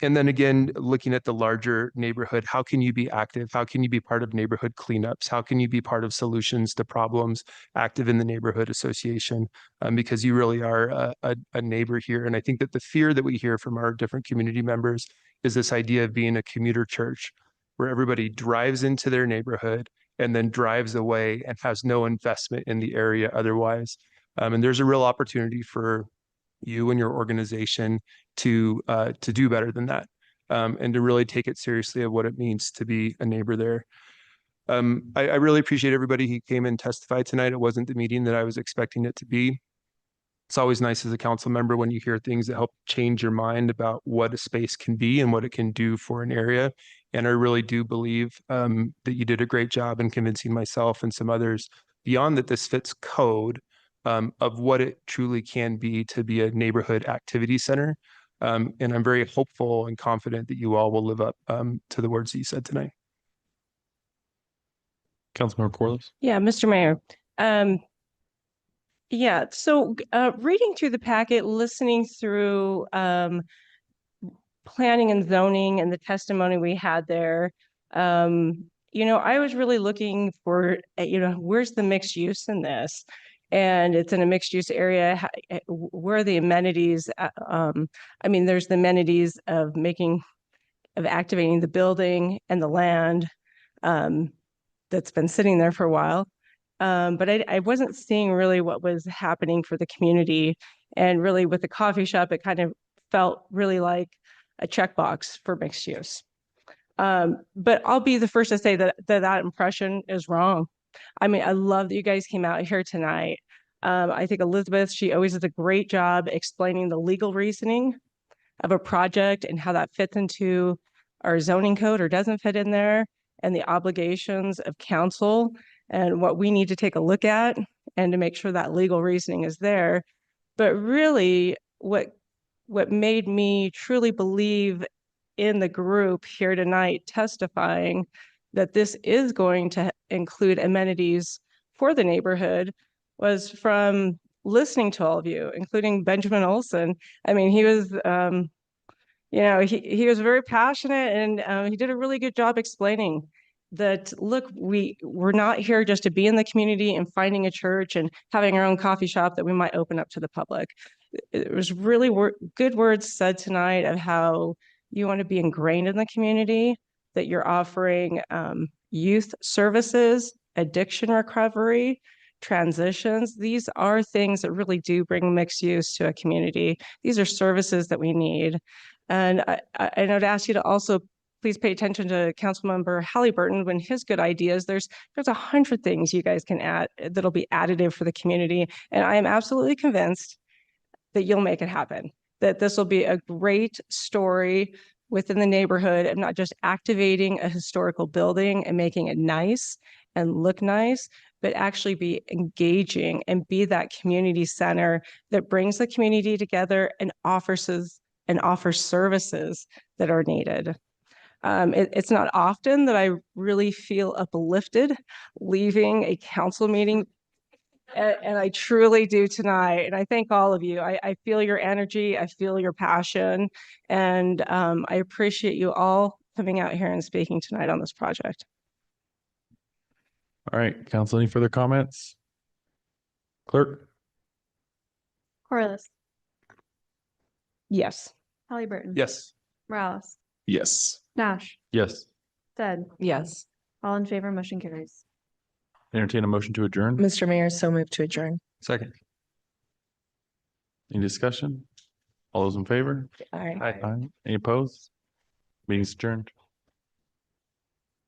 And then again, looking at the larger neighborhood, how can you be active? How can you be part of neighborhood cleanups? How can you be part of solutions to problems, active in the neighborhood association? Because you really are a neighbor here. And I think that the fear that we hear from our different community members is this idea of being a commuter church, where everybody drives into their neighborhood and then drives away and has no investment in the area otherwise. And there's a real opportunity for you and your organization to do better than that, and to really take it seriously of what it means to be a neighbor there. I really appreciate everybody who came and testified tonight. It wasn't the meeting that I was expecting it to be. It's always nice as a council member when you hear things that help change your mind about what a space can be and what it can do for an area. And I really do believe that you did a great job in convincing myself and some others beyond that this fits code of what it truly can be to be a neighborhood activity center. And I'm very hopeful and confident that you all will live up to the words that you said tonight. Councilmember Corliss. Yeah, Mr. Mayor. Yeah, so reading through the packet, listening through planning and zoning and the testimony we had there, I was really looking for, where's the mixed use in this? And it's in a mixed use area. Where are the amenities? There's the amenities of activating the building and the land that's been sitting there for a while. But I wasn't seeing really what was happening for the community. And really with the coffee shop, it kind of felt really like a checkbox for mixed use. But I'll be the first to say that impression is wrong. I love that you guys came out here tonight. I think Elizabeth, she always does a great job explaining the legal reasoning of a project and how that fits into our zoning code or doesn't fit in there, and the obligations of council and what we need to take a look at and to make sure that legal reasoning is there. But really what made me truly believe in the group here tonight testifying that this is going to include amenities for the neighborhood was from listening to all of you, including Benjamin Olson. He was, he was very passionate, and he did a really good job explaining that, look, we're not here just to be in the community and finding a church and having our own coffee shop that we might open up to the public. It was really good words said tonight of how you want to be ingrained in the community, that you're offering youth services, addiction recovery, transitions. These are things that really do bring mixed use to a community. These are services that we need. And I would ask you to also please pay attention to Councilmember Halliburton when his good ideas. There's 100 things you guys can add that'll be additive for the community. And I am absolutely convinced that you'll make it happen, that this will be a great story within the neighborhood of not just activating a historical building and making it nice and look nice, but actually be engaging and be that community center that brings the community together and offers services that are needed. It's not often that I really feel uplifted leaving a council meeting, and I truly do tonight. And I thank all of you. I feel your energy, I feel your passion, and I appreciate you all coming out here and speaking tonight on this project. All right, council, any further comments? Clerk? Corliss, Yes. Halliburton. Yes. Morales, Yes. Nash, Yes. Stead. Yes. All in favor, motion carries. Entertain a motion to adjourn. Mr. Mayor, so moved to adjourn. Second. Any discussion? All those in favor? Aye. Aye. Any opposed? Meeting's adjourned.